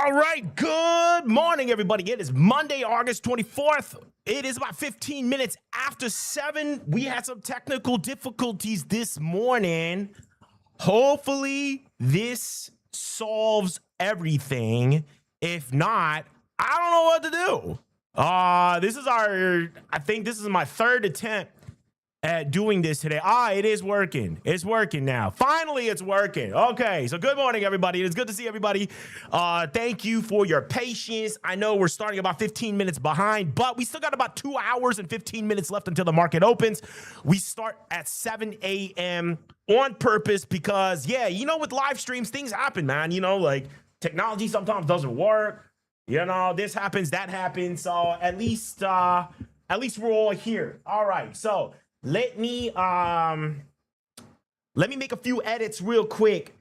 All right, good morning, everybody. It is Monday, August 24th. It is about 15 minutes after 7. We had some technical difficulties this morning. Hopefully, this solves everything. If not, I don't know what to do. I think this is my third attempt at doing this today. It is working. It's working now. Finally, it's working. Okay, so good morning, everybody. It's good to see everybody. Thank you for your patience. I know we're starting about 15 minutes behind, but we still got about 2 hours and 15 minutes left until the market opens. We start at 7 a.m. on purpose because, yeah, you know, with live streams, things happen, man. You know, like technology sometimes doesn't work. You know, this happens, that happens. So at least we're all here. All right, so let me make a few edits real quick.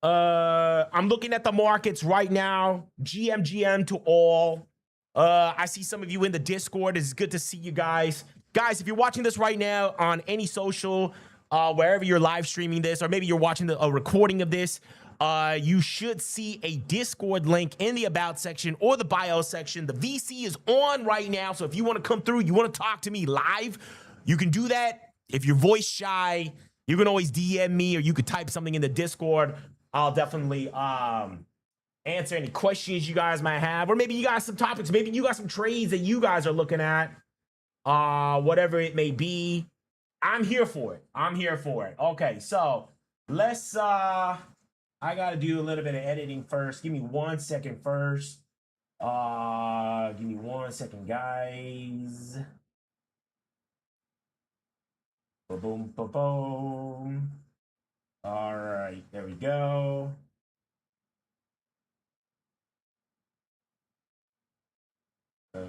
I'm looking at the markets right now. GM to all. I see some of you in the Discord. It's good to see you guys. Guys, if you're watching this right now on any social, wherever you're live streaming this, or maybe you're watching a recording of this, you should see a Discord link in the About section or the Bio section. The VC is on right now, so if you want to come through, you want to talk to me live, you can do that. If you're voice shy, you can always DM me, or you could type something in the Discord. I'll definitely answer any questions you guys might have, or maybe you got some topics, maybe you got some trades that you guys are looking at, whatever it may be. I'm here for it. I'm here for it. Okay, so let's I gotta do a little bit of editing first. Give me 1 second first. Give me 1 second, guys. Boom, boom, boom. All right, there we go. All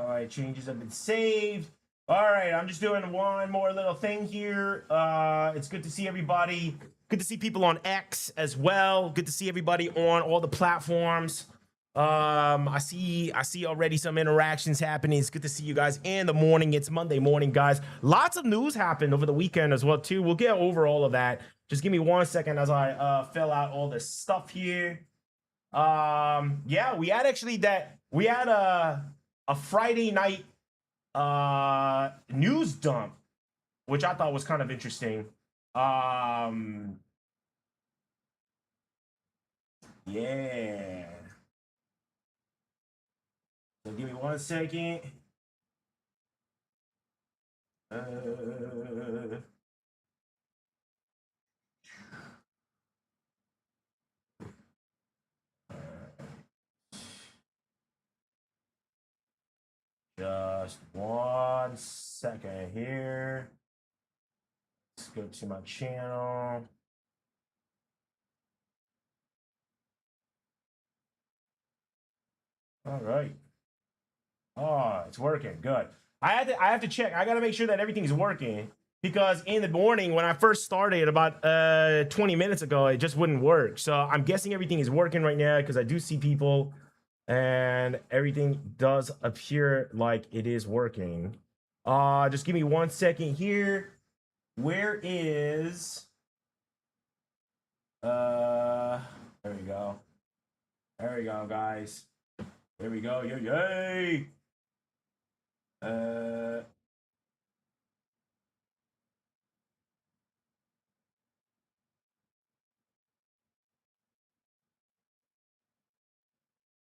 right, changes have been saved. All right, I'm just doing one more little thing here. It's good to see everybody. Good to see people on X as well. Good to see everybody on all the platforms. I see already some interactions happening. It's good to see you guys in the morning. It's Monday morning, guys. Lots of news happened over the weekend as well, too. We'll get over all of that. Just give me 1 second as I fill out all this stuff here. Yeah, we had a Friday night news dump, which I thought was kind of interesting. Yeah. So give me 1 second. Just 1 second here. Let's go to my channel. All right. Oh, it's working. Good. I have to check. I got to make sure that everything's working, because in the morning when I first started about 20 minutes ago, it just wouldn't work. So I'm guessing everything is working right now, because I do see people and everything does appear like it is working. Just give me 1 second here. Where is there we go. There we go, guys. There we go. Yay.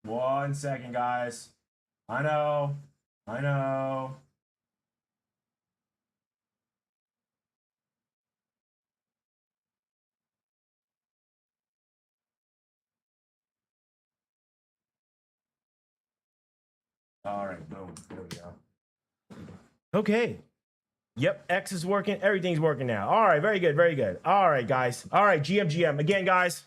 1 second, guys. I know. All right, boom. There we go. Okay. Yep, X is working. Everything's working now. All right, very good, very good. All right, guys. All right, GM. Again, guys,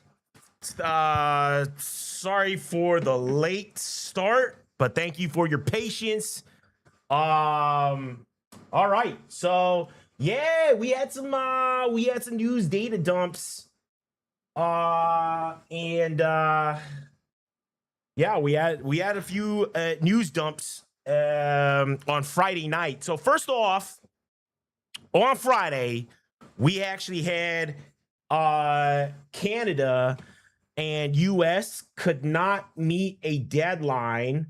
sorry for the late start, but thank you for your patience. All right, so yeah, we had some news data dumps, and yeah, we had a few news dumps on Friday night. So first off, on Friday, we actually had Canada and US could not meet a deadline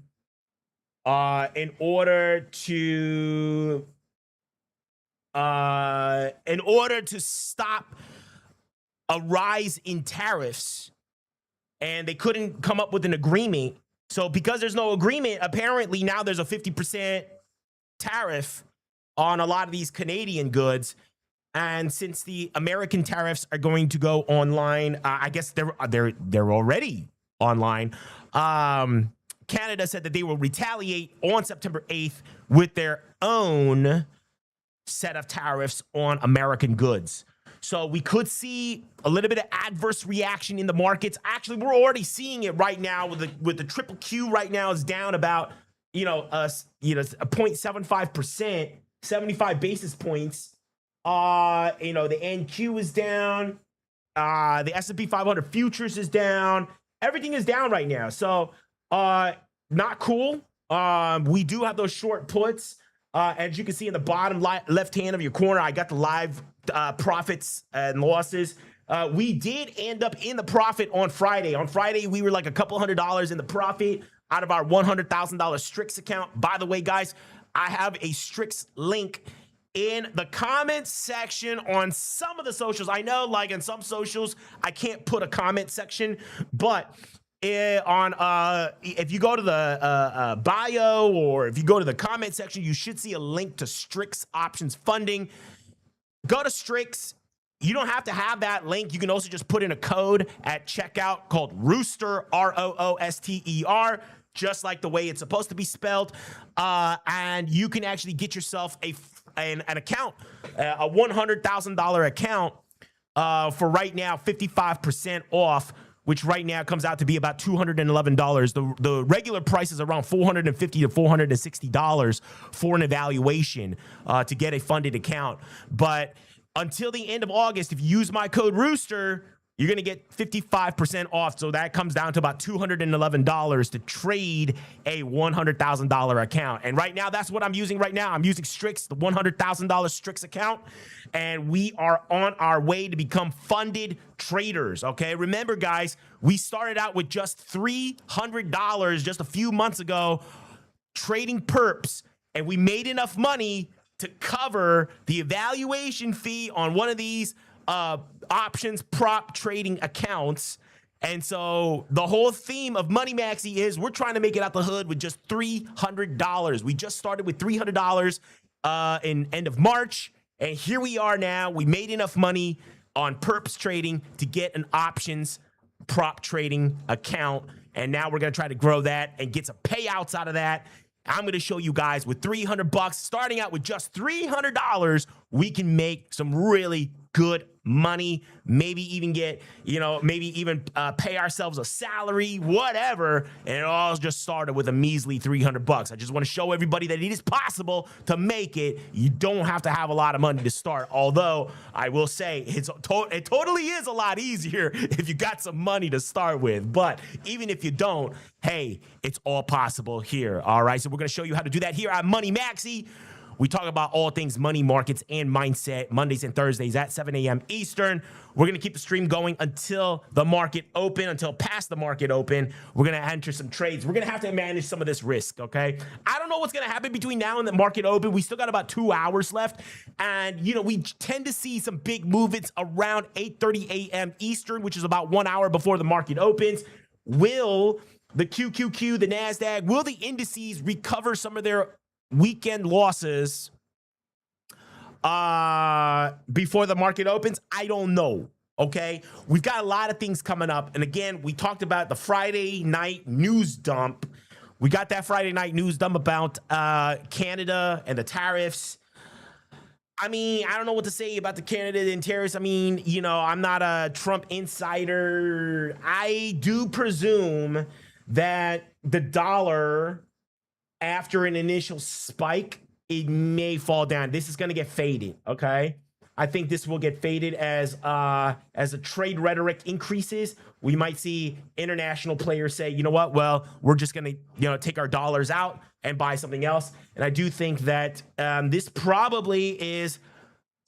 in order to stop a rise in tariffs, and they couldn't come up with an agreement. So because there's no agreement, apparently now there's a 50% tariff on a lot of these Canadian goods. And since the American tariffs are going to go online, I guess they're already online. Canada said that they will retaliate on September 8th with their own set of tariffs on American goods. So we could see a little bit of adverse reaction in the markets. Actually, we're already seeing it right now with the triple Q right now is down about, a 0.75%, 75 basis points. The NQ is down. The S&P 500 futures is down. Everything is down right now. So, not cool. We do have those short puts. As you can see in the bottom left hand of your corner, I got the live profits and losses. We did end up in the profit on Friday. On Friday, we were like a couple $100 in the profit out of our $100,000 Strix account. By the way, guys, I have a Strix link in the comments section on some of the socials. I know, like in some socials, I can't put a comment section, but if you go to the bio, or if you go to the comment section, you should see a link to Strix options funding. Go to Strix. You don't have to have that link. You can also just put in a code at checkout called Rooster, Rooster, just like the way it's supposed to be spelled. And you can actually get yourself an account, a $100,000 account for right now, 55% off, which right now comes out to be about $211. The regular price is around $450 to $460 for an evaluation to get a funded account. But until the end of August, if you use my code Rooster, you're going to get 55% off. So that comes down to about $211 to trade a $100,000 account. And right now, that's what I'm using right now. I'm using Strix, the $100,000 Strix account. And we are on our way to become funded traders, okay? Remember, guys, we started out with just $300 just a few months ago trading perps, and we made enough money to cover the evaluation fee on one of these options prop trading accounts. And so the whole theme of Money Maxxi is we're trying to make it out the hood with just $300. We just started with $300 in end of March, and here we are now. We made enough money on perps trading to get an options prop trading account, and now we're going to try to grow that and get some payouts out of that. I'm going to show you guys with $300, starting out with just $300, we can make some really good money, maybe even get, pay ourselves a salary, whatever. And it all just started with a measly $300. I just want to show everybody that it is possible to make it. You don't have to have a lot of money to start. Although I will say it totally is a lot easier if you got some money to start with. But even if you don't, hey, it's all possible here. All right. So we're going to show you how to do that here on Money Maxxi. We talk about all things money, markets, and mindset Mondays and Thursdays at 7 a.m. Eastern. We're going to keep the stream going until the market open, until past the market open. We're going to enter some trades. We're going to have to manage some of this risk, okay? I don't know what's going to happen between now and the market open. We still got about 2 hours left. And, we tend to see some big movements around 8:30 a.m. Eastern, which is about 1 hour before the market opens. Will the QQQ, the NASDAQ, will the indices recover some of their weekend losses before the market opens? I don't know. Okay, we've got a lot of things coming up, and again, we talked about the Friday night news dump. We got that Friday night news dump about Canada and the tariffs. I mean, I don't know what to say about the Canada and tariffs. I mean, I'm not a Trump insider. I do presume that the dollar, after an initial spike, it may fall down. This is going to get faded, okay? I think this will get faded as the trade rhetoric increases. We might see international players say, you know what, well, we're just going to take our dollars out and buy something else. And I do think that this probably is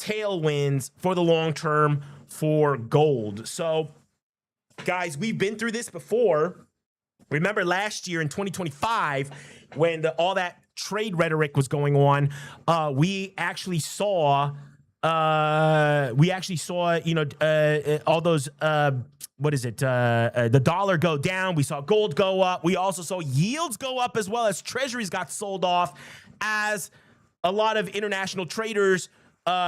tailwinds for the long term for gold. So, guys, we've been through this before. Remember last year in 2025 when all that trade rhetoric was going on, we actually saw all those the dollar go down. We saw gold go up. We also saw yields go up, as well as treasuries got sold off, as a lot of international traders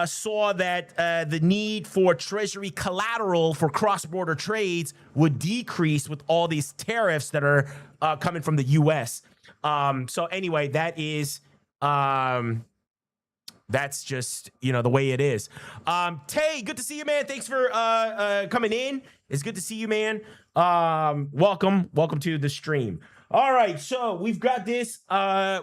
saw that the need for treasury collateral for cross-border trades would decrease with all these tariffs that are coming from the U.S. So anyway, that is that's just the way it is. Tay, good to see you, man. Thanks for coming in. It's good to see you, man. Welcome to the stream. All right, so we've got this.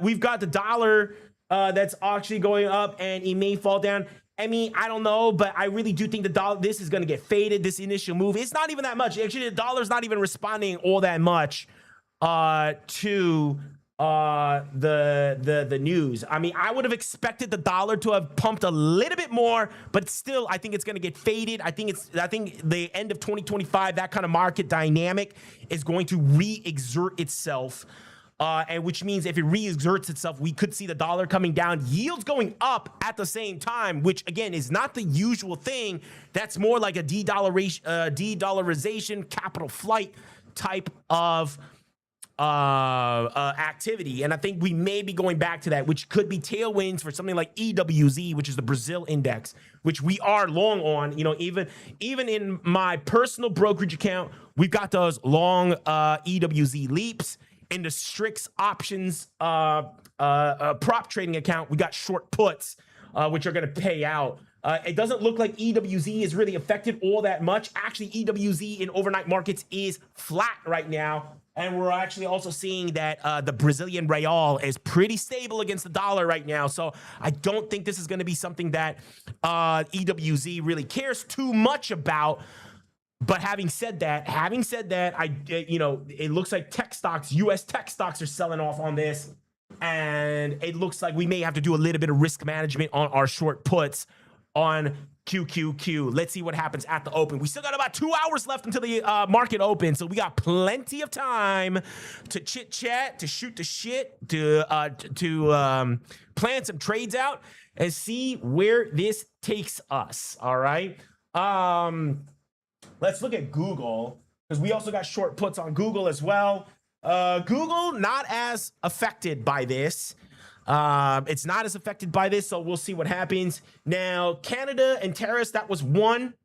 We've got the dollar that's actually going up, and it may fall down. I mean, I don't know, but I really do think the dollar, this is going to get faded, this initial move. It's not even that much. Actually, the dollar's not even responding all that much to the news. I mean, I would have expected the dollar to have pumped a little bit more, but still, I think it's going to get faded. I think the end of 2025, that kind of market dynamic is going to re-exert itself. And which means if it re-exerts itself, we could see the dollar coming down, yields going up at the same time, which again is not the usual thing. That's more like a de-dollarization, capital flight type of activity. And I think we may be going back to that, which could be tailwinds for something like EWZ, which is the Brazil index, which we are long on. Even in my personal brokerage account, we've got those long EWZ leaps. In the Strix options prop trading account, we got short puts, which are going to pay out. It doesn't look like EWZ is really affected all that much. Actually, EWZ in overnight markets is flat right now. And we're actually also seeing that the Brazilian real is pretty stable against the dollar right now. So I don't think this is going to be something that EWZ really cares too much about. But having said that, it looks like tech stocks, U.S. tech stocks are selling off on this. And it looks like we may have to do a little bit of risk management on our short puts on QQQ. Let's see what happens at the open. We still got about 2 hours left until the market opens. So we got plenty of time to chit chat, to shoot the shit, to plan some trades out and see where this takes us. All right. Let's look at Google, because we also got short puts on Google as well. Google, not as affected by this. It's not as affected by this, so we'll see what happens. Now, Canada and tariffs, that was one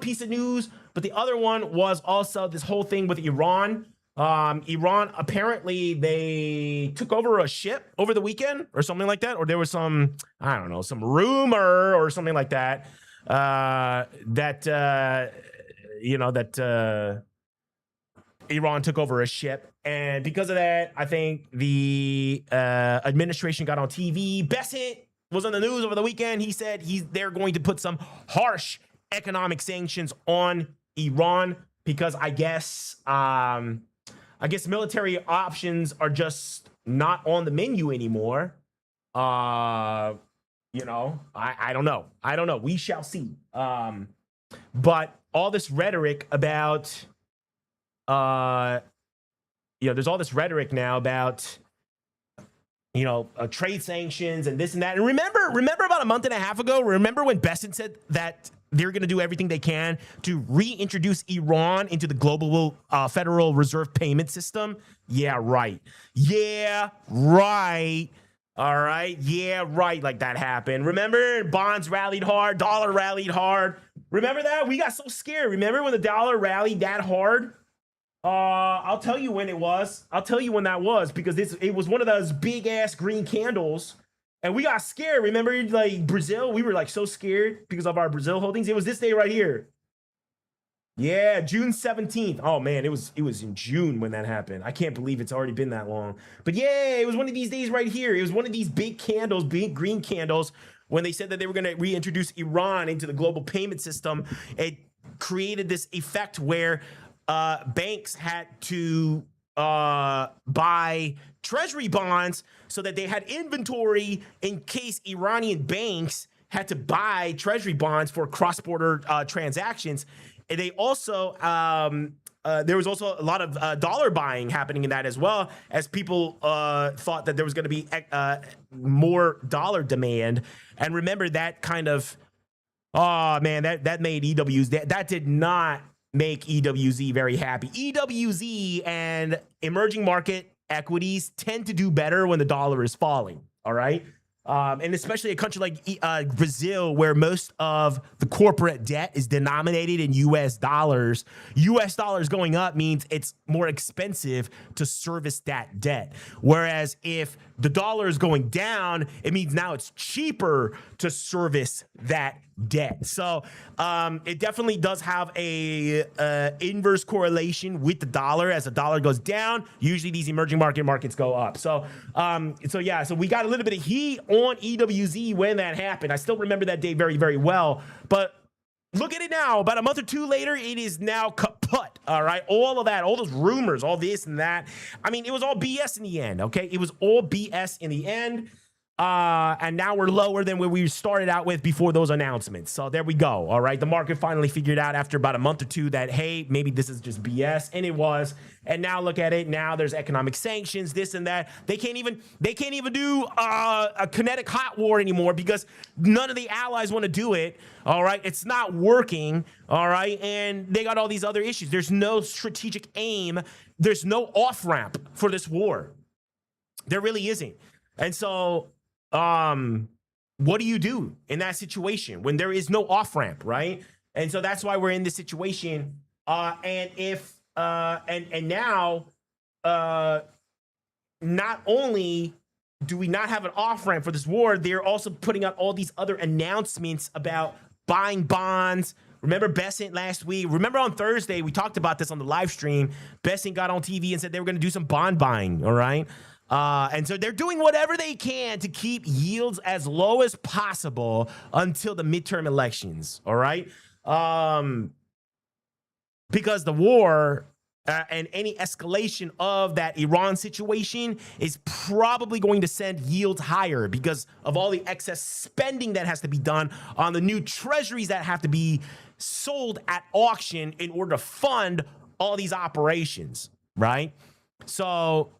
piece of news, but the other one was also this whole thing with Iran. Iran, apparently, they took over a ship over the weekend or something like that, or there was some rumor or something like that. Iran took over a ship, and because of that, I think the administration got on TV. Bessent was on the news over the weekend. He said they're going to put some harsh economic sanctions on Iran because I guess military options are just not on the menu anymore. I don't know. We shall see. But all this rhetoric about, there's all this rhetoric now about, trade sanctions and this and that. And remember about a month and a half ago, remember when Bessent said that they're going to do everything they can to reintroduce Iran into the global Federal Reserve payment system? Yeah, right. All right. Yeah, right. Like that happened. Remember, bonds rallied hard, dollar rallied hard. Remember that? We got so scared. Remember when the dollar rallied that hard? I'll tell you when it was. I'll tell you when that was, because it was one of those big ass green candles, and we got scared. Remember, like Brazil, we were like so scared because of our Brazil holdings. It was this day right here. Yeah, June 17th. Oh man, it was in June when that happened. I can't believe it's already been that long. But yeah, it was one of these days right here. It was one of these big candles, big green candles, when they said that they were going to reintroduce Iran into the global payment system, it created this effect where banks had to buy treasury bonds so that they had inventory in case Iranian banks had to buy treasury bonds for cross-border transactions. And they also there was also a lot of dollar buying happening in that as well, as people thought that there was going to be more dollar demand. And remember that kind of, oh man, that made EWZ, that did not make EWZ very happy. EWZ and emerging market equities tend to do better when the dollar is falling, all right? And especially a country like Brazil, where most of the corporate debt is denominated in US dollars. US dollars going up means it's more expensive to service that debt. Whereas if the dollar is going down, it means now it's cheaper to service that debt. So it definitely does have a inverse correlation with the dollar. As the dollar goes down, usually these emerging markets go up. So yeah, so we got a little bit of heat on EWZ when that happened. I still remember that day very, very well. But look at it now. About a month or two later, it is now kaput. All right, all of that, all those rumors, all this and that. I mean, it was all BS in the end. Okay, it was all BS in the end. And now we're lower than where we started out with before those announcements. So there we go. All right. The market finally figured out after about a month or two that, hey, maybe this is just BS. And it was. And now look at it. Now there's economic sanctions, this and that. They can't even do a kinetic hot war anymore because none of the allies want to do it. All right. It's not working. All right. And they got all these other issues. There's no strategic aim. There's no off ramp for this war. There really isn't. And so, what do you do in that situation when there is no off ramp, right? And so that's why we're in this situation. And now, not only do we not have an off ramp for this war, they're also putting out all these other announcements about buying bonds. Remember Bessent last week? Remember on Thursday, we talked about this on the live stream. Bessent got on TV and said they were going to do some bond buying, all right? And so they're doing whatever they can to keep yields as low as possible until the midterm elections. All right. Because the war and any escalation of that Iran situation is probably going to send yields higher because of all the excess spending that has to be done on the new treasuries that have to be sold at auction in order to fund all these operations. Right. So,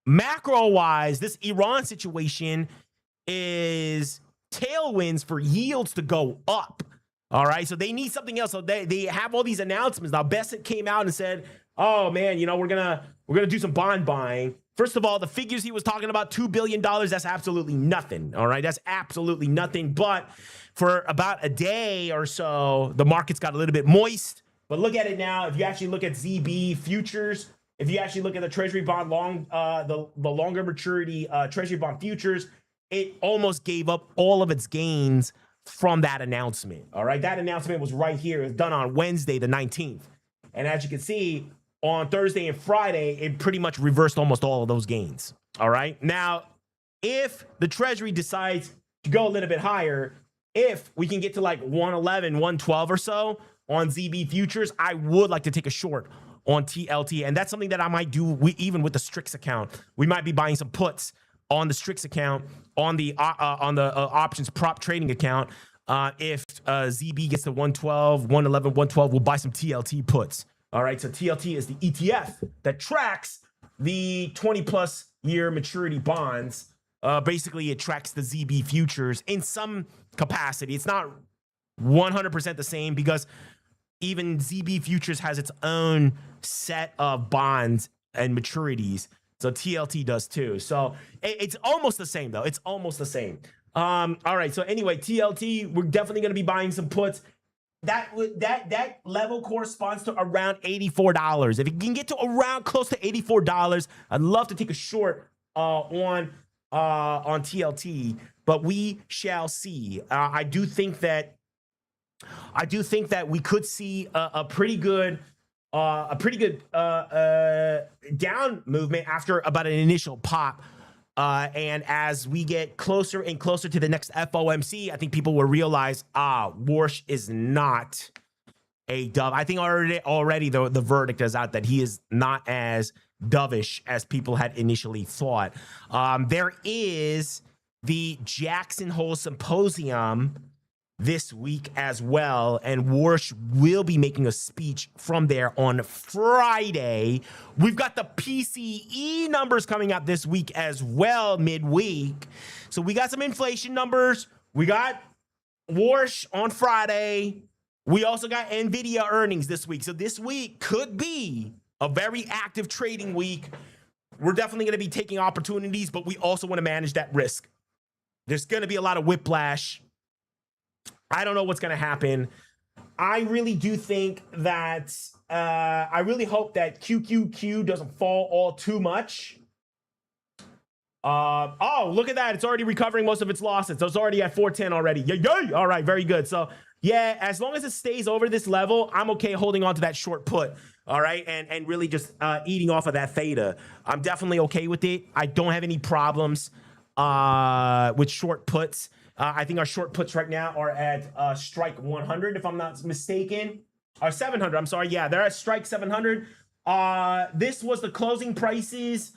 macro-wise, this Iran situation is tailwinds for yields to go up. All right, so they need something else. So they have all these announcements. Now, Bessent came out and said, oh, man, you know, we're gonna do some bond buying. First of all, the figures he was talking about, $2 billion, that's absolutely nothing. All right, that's absolutely nothing. But for about a day or so, the markets got a little bit moist. But look at it now. If you actually look at ZB futures, if you actually look at the Treasury bond the longer maturity Treasury bond futures, it almost gave up all of its gains from that announcement. All right, that announcement was right here. It was done on Wednesday, the 19th. And as you can see, on Thursday and Friday, it pretty much reversed almost all of those gains. All right, now, if the Treasury decides to go a little bit higher, if we can get to like 111, 112 or so on ZB futures, I would like to take a short on TLT, and that's something that I might do even with the Strix account. We might be buying some puts on the Strix account, on the options prop trading account. If ZB gets to 112, 111, 112, we'll buy some TLT puts. All right, so TLT is the ETF that tracks the 20-plus year maturity bonds. Basically, it tracks the ZB futures in some capacity. It's not 100% the same because even ZB futures has its own set of bonds and maturities. So TLT does too. So it's almost the same though. It's almost the same. All right. So anyway, TLT, we're definitely going to be buying some puts. That level corresponds to around $84. If you can get to around close to $84, I'd love to take a short on TLT, but we shall see. I do think that we could see a pretty good down movement after about an initial pop And as we get closer and closer to the next FOMC, I think people will realize, Warsh is not a dove. I think already the verdict is out that he is not as dovish as people had initially thought. There is the Jackson Hole Symposium this week as well, and Warsh will be making a speech from there on Friday. We've got the PCE numbers coming out this week as well, midweek. So we got some inflation numbers. We got Warsh on Friday. We also got NVIDIA earnings this week. So this week could be a very active trading week. We're definitely going to be taking opportunities, but we also want to manage that risk. There's going to be a lot of whiplash. I don't know what's going to happen. I really do think that, I really hope that QQQ doesn't fall all too much. Oh, look at that. It's already recovering most of its losses. So it's already at 410 already. Yay. All right, very good. So yeah, as long as it stays over this level, I'm okay holding on to that short put. All right, and really just eating off of that theta. I'm definitely okay with it. I don't have any problems with short puts. I think our short puts right now are at strike 100, if I'm not mistaken. Or 700, I'm sorry. Yeah, they're at strike 700. This was the closing prices.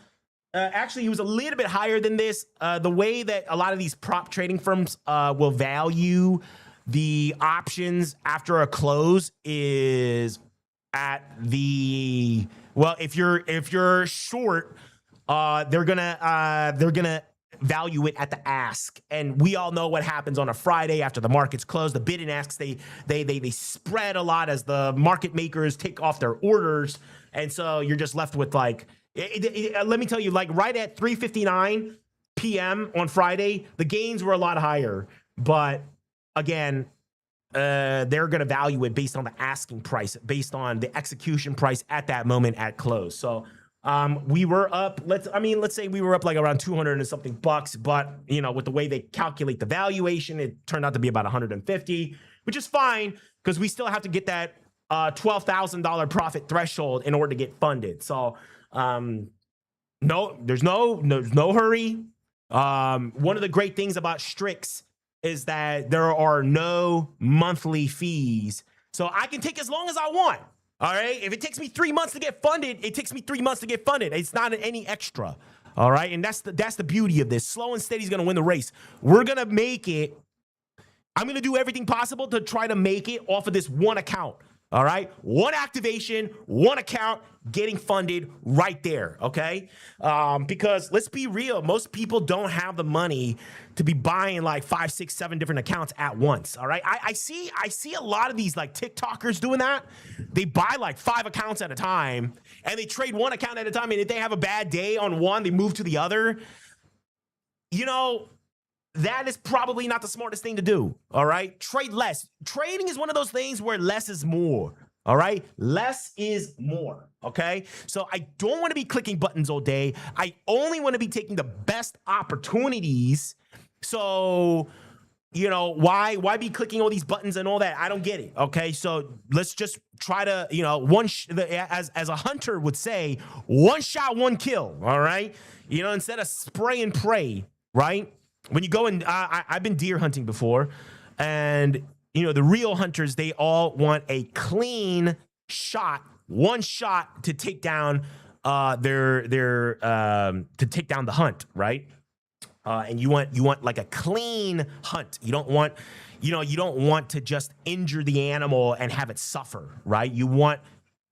Actually, it was a little bit higher than this. The way that a lot of these prop trading firms will value the options after a close is at the, well, if you're short, they're gonna value it at the ask, and we all know what happens on a Friday after the markets close. The bid and asks, they spread a lot as the market makers take off their orders, and so you're just left with like, let me tell you, like right at 3:59 p.m. on Friday, the gains were a lot higher, but again, they're going to value it based on the asking price, based on the execution price at that moment at close. So we were up, let's say we were up like around 200 and something bucks, but you know, with the way they calculate the valuation, it turned out to be about 150, which is fine because we still have to get that $12,000 profit threshold in order to get funded. So no, there's no hurry. One of the great things about Strix is that there are no monthly fees. So I can take as long as I want. All right. If it takes me 3 months to get funded, it takes me 3 months to get funded. It's not any extra. All right. And that's the beauty of this. Slow and steady is going to win the race. We're going to make it. I'm going to do everything possible to try to make it off of this one account. All right. One activation, one account getting funded right there. OK, because let's be real. Most people don't have the money to be buying like 5, 6, 7 different accounts at once. All right. I see a lot of these like TikTokers doing that. They buy like 5 accounts at a time and they trade one account at a time. And if they have a bad day on one, they move to the other. You know, that is probably not the smartest thing to do. All right. Trade less. Trading is one of those things where less is more. All right. Less is more. Okay. So I don't want to be clicking buttons all day. I only want to be taking the best opportunities. So, you know, why be clicking all these buttons and all that? I don't get it. Okay. So let's just try to, you know, as a hunter would say, one shot, one kill. All right. You know, instead of spray and pray, right? When you go and I've been deer hunting before, and you know the real hunters, they all want a clean shot, one shot to take down to take down the hunt, right? And you want like a clean hunt. You don't want to just injure the animal and have it suffer, right? You want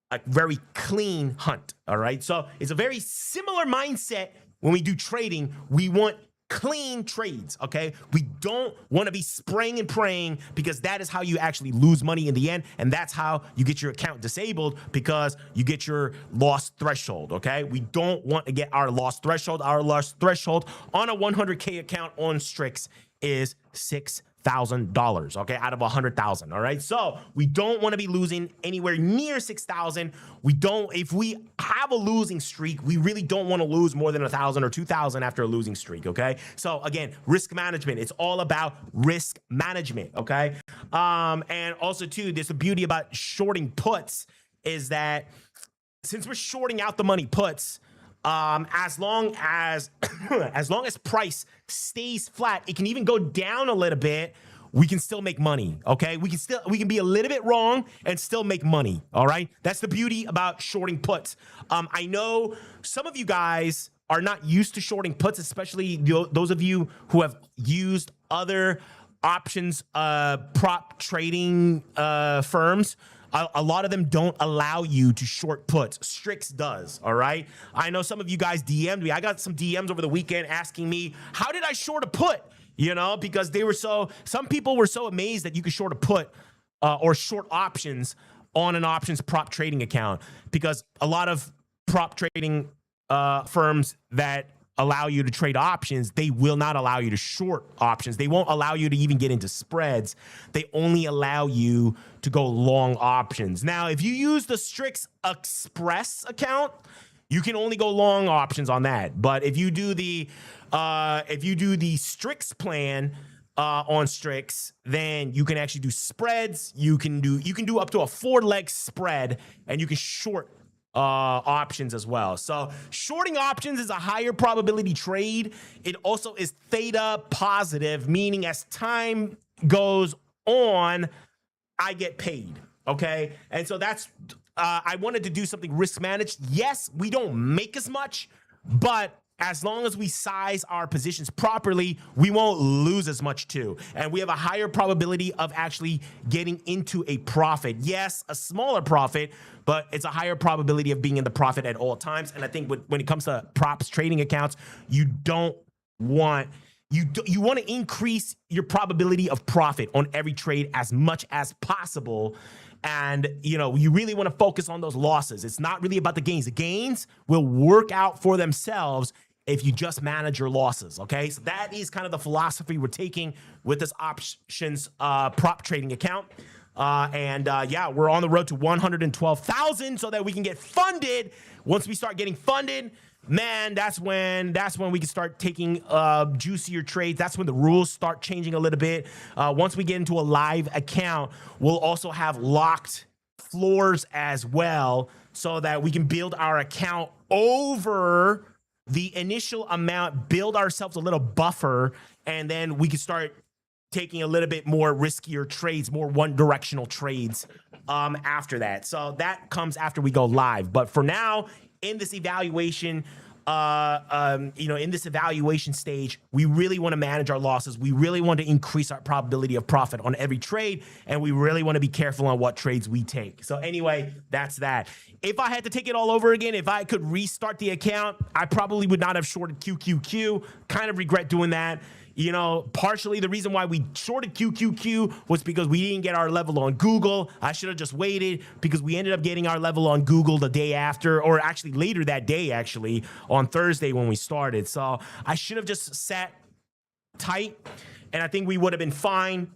a very clean hunt. All right. So it's a very similar mindset when we do trading. We want clean trades, okay? We don't want to be spraying and praying, because that is how you actually lose money in the end, and that's how you get your account disabled, because you get your loss threshold, okay? We don't want to get our loss threshold. Our loss threshold on a 100K account on Strix is $6,000, okay, out of 100,000. All right, so we don't want to be losing anywhere near 6,000. If we have a losing streak, we really don't want to lose more than 1,000 or 2,000 after a losing streak. Okay, so again, risk management. It's all about risk management. Okay, and also too, there's the beauty about shorting puts is that since we're shorting out the money puts, As long as as long as price stays flat, it can even go down a little bit. We can still make money, okay? We can be a little bit wrong and still make money, all right? That's the beauty about shorting puts. I know some of you guys are not used to shorting puts, especially those of you who have used other options prop trading firms. A lot of them don't allow you to short puts. Strix does, all right? I know some of you guys DM'd me. I got some DMs over the weekend asking me, how did I short a put? You know, because some people were so amazed that you could short a put or short options on an options prop trading account, because a lot of prop trading firms that allow you to trade options, they will not allow you to short options. They won't allow you to even get into spreads. They only allow you to go long options. Now, if you use the Strix Express account, you can only go long options on that. But if you do the Strix plan on Strix, then you can actually do spreads. You can do up to a 4-leg spread, and you can short options as well. So shorting options is a higher probability trade. It also is theta positive, meaning as time goes on, I get paid. Okay, and so that's. I wanted to do something risk managed. Yes, we don't make as much, but as long as we size our positions properly, we won't lose as much too. And we have a higher probability of actually getting into a profit. Yes, a smaller profit, but it's a higher probability of being in the profit at all times. And I think when it comes to props trading accounts, you want to increase your probability of profit on every trade as much as possible. And, you really want to focus on those losses. It's not really about the gains. The gains will work out for themselves if you just manage your losses, okay? So that is kind of the philosophy we're taking with this options prop trading account. Yeah, we're on the road to 112,000 so that we can get funded. Once we start getting funded, man, that's when we can start taking juicier trades. That's when the rules start changing a little bit. Once we get into a live account, we'll also have locked floors as well, so that we can build our account over the initial amount, build ourselves a little buffer, and then we can start taking a little bit more riskier trades, more one-directional trades after that. So that comes after we go live. But for now, in this evaluation, in this evaluation stage, we really want to manage our losses. We really want to increase our probability of profit on every trade, and we really want to be careful on what trades we take. So anyway, that's that. If I had to take it all over again, if I could restart the account, I probably would not have shorted QQQ. Kind of regret doing that. Partially the reason why we shorted QQQ was because we didn't get our level on Google. I should have just waited, because we ended up getting our level on Google the day after, or actually later that day, actually, on Thursday when we started. So I should have just sat tight, and I think we would have been fine.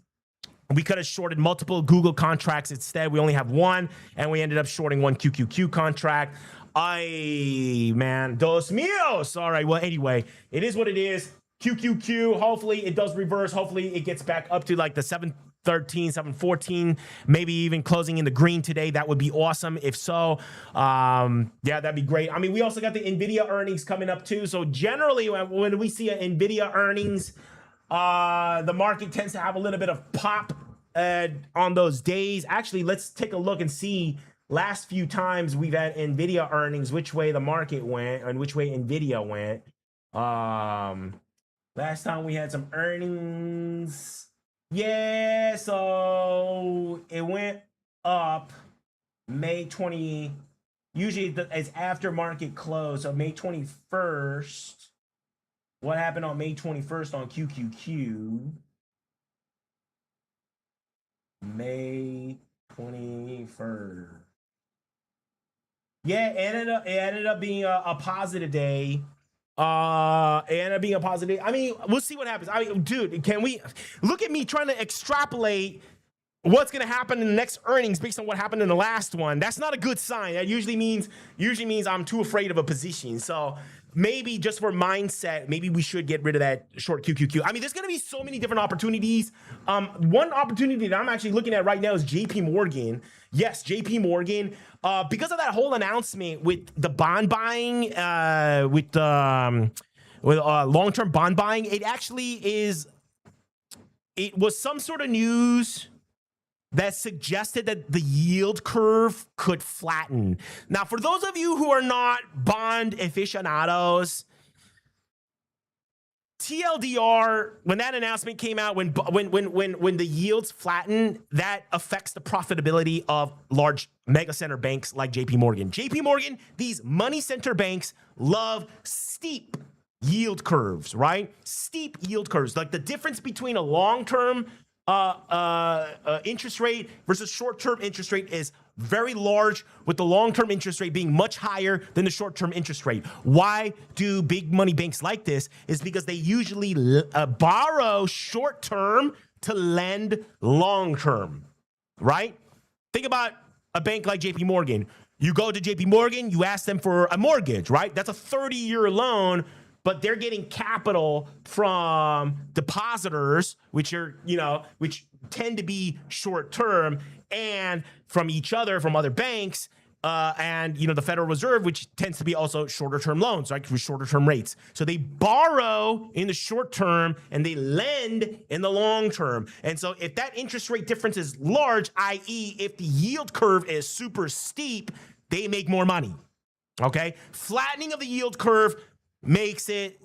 We could have shorted multiple Google contracts. Instead, we only have one, and we ended up shorting one QQQ contract. Man, dos míos. All right, well, anyway, it is what it is. QQQ, hopefully it does reverse. Hopefully it gets back up to like the 713, 714, maybe even closing in the green today. That would be awesome. If so, yeah, that'd be great. I mean, we also got the NVIDIA earnings coming up too. So generally when we see an NVIDIA earnings, the market tends to have a little bit of pop on those days. Actually, let's take a look and see last few times we've had NVIDIA earnings, which way the market went and which way NVIDIA went. Last time we had some earnings. Yeah, so it went up May 20. Usually it's after market close. So May 21st. What happened on May 21st on QQQ? May 21st. Yeah, it ended up being a positive day. And being a positive. I mean, we'll see what happens. I mean, dude, can we look at me trying to extrapolate what's going to happen in the next earnings based on what happened in the last one? That's not a good sign. That usually means I'm too afraid of a position. So maybe just for mindset, maybe we should get rid of that short QQQ. I mean, there's going to be so many different opportunities. One opportunity that I'm actually looking at right now is JP Morgan. Yes, JP Morgan. Because of that whole announcement with the bond buying, with long-term bond buying, it was some sort of news that suggested that the yield curve could flatten. Now, for those of you who are not bond aficionados, TLDR, when that announcement came out, when the yields flatten, that affects the profitability of large mega center banks like JP Morgan. JP Morgan, these money center banks love steep yield curves, right? Steep yield curves. Like the difference between a long-term interest rate versus short-term interest rate is very large, with the long-term interest rate being much higher than the short-term interest rate. Why do big money banks like this? Is because they usually borrow short-term to lend long-term, right? Think about a bank like JP Morgan. You go to JP Morgan, you ask them for a mortgage, right? That's a 30-year loan, but they're getting capital from depositors, which tend to be short term, and from each other, from other banks, and the Federal Reserve, which tends to be also shorter term loans, right? With shorter term rates. So they borrow in the short term and they lend in the long term. And so if that interest rate difference is large, i.e., if the yield curve is super steep, they make more money. Okay, flattening of the yield curve makes it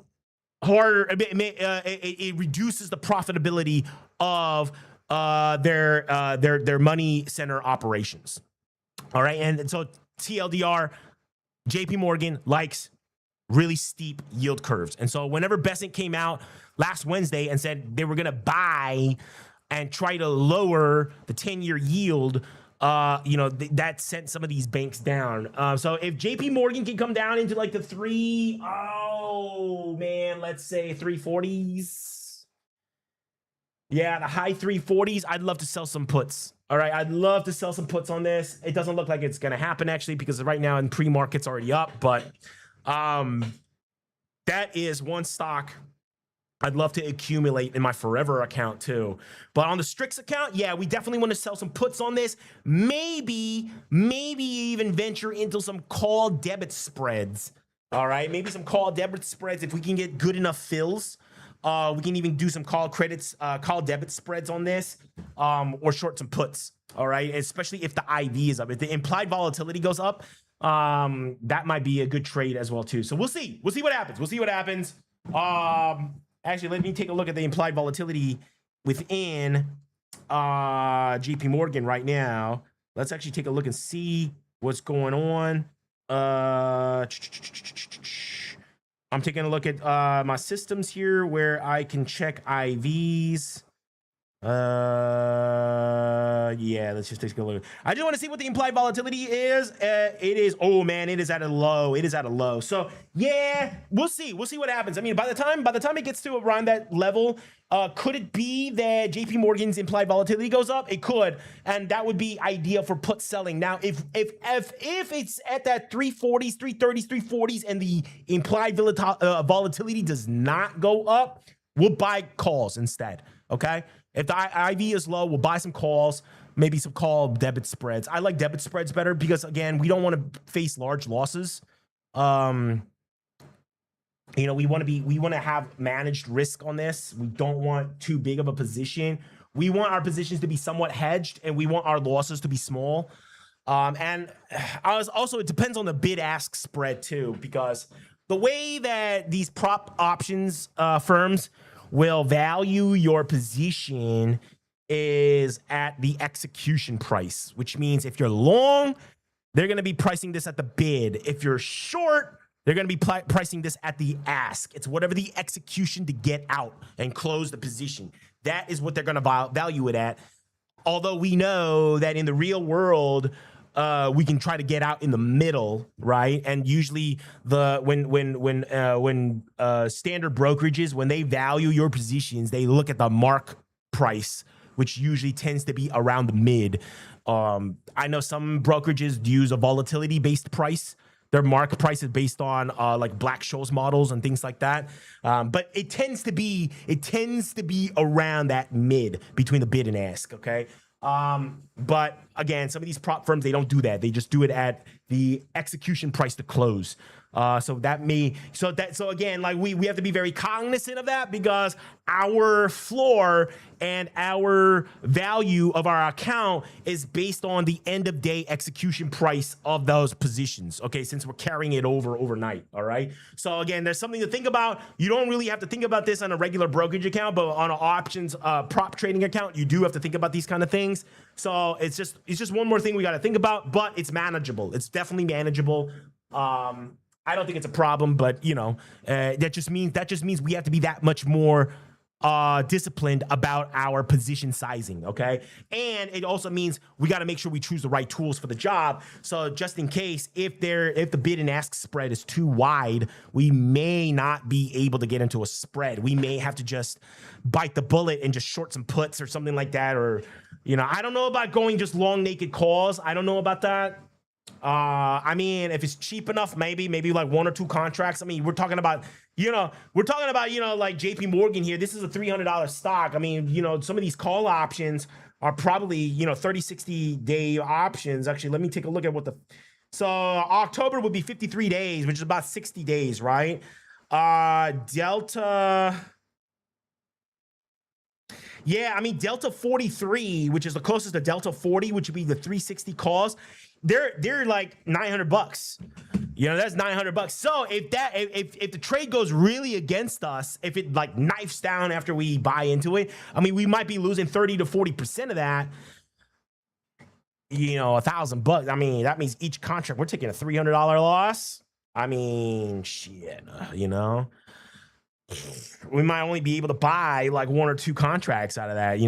harder. It reduces the profitability of their money center operations. All right, and so TLDR, JP Morgan likes really steep yield curves, and so whenever Besant came out last Wednesday and said they were going to buy and try to lower the 10-year yield, that sent some of these banks down. So if JP Morgan can come down into like the let's say 340s. Yeah, the high 340s. I'd love to sell some puts. All right, I'd love to sell some puts on this. It doesn't look like it's going to happen actually, because right now in pre-market's already up, but that is one stock I'd love to accumulate in my forever account too. But on the Strix account, yeah, we definitely want to sell some puts on this. Maybe even venture into some call debit spreads. All right, maybe some call debit spreads if we can get good enough fills. We can even do some call debit spreads on this, or short some puts. All right, especially if the IV is up. If the implied volatility goes up, that might be a good trade as well too. So we'll see. We'll see what happens. Actually, let me take a look at the implied volatility within JP Morgan right now. Let's actually take a look and see what's going on. I'm taking a look at my systems here where I can check IVs. Yeah, let's just take a look. I just want to see what the implied volatility is. It is at a low. So yeah, we'll see what happens. I mean, by the time it gets to around that level, could it be that JP Morgan's implied volatility goes up? It could, and that would be ideal for put selling. Now, if it's at that 340s, 330s, 340s, and the implied volatility does not go up, we'll buy calls instead. Okay. If the IV is low, we'll buy some calls, maybe some call debit spreads. I like debit spreads better because, again, we don't want to face large losses. We want to have managed risk on this. We don't want too big of a position. We want our positions to be somewhat hedged, and we want our losses to be small. And also, it depends on the bid-ask spread too, because the way that these prop options firms will value your position is at the execution price, which means if you're long, they're going to be pricing this at the bid. If you're short, they're going to be pricing this at the ask. It's whatever the execution to get out and close the position. That is what they're going to value it at. Although we know that in the real world, we can try to get out in the middle, right? And usually when standard brokerages, when they value your positions, they look at the mark price, which usually tends to be around the mid. I know some brokerages use a volatility-based price. their market price is based on like Black-Scholes models and things like that. But it tends to be around that mid between the bid and ask. Okay. But again, some of these prop firms, they don't do that. They just do it at the execution price to close. So again, like we have to be very cognizant of that, because our floor and our value of our account is based on the end of day execution price of those positions. Okay. Since we're carrying it overnight. All right. So again, there's something to think about. You don't really have to think about this on a regular brokerage account, but on an options, prop trading account, you do have to think about these kind of things. So it's just one more thing we got to think about, but it's manageable. It's definitely manageable. I don't think it's a problem, but that just means we have to be that much more disciplined about our position sizing. Okay. And it also means we got to make sure we choose the right tools for the job. So just in case, if the bid and ask spread is too wide, we may not be able to get into a spread. We may have to just bite the bullet and just short some puts or something like that. Or, I don't know about going just long naked calls. I don't know about that. I mean, if it's cheap enough, maybe like 1 or 2 contracts. I mean, we're talking about like JP Morgan here. This is a $300 stock. I mean, some of these call options are probably, 30, 60 day options. Actually, let me take a look at so October would be 53 days, which is about 60 days, right? Delta. Yeah, I mean, Delta 43, which is the closest to Delta 40, which would be the 360 calls. They're like $900. That's $900. So if the trade goes really against us, if it like knifes down after we buy into it, I mean, we might be losing 30 to 40% of that. $1,000. I mean, that means each contract we're taking a $300 loss. I mean, shit, we might only be able to buy like 1 or 2 contracts out of that,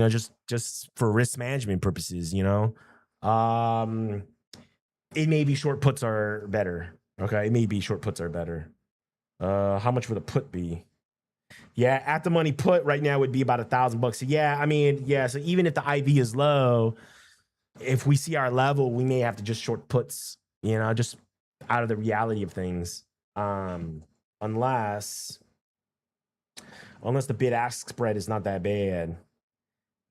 just for risk management purposes, it may be short puts are better. Okay. It may be short puts are better. How much would a put be? Yeah. At the money put right now would be about $1,000. So yeah, I mean, yeah. So even if the IV is low, if we see our level, we may have to just short puts, just out of the reality of things. Unless the bid ask spread is not that bad.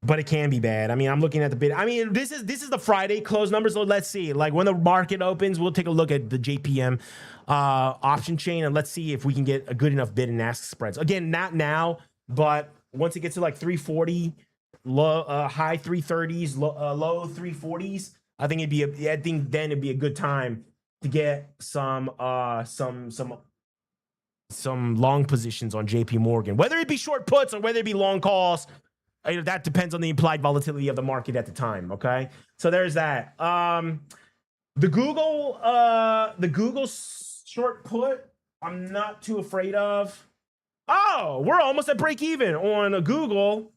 But it can be bad. I mean, I'm looking at the bid. I mean, this is the Friday close numbers. So let's see. Like when the market opens, we'll take a look at the JPM option chain, and let's see if we can get a good enough bid and ask spreads. Again, not now, but once it gets to like 340, high 330s, low 340s, I think then it'd be a good time to get some long positions on JP Morgan, whether it be short puts or whether it be long calls. That depends on the implied volatility of the market at the time. Okay. So there's that. The Google short put, I'm not too afraid of. Oh, we're almost at break even on a Google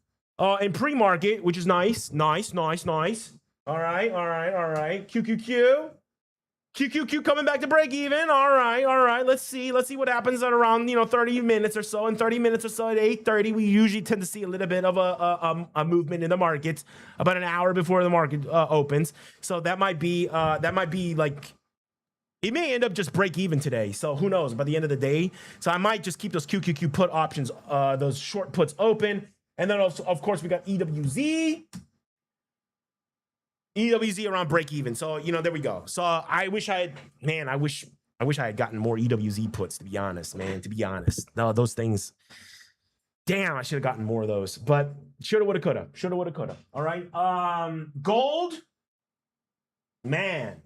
in pre-market, which is nice. Nice. All right. QQQ coming back to break even. All right. Let's see what happens at around 30 minutes or so. In 30 minutes or so at 8:30, we usually tend to see a little bit of a movement in the markets about an hour before the market opens. So that might be like, it may end up just break even today. So who knows by the end of the day. So I might just keep those QQQ put options, those short puts open, and then also, of course, we got EWZ around break even. So, there we go. So I wish I had gotten more EWZ puts, to be honest, man. No, those things, damn, I should have gotten more of those, but shoulda, woulda, coulda. All right. Gold, man,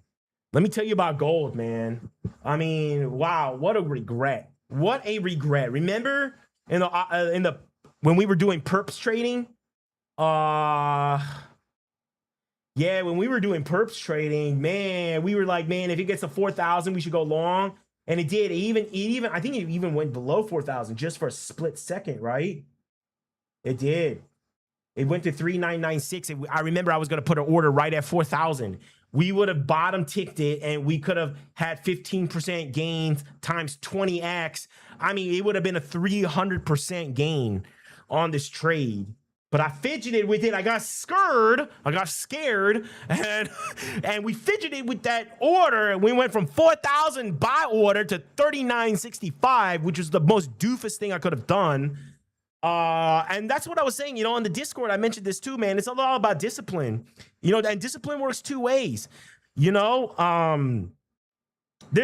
let me tell you about gold, man. I mean, wow, what a regret. Remember when we were doing perps trading, yeah, when we were doing perps trading, man, we were like, man, if it gets to 4,000, we should go long. And it did. I think it even went below 4,000 just for a split second, right? It did. It went to 3,996. I remember I was going to put an order right at 4,000. We would have bottom ticked it, and we could have had 15% gains times 20x. I mean, it would have been a 300% gain on this trade. but I fidgeted with it. I got scared. And we fidgeted with that order. And we went from 4,000 buy order to 39.65, which was the most doofus thing I could have done. And that's what I was saying, on the Discord. I mentioned this too, man. It's all about discipline, and discipline works two ways. There's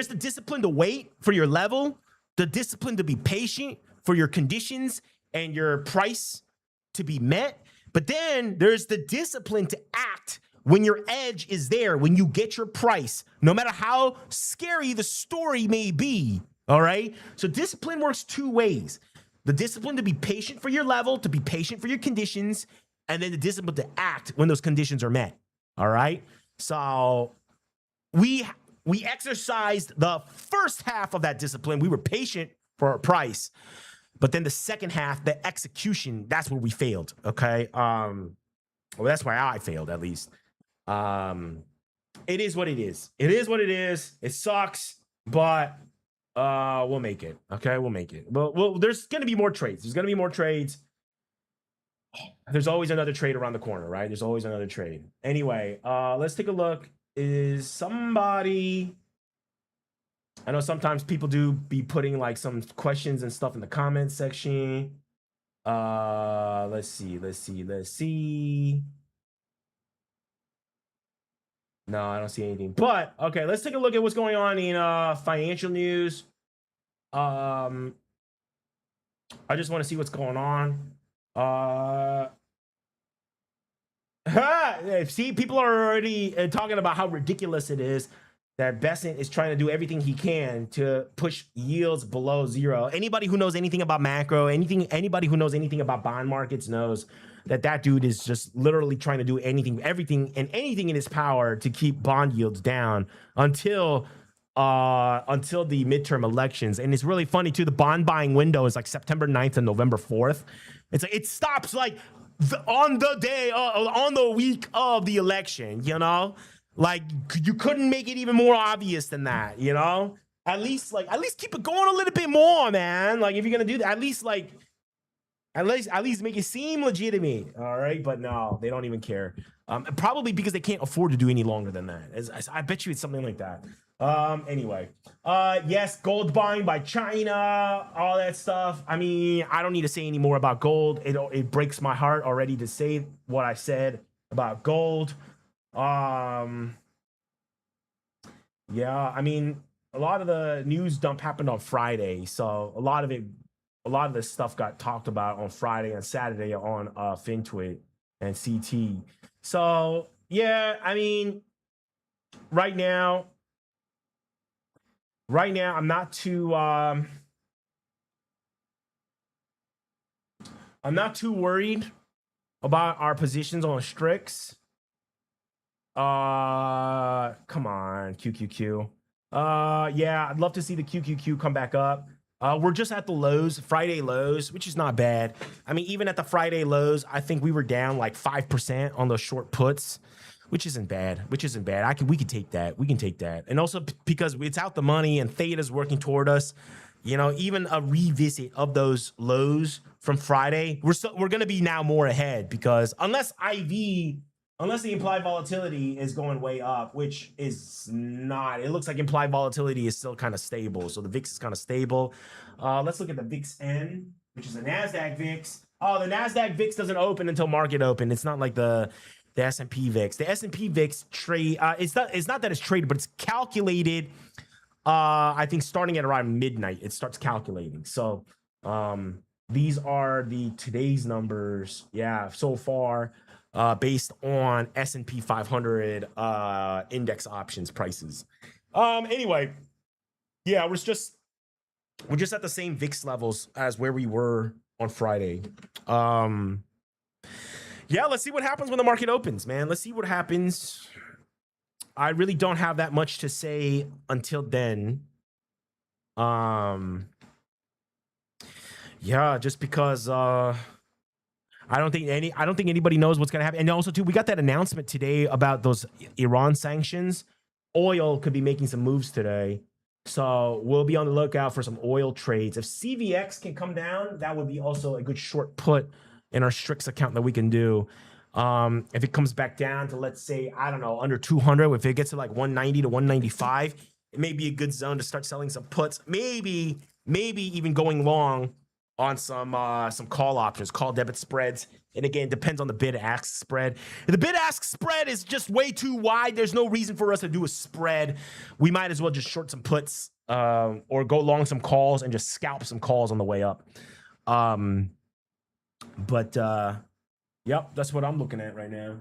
the discipline to wait for your level, the discipline to be patient for your conditions and your price to be met. But then there's the discipline to act when your edge is there, when you get your price, no matter how scary the story may be. All right. So discipline works two ways. The discipline to be patient for your level, to be patient for your conditions, and then the discipline to act when those conditions are met. All right. So we exercised the first half of that discipline. We were patient for our price. But then the second half, the execution, that's where we failed. Okay. Well, that's why I failed, at least. It is what it is. It is what it is. It sucks, but we'll make it. Okay, we'll make it. Well, there's gonna be more trades. There's always another trade around the corner, right? There's always another trade. Anyway, let's take a look. Is somebody... I know sometimes people do be putting like some questions and stuff in the comment section. Let's see. No, I don't see anything. But okay, let's take a look at what's going on in financial news. I just want to see what's going on. See, people are already talking about how ridiculous it is that Besant is trying to do everything he can to push yields below zero. Anybody who knows anything about macro, anybody who knows anything about bond markets knows that dude is just literally trying to do everything in his power to keep bond yields down until the midterm elections. And it's really funny too. The bond buying window is like September 9th and November 4th. It's like it stops like on the week of the election, Like you couldn't make it even more obvious than that, At least keep it going a little bit more, man. Like if you're gonna do that, at least make it seem legitimate. All right, but no, they don't even care. Probably because they can't afford to do any longer than that. I bet you it's something like that. Anyway, yes, gold buying by China, all that stuff. I mean, I don't need to say any more about gold. It breaks my heart already to say what I said about gold. Yeah, I mean, a lot of the news dump happened on Friday, so a lot of this stuff got talked about on Friday and Saturday on FinTwit and CT. So yeah, I mean, right now I'm not too worried about our positions on Strix. Come on, QQQ. Yeah, I'd love to see the QQQ come back up. We're just at the lows, Friday lows, which is not bad. I mean, even at the Friday lows, I think we were down like 5% on those short puts, which isn't bad. We can take that. We can take that. And also because it's out the money and Theta's working toward us, even a revisit of those lows from Friday, we're going to be now more ahead because unless the implied volatility is going way up, which is not. It looks like implied volatility is still kind of stable. So the VIX is kind of stable. Let's look at the VIX-N, which is the NASDAQ VIX. Oh, the NASDAQ VIX doesn't open until market open. It's not like the S&P VIX. The S&P VIX trade, it's not that it's traded, but it's calculated, I think starting at around midnight, it starts calculating. So these are today's numbers. Yeah, so far. Based on S&P 500 index options prices. Anyway, yeah, we're just at the same VIX levels as where we were on Friday. Yeah, let's see what happens when the market opens, man. Let's see what happens. I really don't have that much to say until then. Yeah, just because I don't think anybody knows what's gonna happen. And also, too, we got that announcement today about those Iran sanctions. Oil could be making some moves today, so we'll be on the lookout for some oil trades. If CVX can come down, that would be also a good short put in our Strix account that we can do. If it comes back down to, let's say, I don't know, under 200, if it gets to like 190 to 195, it may be a good zone to start selling some puts. Maybe even going long on some call options, call debit spreads. And again, depends on the bid-ask spread. If the bid-ask spread is just way too wide, there's no reason for us to do a spread. We might as well just short some puts or go long some calls and just scalp some calls on the way up. Yep, that's what I'm looking at right now.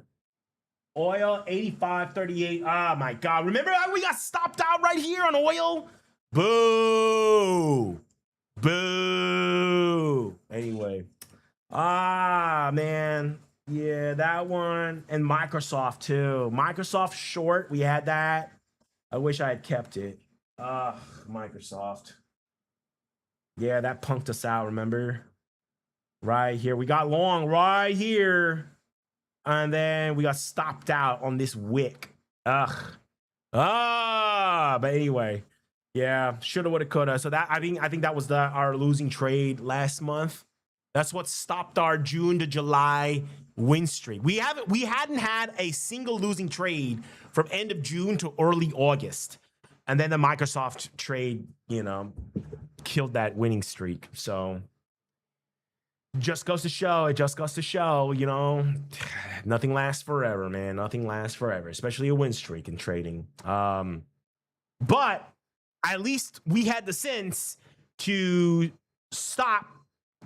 Oil, 85.38. Oh, my God. Remember how we got stopped out right here on oil? Boo. Boo. Anyway. Man. Yeah, that one. And Microsoft, too. Microsoft short. We had that. I wish I had kept it. Microsoft. Yeah, that punked us out, remember? Right here. We got long right here. And then we got stopped out on this wick. But anyway. Yeah, shoulda, woulda, coulda. So that I think that was our losing trade last month. That's what stopped our June to July win streak. We hadn't had a single losing trade from end of June to early August. And then the Microsoft trade, killed that winning streak. So it just goes to show, nothing lasts forever, man. Nothing lasts forever, especially a win streak in trading. But at least we had the sense to stop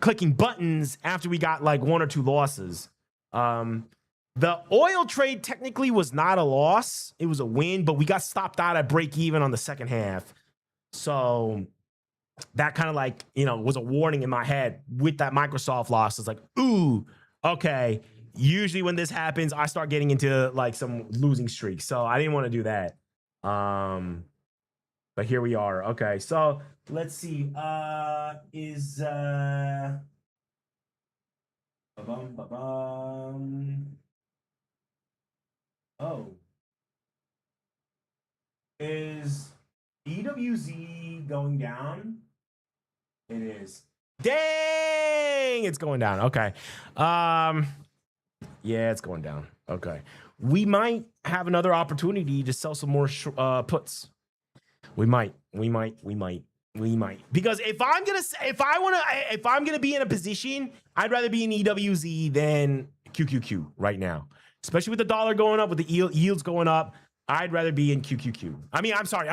clicking buttons after we got like one or two losses. The oil trade technically was not a loss. It was a win, but we got stopped out at break even on the second half. So that kind of like, was a warning in my head with that Microsoft loss. It's like, ooh, okay. Usually when this happens, I start getting into like some losing streaks. So I didn't want to do that. But here we are. Okay, so let's see. Is EWZ going down? It is. Dang, it's going down. Okay. Yeah, it's going down. Okay. We might have another opportunity to sell some more puts. We might. Because if I'm gonna be in a position, I'd rather be in EWZ than QQQ right now. Especially with the dollar going up, with the yields going up, I'd rather be in QQQ. I'd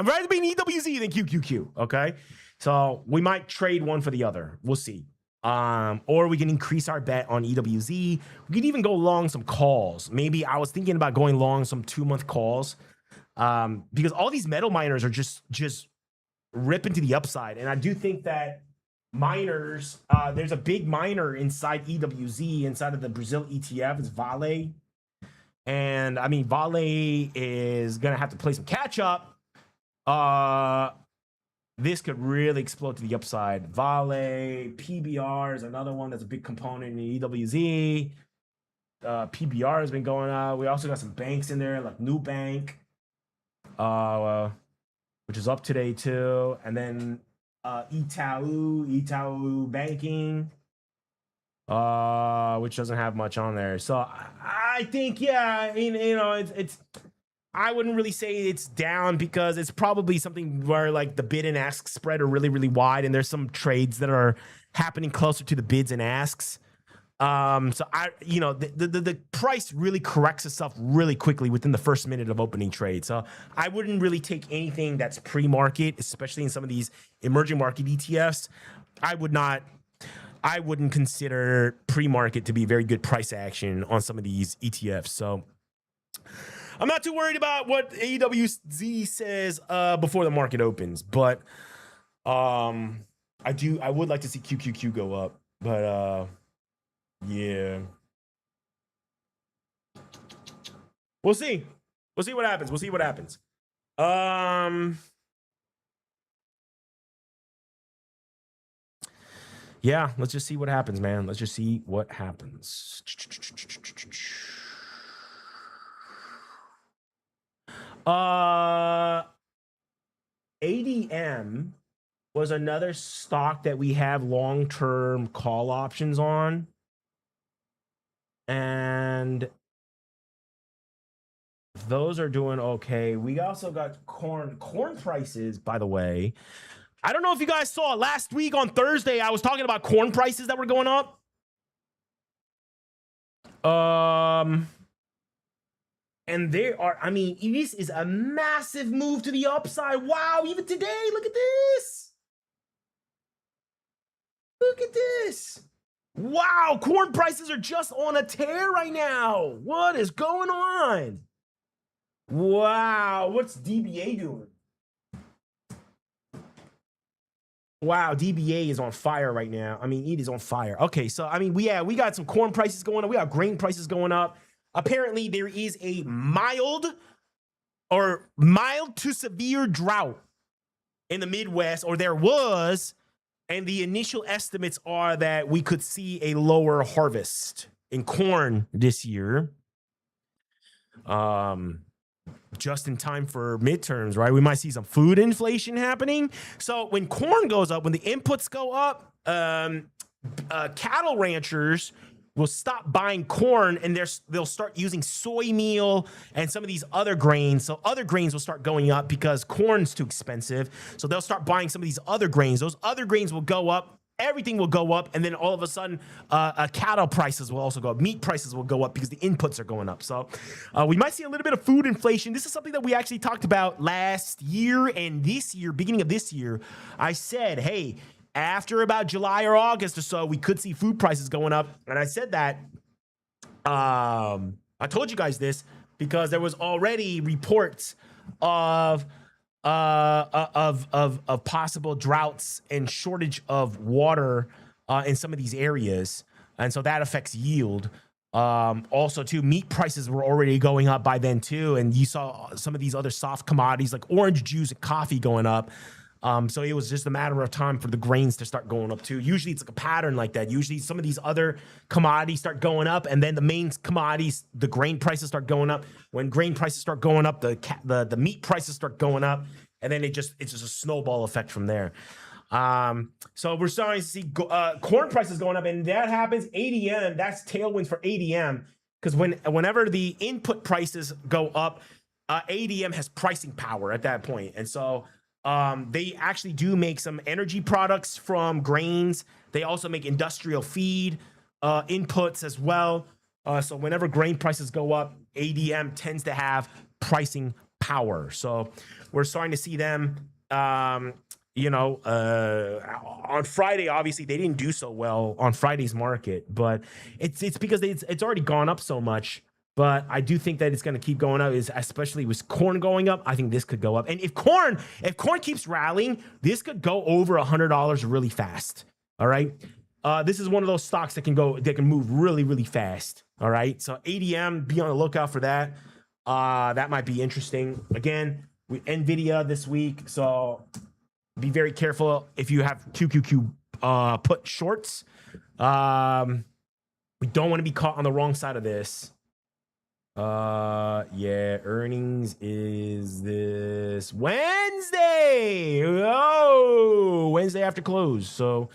rather be in EWZ than QQQ. Okay, so we might trade one for the other. We'll see. Or we can increase our bet on EWZ. We could even go long some calls. Maybe I was thinking about going long some 2-month calls. Because all these metal miners are just ripping to the upside. And I do think that miners, there's a big miner inside EWZ, inside of the Brazil ETF, it's Vale. And Vale is going to have to play some catch up. This could really explode to the upside. Vale, PBR is another one that's a big component in EWZ. PBR has been going up. We also got some banks in there, like Nubank. Which is up today too, and then Itaú Banking, which doesn't have much on there. So I think, yeah, it's I wouldn't really say it's down because it's probably something where like the bid and ask spread are really, really wide, and there's some trades that are happening closer to the bids and asks. So the price really corrects itself really quickly within the first minute of opening trade. So I wouldn't really take anything that's pre-market, especially in some of these emerging market ETFs. I wouldn't consider pre-market to be very good price action on some of these ETFs. So I'm not too worried about what AWZ says before the market opens, but I would like to see QQQ go up, but yeah. We'll see. We'll see what happens. Yeah, let's just see what happens, man. Let's just see what happens. ADM was another stock that we have long-term call options on. And those are doing okay. We also got corn prices, by the way. I don't know if you guys saw last week on Thursday, I was talking about corn prices that were going up. And they are, I mean, this is a massive move to the upside. Wow, even today, look at this. Look at this. Wow, corn prices are just on a tear right now. What is going on? Wow, what's DBA doing? Wow, DBA is on fire right now. I mean, it is on fire. Okay, so I mean, we got some corn prices going up. We got grain prices going up. Apparently, there is a mild to severe drought in the Midwest, or there was, and the initial estimates are that we could see a lower harvest in corn this year. Just in time for midterms, right? We might see some food inflation happening. So when corn goes up, when the inputs go up, cattle ranchers will stop buying corn, and they'll start using soy meal and some of these other grains. So other grains will start going up because corn's too expensive. So they'll start buying some of these other grains. Those other grains will go up. Everything will go up, and then all of a sudden, cattle prices will also go up. Meat prices will go up because the inputs are going up. So we might see a little bit of food inflation. This is something that we actually talked about last year and this year, beginning of this year. I said, hey, after about July or August or so, we could see food prices going up. And I said that, I told you guys this because there was already reports of possible droughts and shortage of water in some of these areas, and so that affects yield. Also, too, meat prices were already going up by then too, and you saw some of these other soft commodities like orange juice and coffee going up. So it was just a matter of time for the grains to start going up too. Usually it's like a pattern like that. Usually some of these other commodities start going up, and then the main commodities, the grain prices start going up. When grain prices start going up, the meat prices start going up, and then it's just a snowball effect from there. So we're starting to see corn prices going up, and that happens. ADM, that's tailwinds for ADM, because whenever the input prices go up, ADM has pricing power at that point, and so. They actually do make some energy products from grains. They also make industrial feed inputs as well. So whenever grain prices go up, ADM tends to have pricing power. So we're starting to see them. On Friday, obviously they didn't do so well on Friday's market, but it's because it's already gone up so much. But I do think that it's going to keep going up, especially with corn going up. I think this could go up. And if corn keeps rallying, this could go over $100 really fast. All right. This is one of those stocks that can move really, really fast. All right. So ADM, be on the lookout for that. That might be interesting. Again, NVIDIA this week. So be very careful if you have QQQ put shorts. We don't want to be caught on the wrong side of this. Yeah, earnings is this Wednesday. Oh, Wednesday after close. So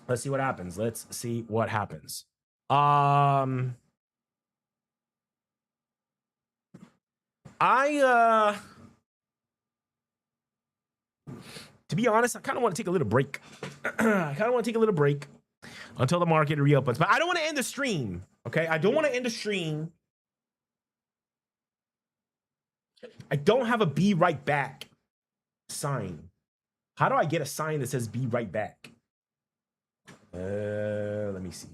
let's see what happens. To be honest, I kind of want to take a little break. Until the market reopens. But I don't want to end the stream. Okay, I don't want to end the stream. I don't have a be right back sign. How do I get a sign that says be right back? Let me see.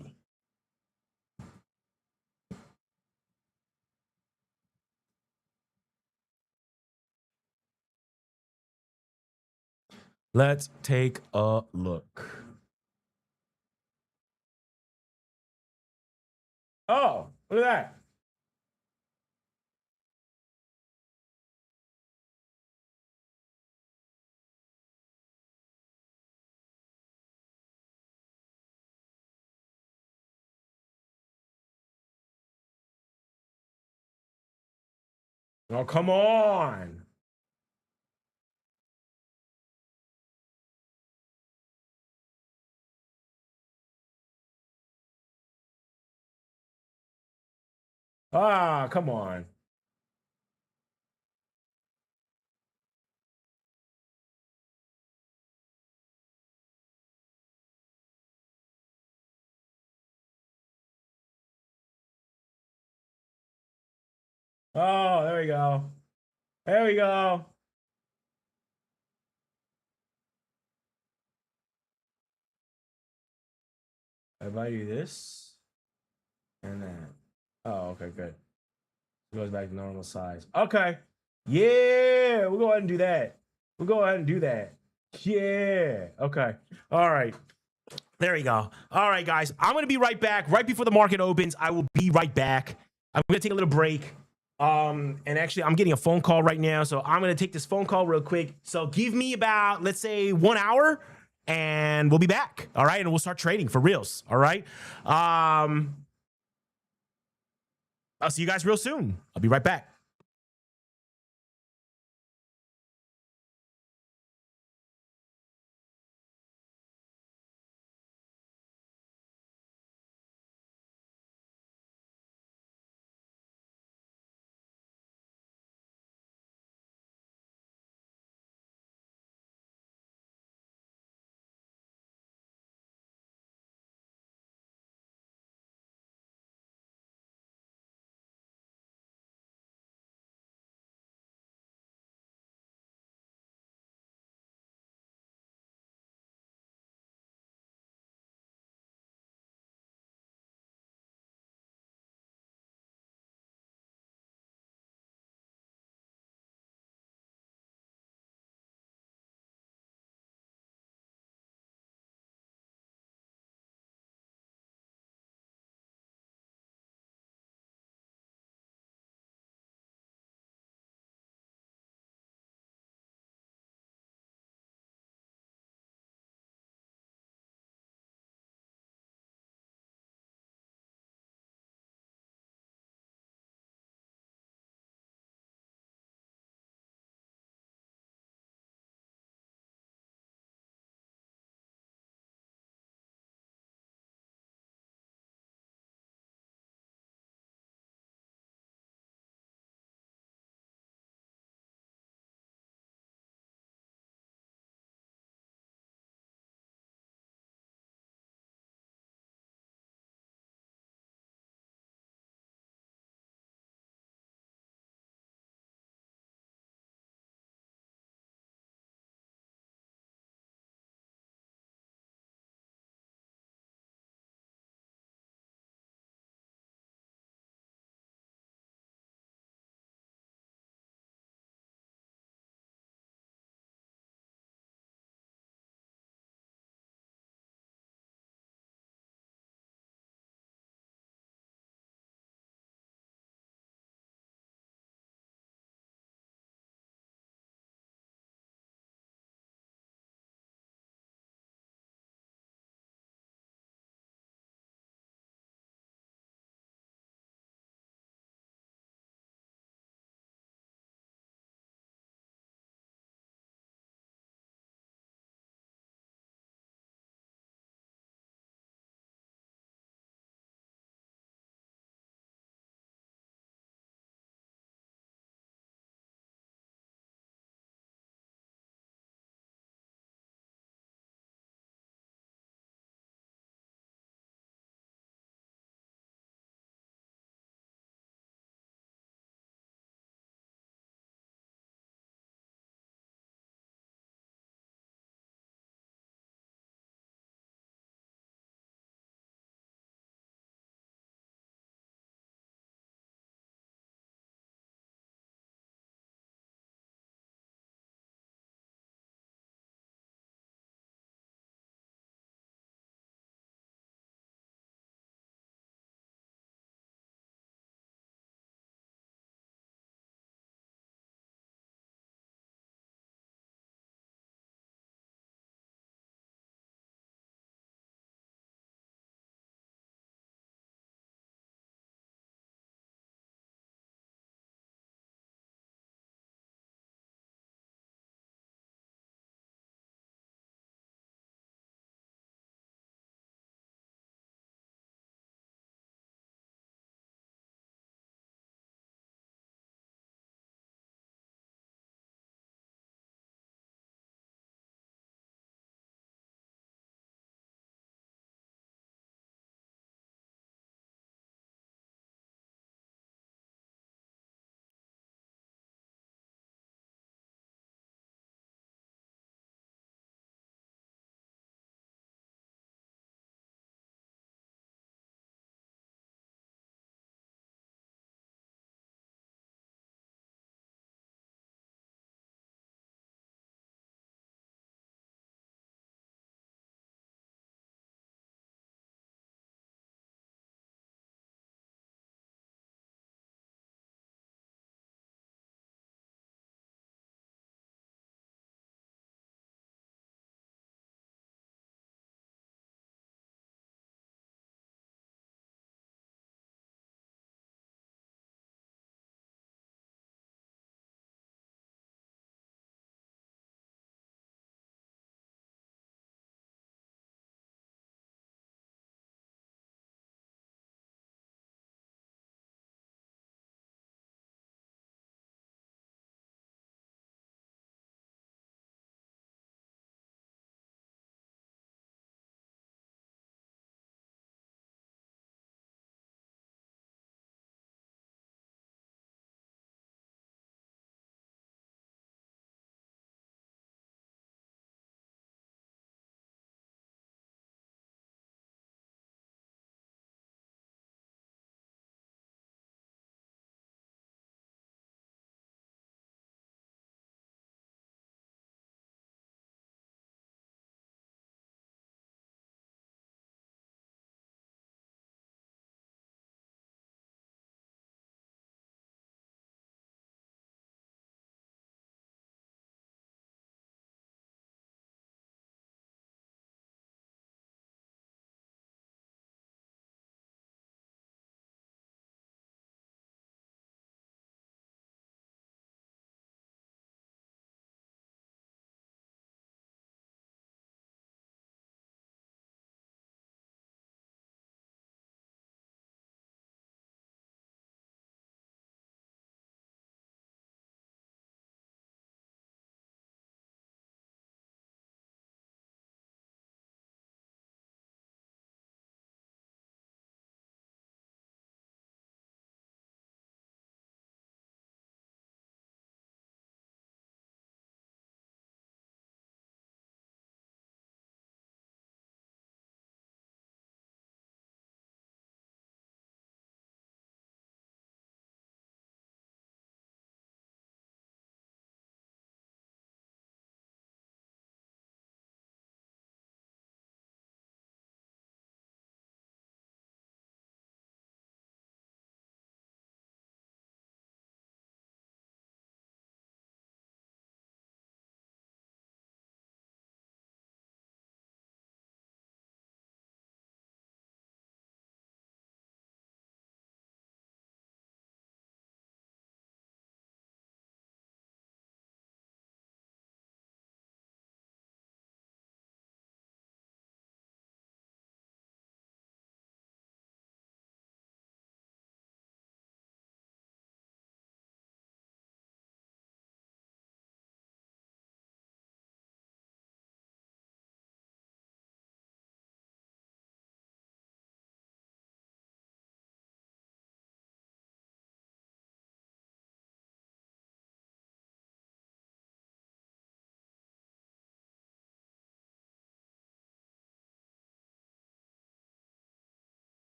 Let's take a look. Oh, look at that. Oh, come on. Ah, come on. Oh, there we go. There we go. If I do this and that. Oh, okay, good. It goes back to normal size. Okay. Yeah, we'll go ahead and do that. We'll go ahead and do that. Yeah. Okay. All right. There we go. All right, guys. I'm going to be right back. Right before the market opens, I will be right back. I'm going to take a little break. And actually, I'm getting a phone call right now. So I'm going to take this phone call real quick. So give me about, let's say, 1 hour and we'll be back. All right. And we'll start trading for reals. All right. I'll see you guys real soon. I'll be right back.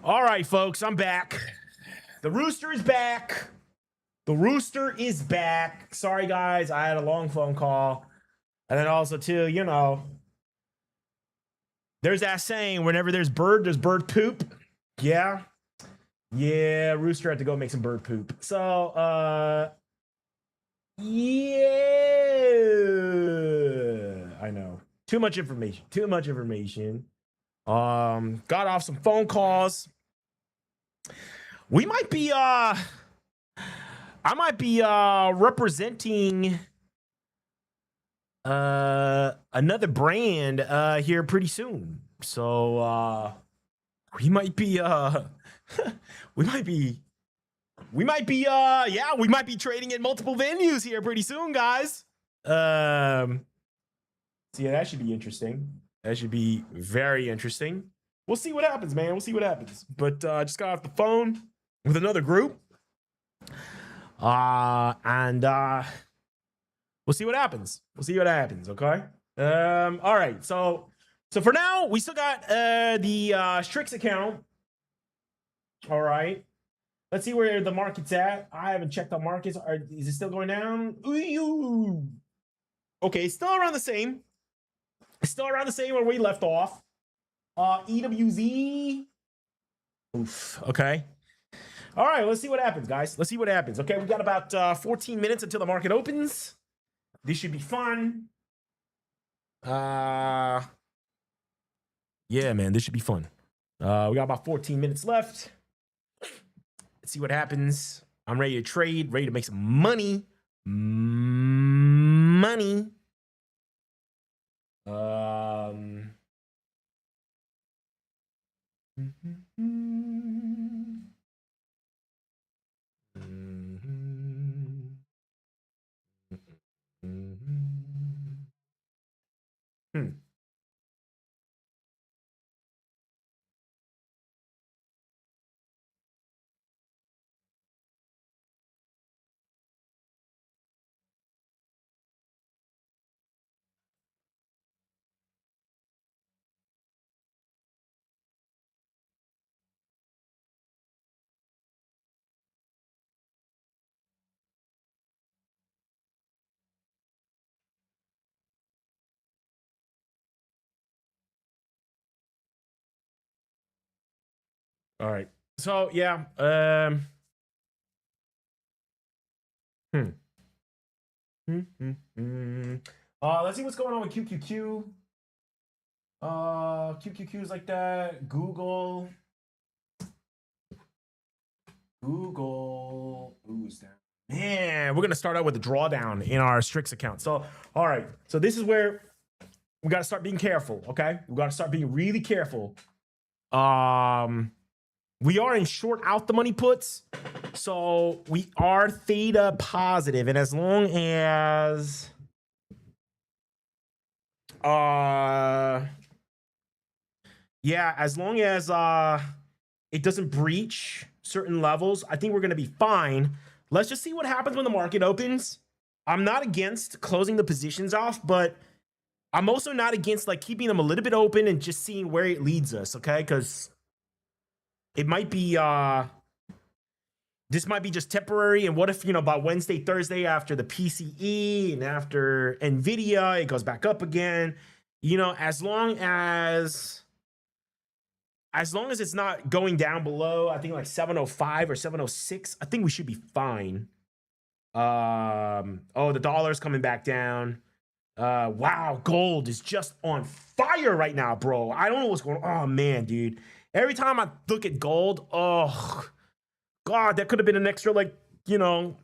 All right, folks, I'm back. The Rooster is back. The Rooster is back. Sorry, guys, I had a long phone call. And then also, too, you know, there's that saying, whenever there's bird poop. Yeah. Yeah, Rooster had to go make some bird poop. So, yeah. I know. Too much information. Too much information. Got off some phone calls. We might be I might be representing another brand here pretty soon. So we might be we might be yeah, we might be trading in multiple venues here pretty soon, guys. So yeah, that should be interesting. That should be very interesting. We'll see what happens, man. We'll see what happens. But I just got off the phone with another group. And we'll see what happens. We'll see what happens, okay? All right. So for now, we still got the Strix account. All right. Let's see where the market's at. I haven't checked the markets. Is it still going down? Ooh. Okay, still around the same. Still around the same where we left off. EWZ. Oof. Okay. All right, let's see what happens, guys. Let's see what happens. Okay, we got about 14 minutes until the market opens. This should be fun. Yeah, man, this should be fun. We got about 14 minutes left. Let's see what happens. I'm ready to trade, ready to make some money. Money. All right. So yeah. Let's see what's going on with QQQ. QQQ is like that. Google. Ooh, is that? Man, we're gonna start out with a drawdown in our Strix account. So, all right. So this is where we gotta start being careful. Okay, we gotta start being really careful. We are in short out the money puts, so we are theta positive, and as long as yeah, as long as it doesn't breach certain levels, I think we're gonna be fine. Let's just see what happens when the market opens. I'm not against closing the positions off, but I'm also not against like keeping them a little bit open and just seeing where it leads us, okay? Because it might be this might be just temporary. And what if, you know, by Wednesday, Thursday, after the PCE and after Nvidia, it goes back up again. You know, as long as it's not going down below, I think like 705 or 706, I think we should be fine. Oh, the dollar's coming back down. Wow, gold is just on fire right now, bro. I don't know what's going on. Oh man, dude. Every time I look at gold, oh God, that could have been an extra, like, you know,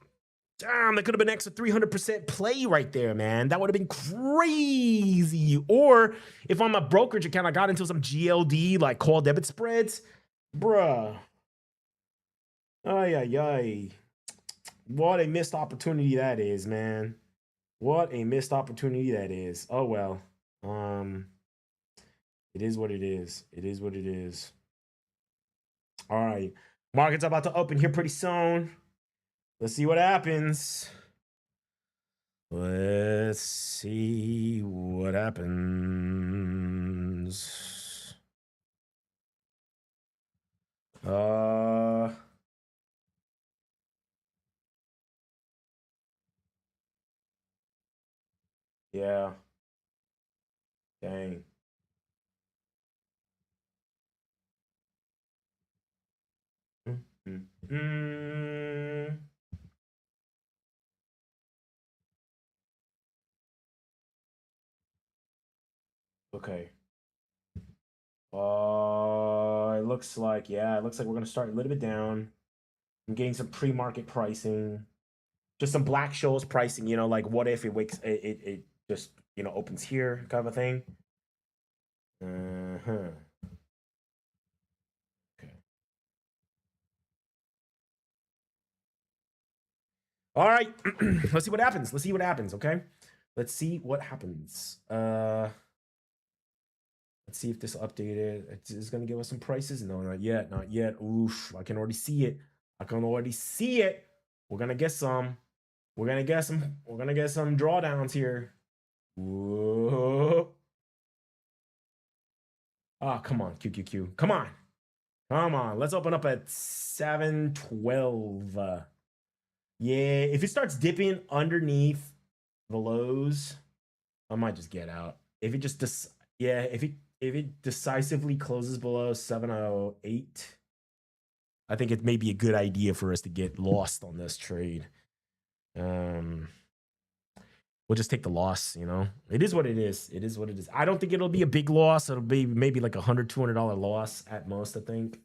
damn, that could have been an extra 300% play right there, man. That would have been crazy. Or if I'm a brokerage account, I got into some GLD, like call debit spreads, bruh. Ay, ay, ay. What a missed opportunity that is, man. What a missed opportunity that is. Oh, well. It is what it is. It is what it is. All right. Market's about to open here pretty soon. Let's see what happens. Let's see what happens. Yeah. Dang. Mm. Okay. It looks like, yeah, it looks like we're gonna start a little bit down. I'm getting some pre-market pricing. Just some Black Scholes pricing, you know, like what if it wakes it just, you know, opens here kind of a thing. Uh-huh. Okay. All right. Let's see what happens. Let's see what happens, okay? Let's see what happens. Let's see if this updated is gonna give us some prices. No, not yet, not yet. Oof, I can already see it. I can already see it. We're gonna get some. We're gonna get some. We're gonna get some drawdowns here. Whoa. Oh, come on, QQQ. Come on. Come on. Let's open up at 712. Yeah, if it starts dipping underneath the lows, I might just get out. If it just yeah, if it decisively closes below 708, I think it may be a good idea for us to get lost on this trade. Um we'll just take the loss, you know. It is what it is. It is what it is. I don't think it'll be a big loss. It'll be maybe like $100-$200 loss at most, I think.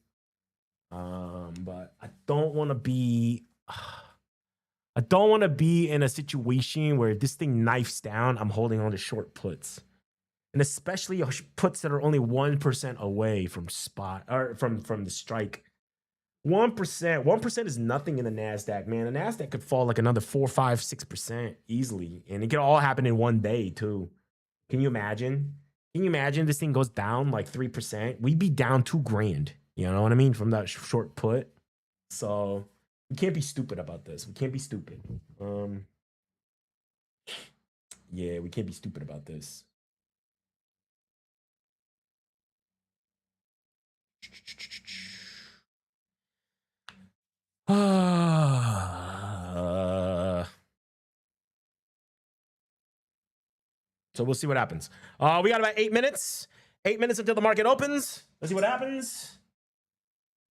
But I don't want to be I don't want to be in a situation where if this thing knifes down, I'm holding on to short puts. And especially puts that are only 1% away from spot or from the strike. 1%. 1% is nothing in the NASDAQ, man. The NASDAQ could fall like another 4, 5, 6% easily. And it could all happen in one day, too. Can you imagine? Can you imagine this thing goes down like 3%? We'd be down 2 grand. You know what I mean? From that short put. So we can't be stupid about this. We can't be stupid. Yeah, we can't be stupid about this. So we'll see what happens. We got about 8 minutes. 8 minutes until the market opens. Let's see what happens.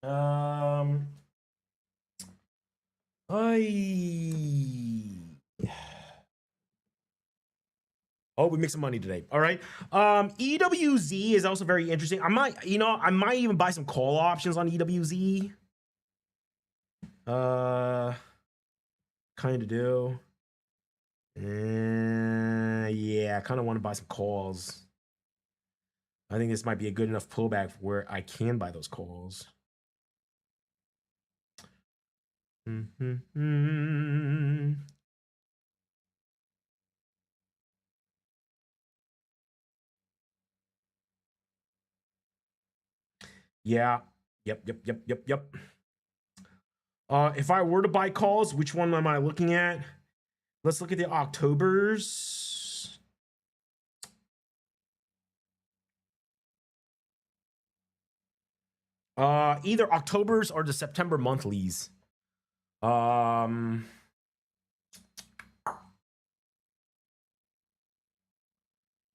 Oh, we make some money today. All right. EWZ is also very interesting. I might even buy some call options on EWZ. Kind of do. Yeah, I kind of want to buy some calls. I think this might be a good enough pullback where I can buy those calls. Yeah. Yep. If I were to buy calls, which one am I looking at? Let's look at the Octobers. Either Octobers or the September monthlies. Yeah,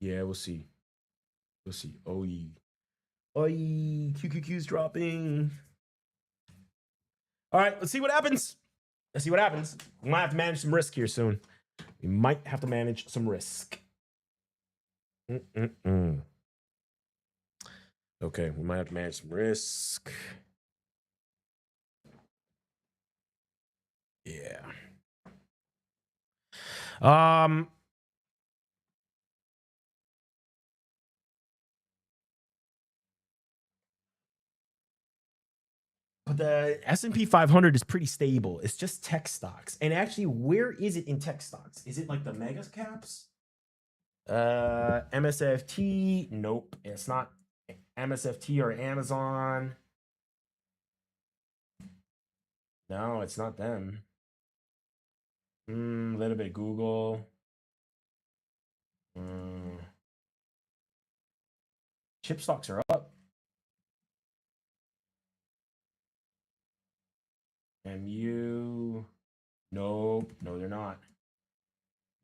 we'll see. We'll see. Oi, QQQ's dropping. All right, let's see what happens. Let's see what happens. We might have to manage some risk here soon. We might have to manage some risk. Okay, we might have to manage some risk. Yeah. But the S&P 500 is pretty stable. It's just tech stocks. And actually, where is it in tech stocks? Is it like the mega caps? MSFT? Nope. It's not MSFT or Amazon. No, it's not them. A little bit Google. Chip stocks are up. MU. Nope. No, they're not.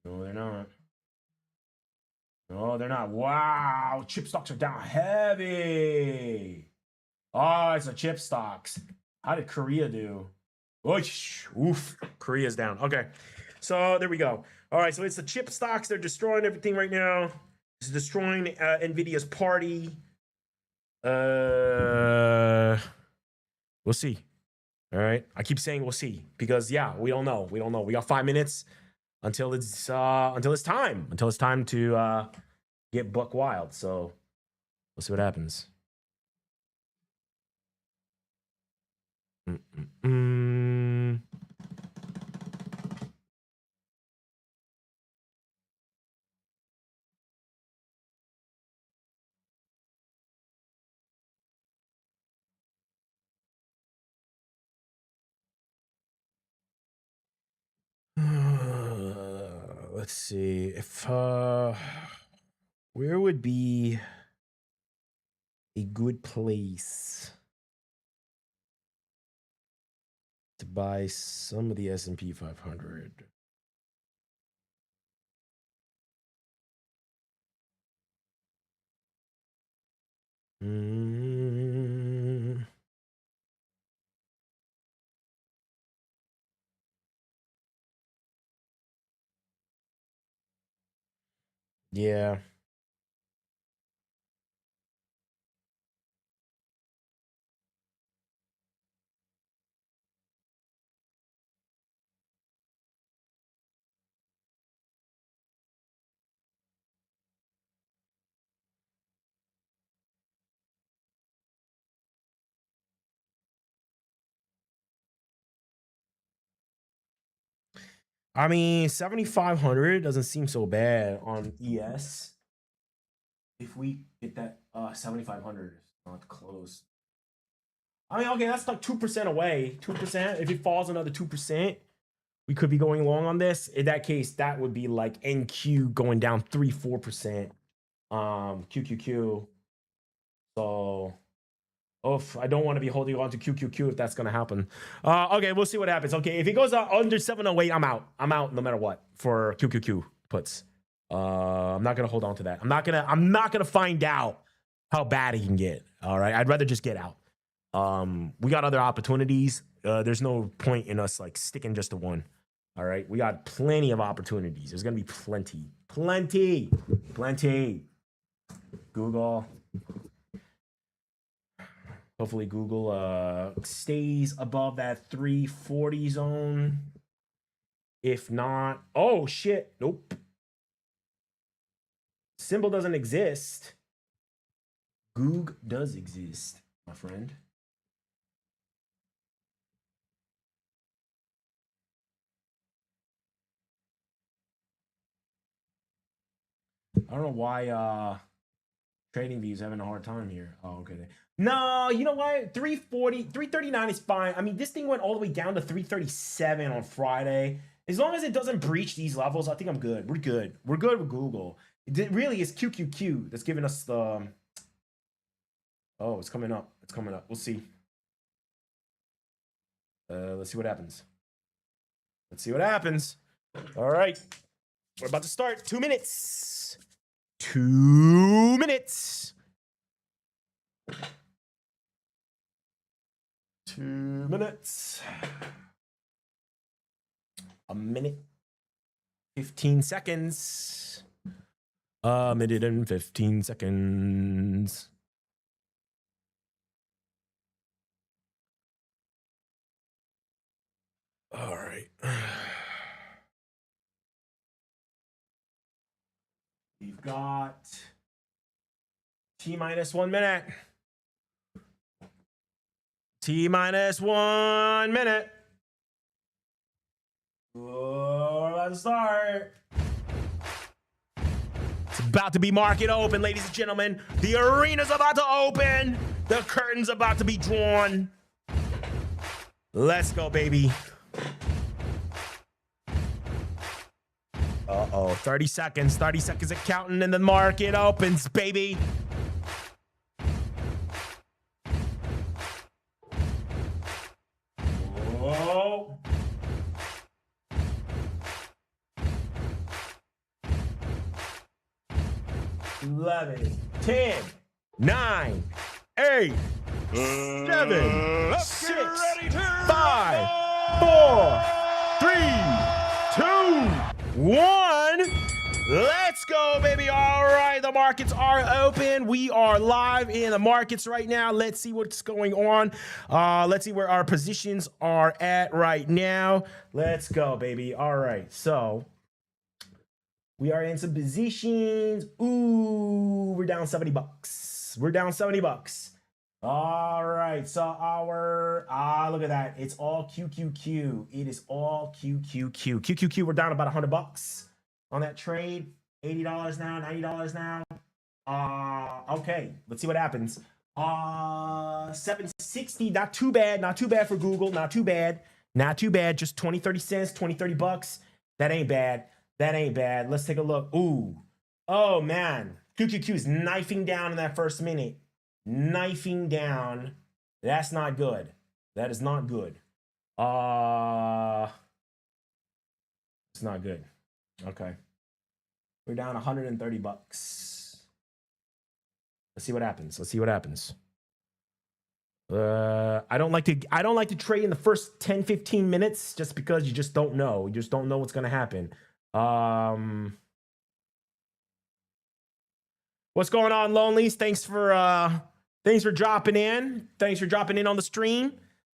No, they're not. No, they're not. Wow, chip stocks are down heavy. Oh, it's the chip stocks. How did Korea do? Oof, Korea's down. Okay, so there we go. All right, so it's the chip stocks. They're destroying everything right now. It's destroying Nvidia's party. We'll see. All right, I keep saying we'll see because yeah, we don't know. We don't know. We got 5 minutes until it's time to get buck wild. So we'll see what happens. Let's see if where would be a good place to buy some of the S&P 500. Yeah. I mean, 7,500 doesn't seem so bad on ES. If we get that 7,500, not close. I mean, okay, that's like 2% away. 2%. If it falls another 2%, we could be going long on this. In that case, that would be like NQ going down 3-4%. QQQ. So, I don't want to be holding on to QQQ if that's going to happen. Okay, we'll see what happens. Okay, if it goes under 708, I'm out. I'm out no matter what for QQQ puts. I'm not going to hold on to that. I'm not going to find out how bad it can get. All right, I'd rather just get out. We got other opportunities. There's no point in us like sticking just to one. All right, we got plenty of opportunities. There's gonna be plenty. Google. Hopefully Google stays above that 340 zone. If not, oh shit, nope. Symbol doesn't exist. Goog does exist, my friend. I don't know why Trading Views having a hard time here. Oh, okay. No, you know what? 340, 339 is fine. I mean, this thing went all the way down to 337 on Friday. As long as it doesn't breach these levels, I think I'm good. We're good. We're good with Google. It really is QQQ that's giving us the... Oh, it's coming up. It's coming up. We'll see. Let's see what happens. Let's see what happens. All right. We're about to start. 2 minutes. 2 minutes. 2 minutes. A minute. 15 seconds. A minute and 15 seconds. All right. We've got T-minus 1 minute. T-minus 1 minute. We're about to start. It's about to be market open, ladies and gentlemen. The arena's about to open. The curtain's about to be drawn. Let's go, baby. Uh-oh, 30 seconds. 30 seconds of counting and the market opens, baby. Whoa. 11, 10, 9, 8, 7, 6, 5, 4, 3, 2, 1. Let's go, baby. All right, the markets are open. We are live in the markets right now. Let's see what's going on. Let's see where our positions are at right now. Let's go, baby. All right, so we are in some positions. Ooh, we're down 70 bucks. We're down 70 bucks. All right, so our, look at that. It's all QQQ. It is all QQQ. QQQ, we're down about 100 bucks on that trade. $80 now, $90 now. Okay, let's see what happens. 760, not too bad. Not too bad for Google. Not too bad. Not too bad. Just 20, 30 cents, 20, 30 bucks. That ain't bad. That ain't bad. Let's take a look. Ooh. Oh, man. QQQ is knifing down in that first minute. Knifing down. That's not good. That is not good. It's not good. Okay. We're down 130 bucks. Let's see what happens. Let's see what happens. I don't like to trade in the first 10, 15 minutes just because you just don't know. You just don't know what's going to happen. What's going on, Lonelies? Thanks for dropping in. Thanks for dropping in on the stream.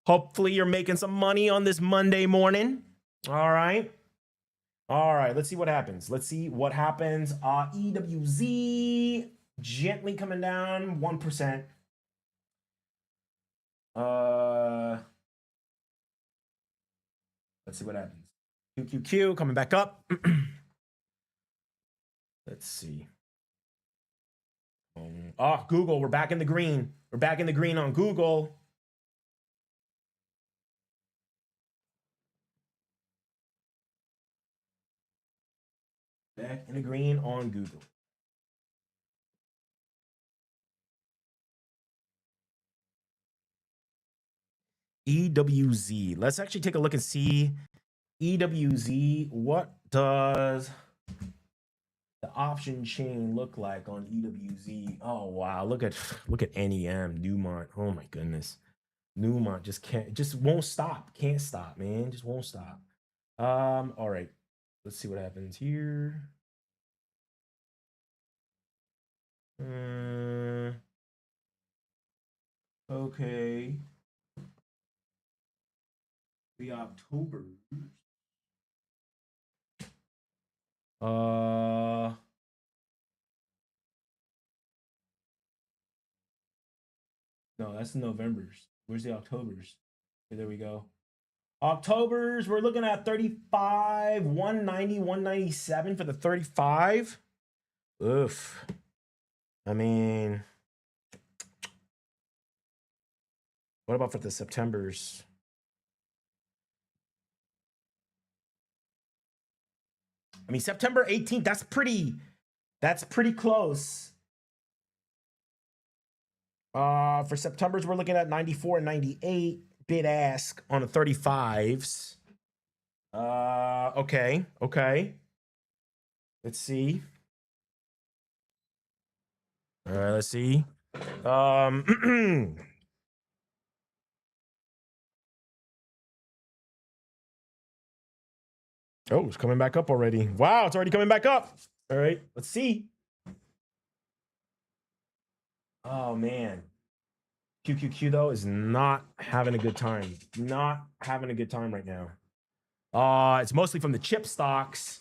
Hopefully you're making some money on this Monday morning. All right. All right, let's see what happens. Let's see what happens. EWZ gently coming down 1%. Let's see what happens. QQQ coming back up. Let's see. Oh, Google, we're back in the green. We're back in the green on Google. Back in the green on Google. EWZ. Let's actually take a look and see EWZ. What does the option chain look like on EWZ? Oh wow, look at NEM, Newmont. Oh my goodness. Newmont just won't stop. Can't stop, man. Just won't stop. All right. Let's see what happens here. Okay. The October. No, that's November's. Where's the Octobers? Okay, there we go. Octobers, we're looking at 35, 190, 197 for the 35. Oof. I mean, what about for the Septembers? I mean, September 18th, that's pretty close. For September's, we're looking at 94 and 98 bid ask on the 35s. Okay. Let's see. All right, let's see. Oh, it's coming back up already. Wow, it's already coming back up. All right, let's see. Oh, man. QQQ, though, is not having a good time. Not having a good time right now. It's mostly from the chip stocks.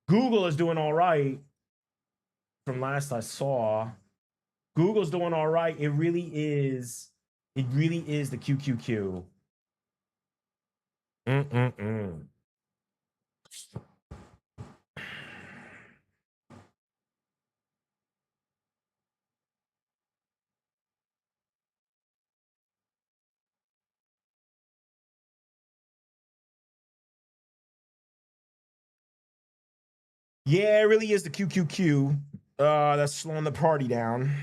Google is doing all right. From last I saw, Google's doing all right. It really is the QQQ. Yeah, it really is the QQQ. That's slowing the party down.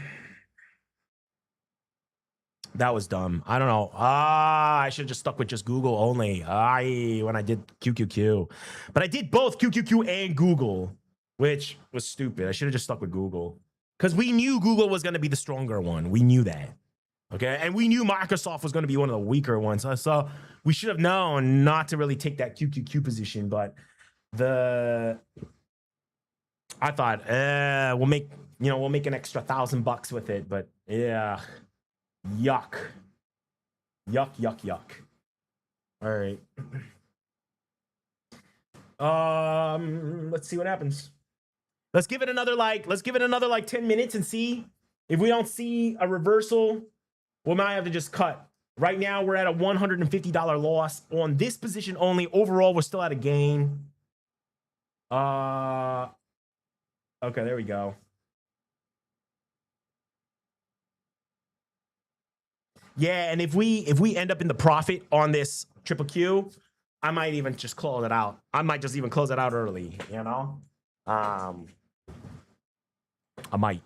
That was dumb. I don't know. I should have just stuck with just Google only. When I did QQQ. But I did both QQQ and Google, which was stupid. I should have just stuck with Google. Because we knew Google was going to be the stronger one. We knew that. Okay. And we knew Microsoft was going to be one of the weaker ones. So we should have known not to really take that QQQ position. But I thought, we'll make an extra $1,000 with it. But yeah, yuck. Yuck, yuck, yuck. All right. Let's see what happens. Let's give it another like 10 minutes and see if we don't see a reversal. We might have to just cut. Right now, we're at a $150 loss on this position only. Overall, we're still at a gain. Okay, there we go. Yeah, and if we end up in the profit on this triple Q, I might even just close it out. I might just even close it out early, you know? I might.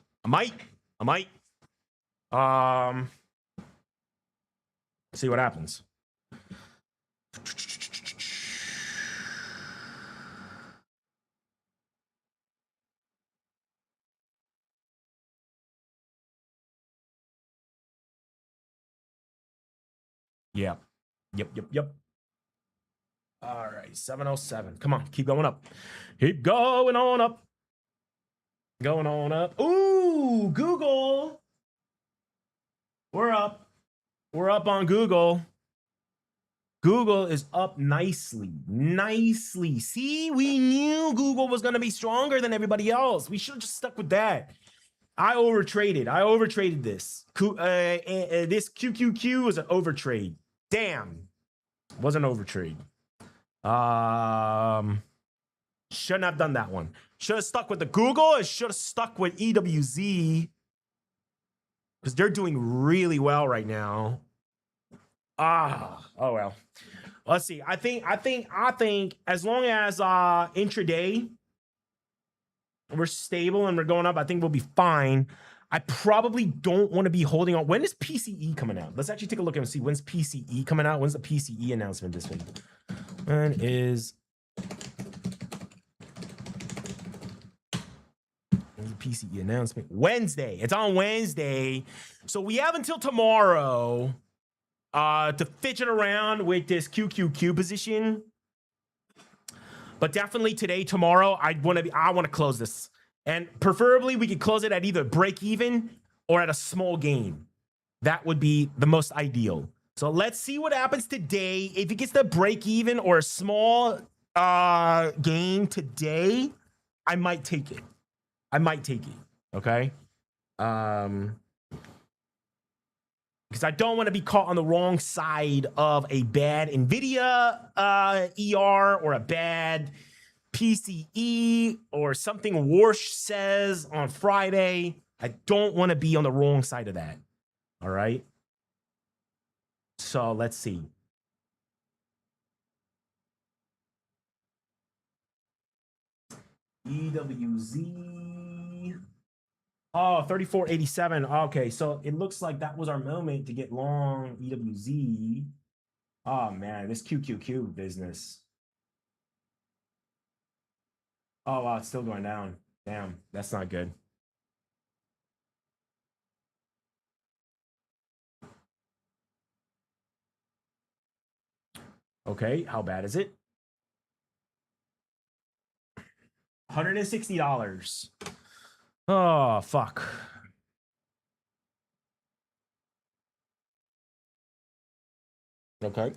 See what happens. Yeah. Yep. All right, 707. Come on, keep going up. Keep going on up. Going on up. Ooh, Google. We're up. We're up on Google. Google is up nicely. See, we knew Google was going to be stronger than everybody else. We should have just stuck with that. I overtraded this. This QQQ was an overtrade. Damn. Was an overtrade. Shouldn't have done that one. Should have stuck with the Google. Or should have stuck with EWZ. Because they're doing really well right now. Oh well. Let's see. I think as long as intraday we're stable and we're going up, I think we'll be fine. I probably don't want to be holding on. When is PCE coming out? Let's actually take a look and see when's PCE coming out. When's the PCE announcement this week? When is the PCE announcement? Wednesday. It's on Wednesday. So we have until tomorrow to fidget around with this QQQ position. But definitely today, tomorrow, I want to close this. And preferably we could close it at either break even or at a small gain. That would be the most ideal. So let's see what happens today. If it gets the break even or a small gain today, I might take it. Okay? Because I don't want to be caught on the wrong side of a bad NVIDIA ER or a bad PCE or something Warsh says on Friday. I don't want to be on the wrong side of that. All right. So let's see. EWZ. Oh, 34.87. Okay, so it looks like that was our moment to get long EWZ. Oh man, this QQQ business. Oh wow, it's still going down. Damn, that's not good. Okay, how bad is it? $160. Oh, fuck. Okay.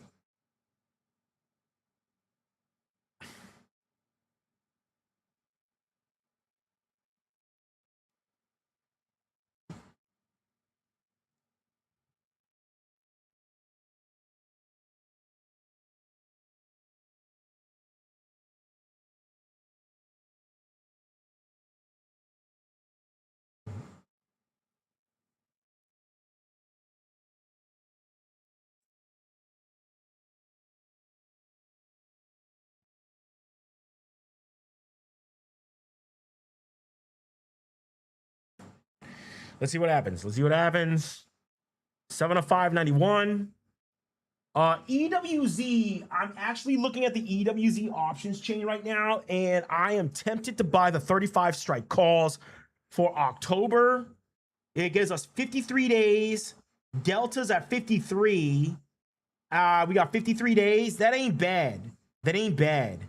Let's see what happens. 705.91. EWZ, I'm actually looking at the EWZ options chain right now, and I am tempted to buy the 35 strike calls. for October. It gives us 53 days. Delta's at 53. We got 53 days. That ain't bad. That ain't bad.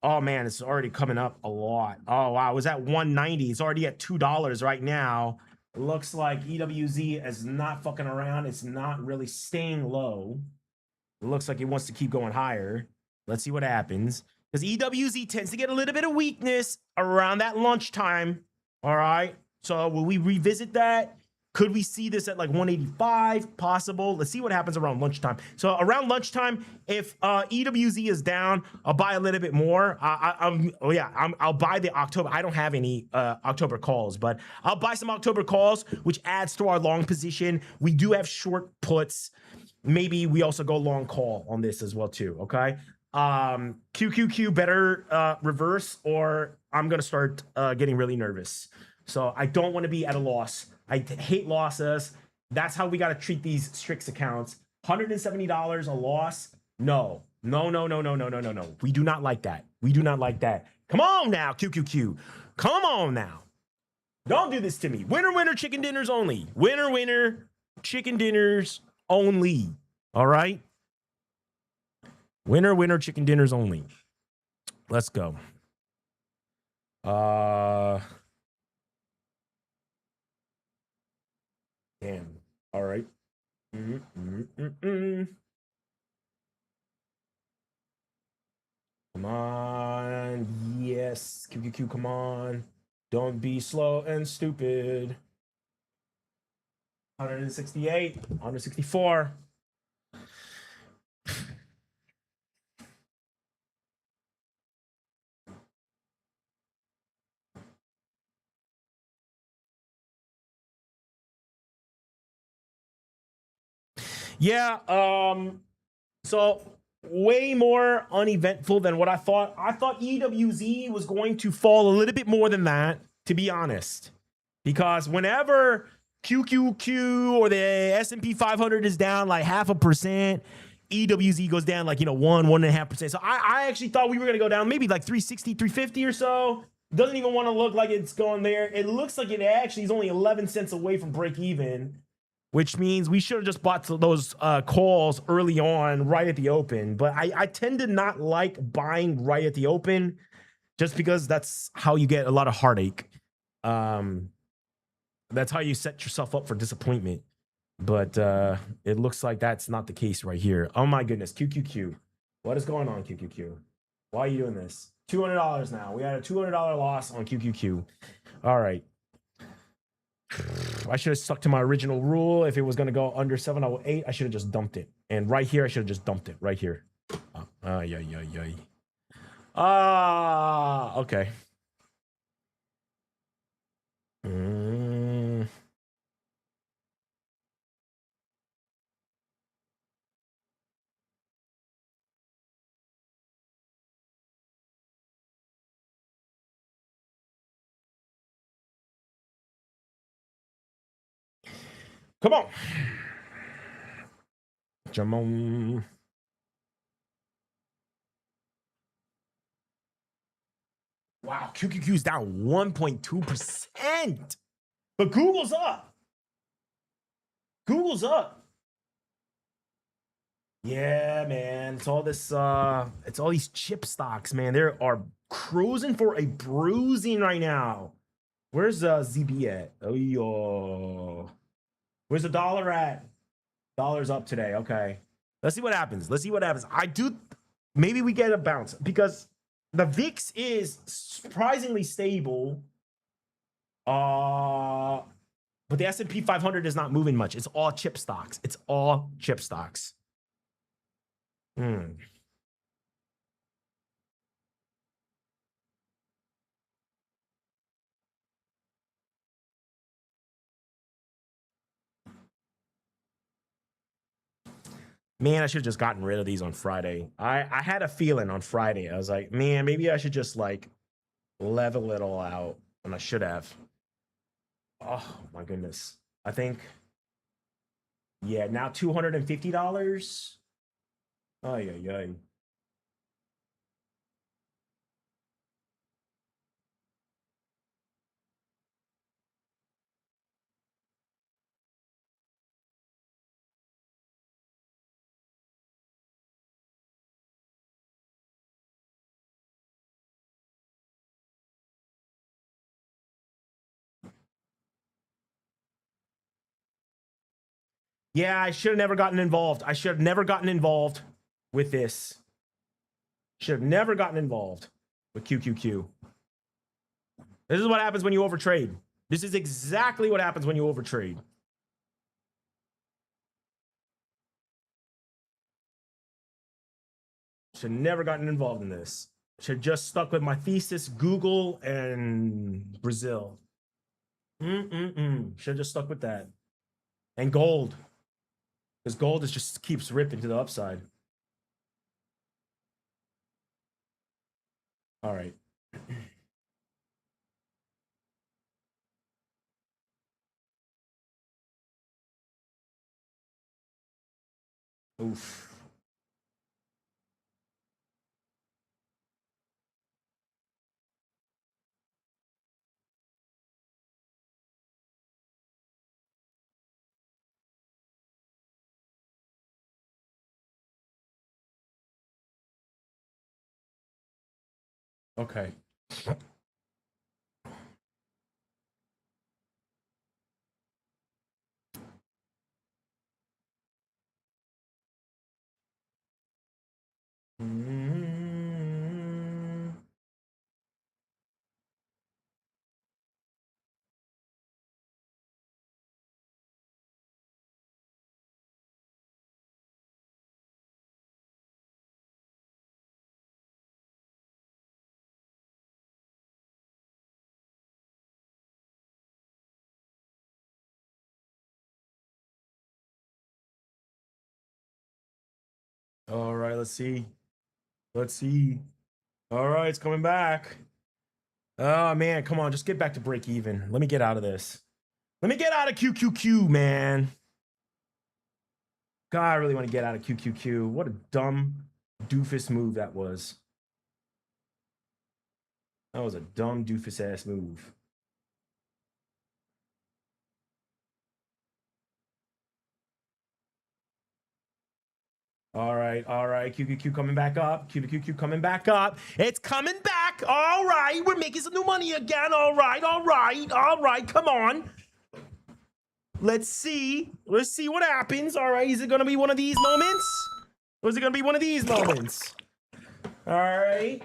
Oh man, it's already coming up a lot. Oh wow, it was at 190. It's already at $2 right now. It looks like EWZ is not fucking around. It's not really staying low. It looks like it wants to keep going higher. Let's see what happens. Because EWZ tends to get a little bit of weakness around that lunchtime. All right. So will we revisit that? Could we see this at like 185? Possible. Let's see what happens around lunchtime. So around lunchtime, if EWZ is down, I'll buy a little bit more. I'll buy the October. I don't have any October calls, but I'll buy some October calls, which adds to our long position. We do have short puts. Maybe we also go long call on this as well too. Okay. QQQ better reverse, or I'm gonna start getting really nervous. So I don't want to be at a loss. I hate losses. That's how we got to treat these Strix accounts. $170 a loss? No. No. We do not like that. We do not like that. Come on now, QQQ. Come on now. Don't do this to me. Winner, winner, chicken dinners only. Winner, winner, chicken dinners only. All right? Winner, winner, chicken dinners only. Let's go. Damn. All right. Come on. Yes. QQQ, come on. Don't be slow and stupid. 168. 164. Yeah, so way more uneventful than what I thought. I thought EWZ was going to fall a little bit more than that, to be honest. Because whenever QQQ or the S&P 500 is down like 0.5%, EWZ goes down like, 1.5%. So I actually thought we were going to go down maybe like 360, 350 or so. Doesn't even want to look like it's going there. It looks like it actually is only 11 cents away from break even, which means we should have just bought those calls early on, right at the open. But I tend to not like buying right at the open just because that's how you get a lot of heartache. That's how you set yourself up for disappointment. But it looks like that's not the case right here. Oh my goodness, QQQ. What is going on, QQQ? Why are you doing this? $200 now. We had a $200 loss on QQQ. All right. I should have stuck to my original rule. If it was going to go under 708, I should have just dumped it. And right here, I should have just dumped it. Right here. Okay. Come on. Jamon. Wow, QQQ's down 1.2%. But Google's up. Google's up. Yeah, man. It's all this it's all these chip stocks, man. They are cruising for a bruising right now. Where's ZB at? Oh yo. Where's the dollar at? Dollar's up today. Okay. Let's see what happens. Let's see what happens. Maybe we get a bounce because the VIX is surprisingly stable. But the S&P 500 is not moving much. It's all chip stocks. It's all chip stocks. Man, I should have just gotten rid of these on Friday. I had a feeling on Friday. I was like, man, maybe I should just like level it all out. And I should have. Oh my goodness. I think, yeah, now $250. Oh yeah. Yeah, I should have never gotten involved. I should have never gotten involved with this. Should have never gotten involved with QQQ. This is what happens when you overtrade. This is exactly what happens when you overtrade. Should have never gotten involved in this. Should have just stuck with my thesis, Google, and Brazil. Should have just stuck with that. And gold. Because gold is just keeps ripping to the upside. All right. Oof. Okay. All right, let's see. Let's see. All right, it's coming back. Oh man, come on, just get back to break even. Let me get out of this. Let me get out of QQQ, man. God, I really want to get out of QQQ. What a dumb doofus move that was. That was a dumb doofus ass move. All right, QQQ coming back up. QQQ coming back up. It's coming back. All right, we're making some new money again. All right, come on. Let's see what happens. All right, is it gonna be one of these moments? Or is it gonna be one of these moments? All right.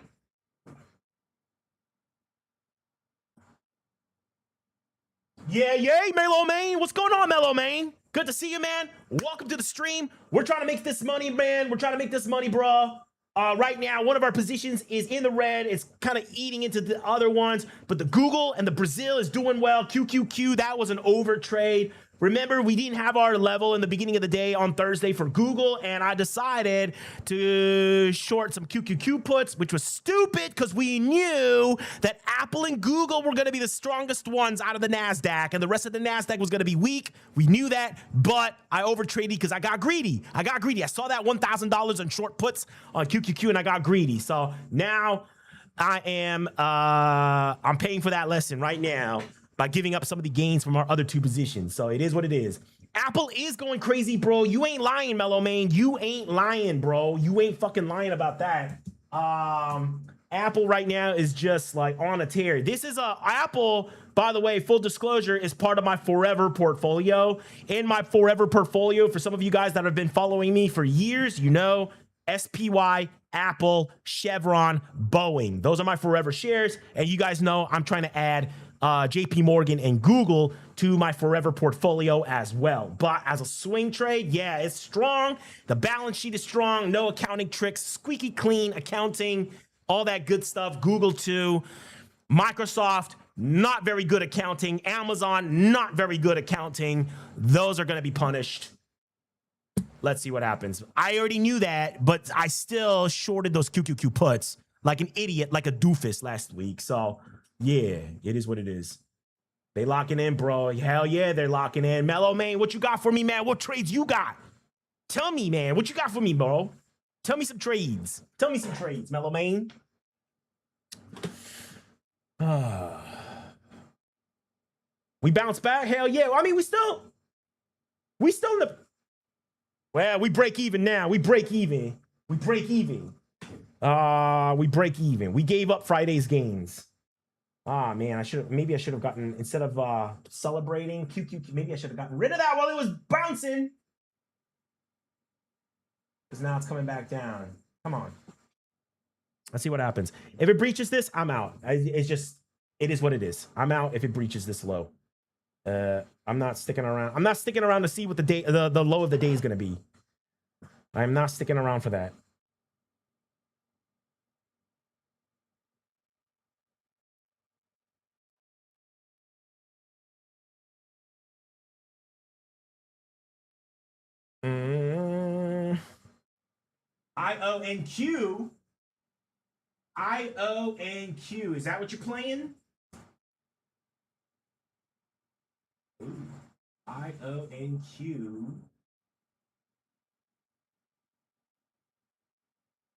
Yeah, yay, Mellow Main. What's going on, Mellow Main? Good to see you, man. Welcome to the stream. We're trying to make this money, man. We're trying to make this money, bro. Right now, one of our positions is in the red. It's kind of eating into the other ones, but the Google and the Brazil is doing well. QQQ, that was an over trade. Remember, we didn't have our level in the beginning of the day on Thursday for Google, and I decided to short some QQQ puts, which was stupid because we knew that Apple and Google were going to be the strongest ones out of the NASDAQ, and the rest of the NASDAQ was going to be weak. We knew that, but I overtraded because I got greedy. I saw that $1,000 in short puts on QQQ, and I got greedy. So now I am I'm paying for that lesson right now by giving up some of the gains from our other two positions. So it is what it is. Apple is going crazy, bro. You ain't lying, Mellow Main. You ain't lying, bro. You ain't fucking lying about that. Apple right now is just like on a tear. This is Apple, by the way, full disclosure, is part of my Forever portfolio. In my Forever portfolio, for some of you guys that have been following me for years, you know, SPY, Apple, Chevron, Boeing. Those are my Forever shares. And you guys know I'm trying to add JP Morgan and Google to my Forever portfolio as well. But as a swing trade, yeah, it's strong. The balance sheet is strong. No accounting tricks, squeaky clean accounting, all that good stuff. Google too. Microsoft, not very good accounting. Amazon, not very good accounting. Those are going to be punished. Let's see what happens. I already knew that, but I still shorted those QQQ puts like an idiot, like a doofus last week. So yeah, it is what it is. They locking in, bro. Hell yeah, they're locking in. Mellow Main, what you got for me, man? What trades you got? Tell me, man. What you got for me, bro? Tell me some trades. Tell me some trades, Mellow Main. We bounce back? Hell yeah. I mean, we still in the... Well, we break even now. We break even. We break even. We gave up Friday's gains. Ah, man, maybe I should have gotten, instead of celebrating QQQ, maybe I should have gotten rid of that while it was bouncing. Because now it's coming back down. Come on. Let's see what happens. If it breaches this, I'm out. It's just, it is what it is. I'm out if it breaches this low. I'm not sticking around. I'm not sticking around to see what the low of the day is going to be. I'm not sticking around for that. IONQ. IONQ. Is that what you're playing? Ooh. IONQ.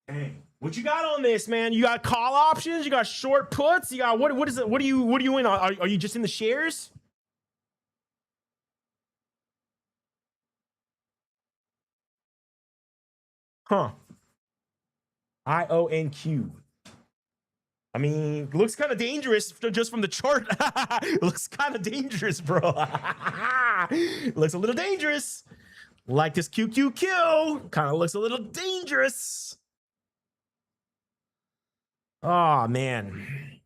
Dang. What you got on this, man? You got call options? You got short puts? You got what is it? What are you in? Are you just in the shares? Huh. IONQ. I mean, looks kind of dangerous just from the chart. Looks kind of dangerous, bro. Looks a little dangerous. Like this QQQ. Kind of looks a little dangerous. Oh, man.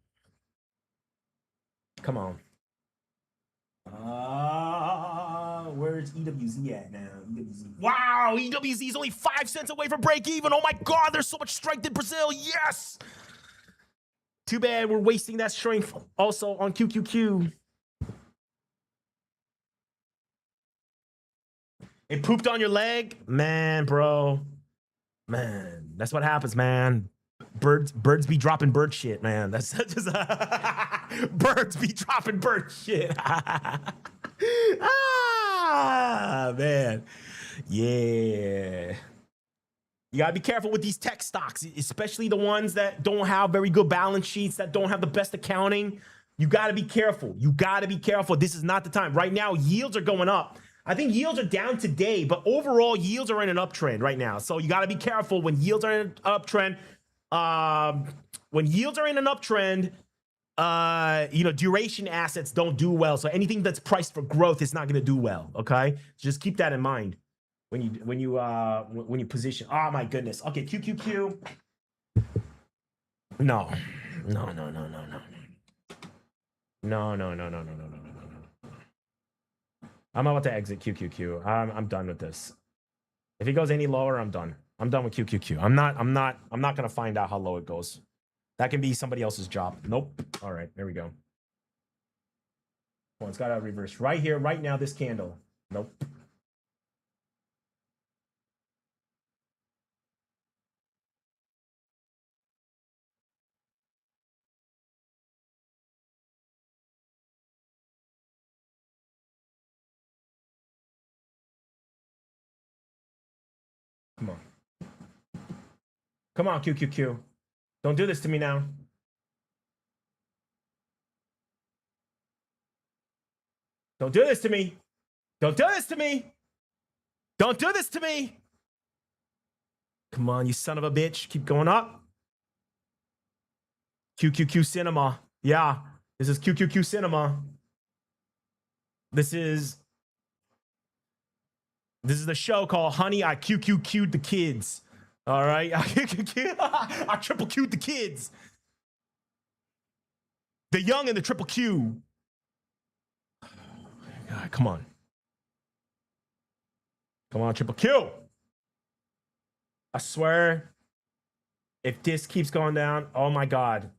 Come on. Where's EWZ at now? EWZ. Wow, EWZ is only 5 cents away from break even. Oh my God, there's so much strength in Brazil. Yes. Too bad we're wasting that strength also on QQQ. It pooped on your leg? Man, bro. Man, that's what happens, man. Birds be dropping bird shit, man. That's just birds be dropping bird shit. Ah, man. Yeah. You gotta be careful with these tech stocks, especially the ones that don't have very good balance sheets, that don't have the best accounting. You gotta be careful. You gotta be careful. This is not the time. Right now, yields are going up. I think yields are down today, but overall, yields are in an uptrend right now. So you gotta be careful when yields are in an uptrend. When yields are in an uptrend, you know, duration assets don't do well. So anything that's priced for growth is not gonna do well. Okay, just keep that in mind when you position. Oh my goodness. Okay, QQQ. No. I'm about to exit QQQ. I'm done with this. If it goes any lower, I'm done. I'm done with QQQ. I'm not gonna find out how low it goes. That can be somebody else's job. Nope. All right, there we go. Oh, it's got to reverse right here, right now. This candle. Nope. Come on. Come on, QQQ. Don't do this to me now. Don't do this to me. Don't do this to me. Don't do this to me. Come on, you son of a bitch. Keep going up. QQQ Cinema. Yeah, this is QQQ Cinema. This is the show called Honey, I QQQ'd the Kids. All right, I triple Q'd the kids. The young and the triple Q. God, come on. Come on, triple Q. I swear, if this keeps going down, oh my God.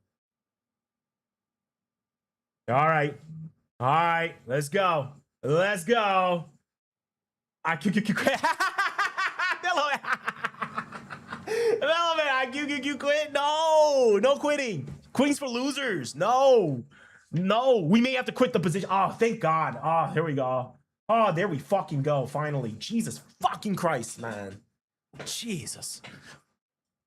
All right. All right, let's go. Let's go. I QQQ. No, man, I QQQ quit. No, no quitting. Quitting's for losers. No, no. We may have to quit the position. Oh, thank God. Oh, here we go. Oh, there we fucking go. Finally. Jesus fucking Christ, man. Jesus.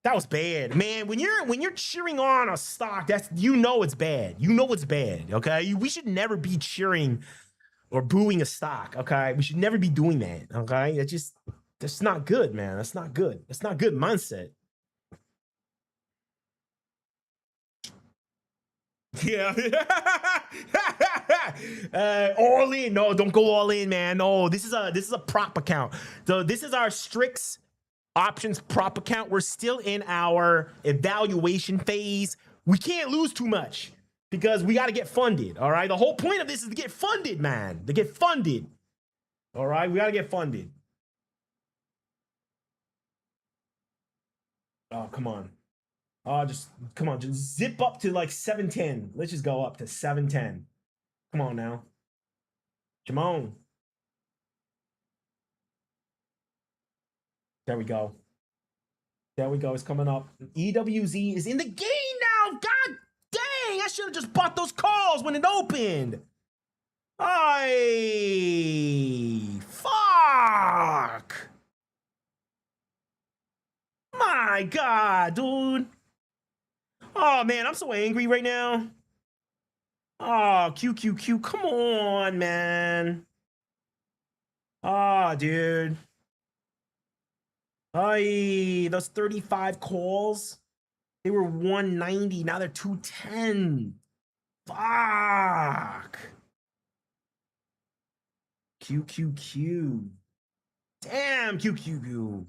That was bad, man. When you're cheering on a stock, that's, you know it's bad. You know it's bad. Okay, we should never be cheering or booing a stock. Okay, we should never be doing that. Okay, that's not good, man. That's not good. That's not good mindset. Yeah. All in. No, don't go all in, man. No, this is a prop account. So this is our Strix options prop account. We're still in our evaluation phase. We can't lose too much because we got to get funded. All right. The whole point of this is to get funded, man. To get funded. All right. We got to get funded. Oh, come on. Oh, just come on. Just zip up to like 710. Let's just go up to 710. Come on now. Come on. There we go. There we go. It's coming up. EWZ is in the game now. God dang. I should have just bought those calls when it opened. Ay, fuck. My God, dude. Oh, man, I'm so angry right now. Oh, QQQ. Come on, man. Oh, dude. Ay, those 35 calls. They were 190. Now they're 210. Fuck. QQQ. Damn, QQQ.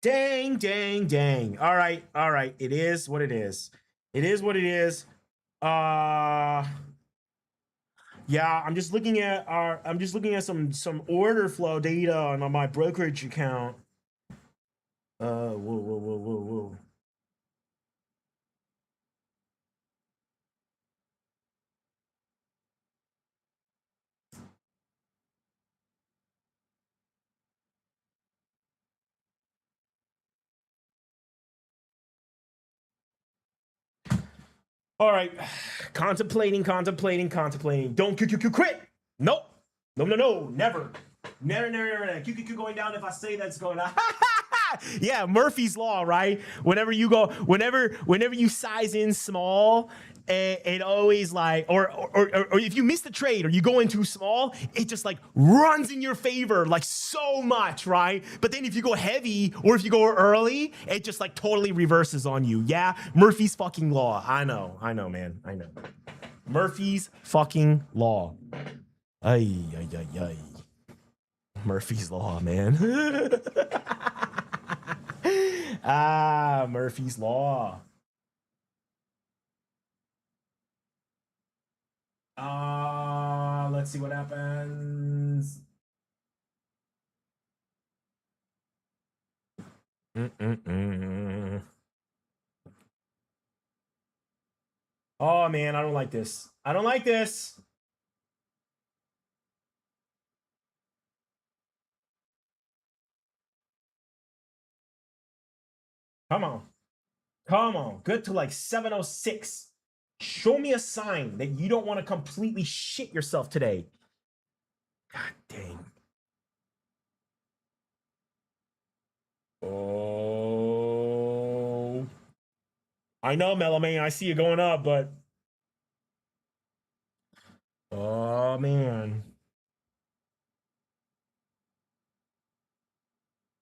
Dang, dang, dang. All right, all right. It is what it is. It is what it is. Yeah, I'm just looking at some order flow data on my brokerage account. Whoa. All right. Contemplating. Don't QQQ quit. Nope. No. Never. Never. QQQ going down if I say that's going down. Yeah, Murphy's Law, right? Whenever you size in small, it always like, or if you miss the trade or you go in too small, it just like runs in your favor like so much, right? But then if you go heavy or if you go early, it just like totally reverses on you. Yeah, Murphy's fucking law. I know, man. I know. Murphy's fucking law. Ay. Murphy's law, man. Murphy's law. Let's see what happens. Oh man, I don't like this. I don't like this. Come on. Good to like 706. Show me a sign that you don't want to completely shit yourself today. God dang. Oh. I know, Melomane. I see you going up, but. Oh, man.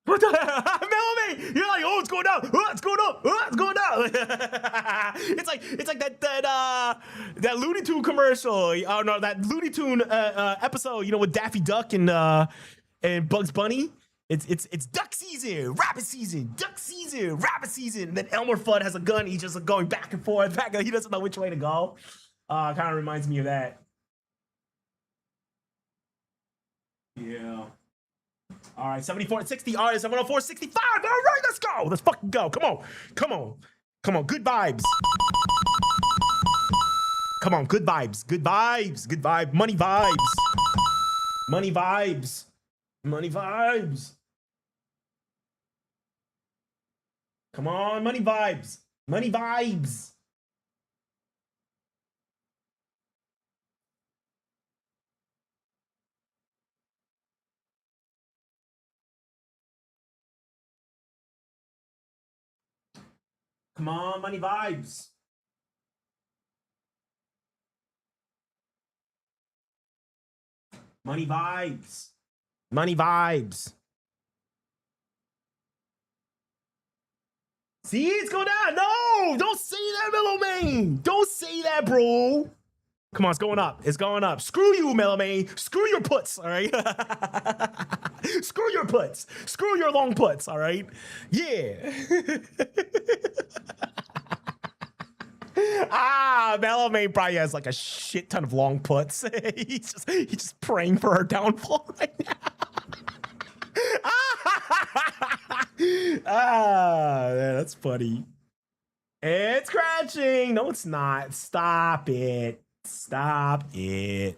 What the hell? Melomane! You're like, oh, it's going down. Oh, it's going up. Oh, it's going down. it's like that Looney Tune commercial. Oh no, that Looney Tune episode. You know, with Daffy Duck and Bugs Bunny. It's duck season, rabbit season, duck season, rabbit season. And then Elmer Fudd has a gun. He's just like, going back and forth. He doesn't know which way to go. Kind of reminds me of that. Yeah. All right, 74 and 60. All right, 704, 65. All right, let's go. Let's fucking go. Come on. Good vibes. Come on, good vibes. Good vibe. Money vibes. Come on, money vibes. Come on, money vibes. Money vibes. See, it's going down. No, don't say that, Mellow Man. Don't say that, bro. Come on, it's going up. It's going up. Screw you, Mellow Man. Screw your puts, all right? Screw your puts. Screw your long puts, all right? Yeah. Mellow Man probably has like a shit ton of long puts. he's just praying for her downfall right now. Man, that's funny. It's crashing. No, it's not. Stop it. Stop it.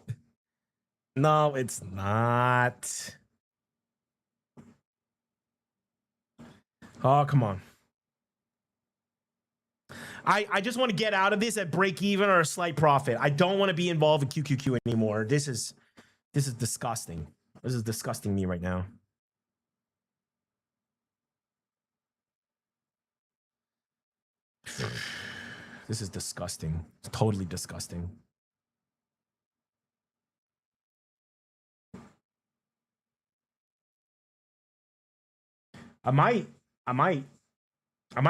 No, it's not. Oh, come on. I just want to get out of this at break even or a slight profit. I don't want to be involved in QQQ anymore. This is disgusting. This is disgusting me right now. This is disgusting. It's totally disgusting. I might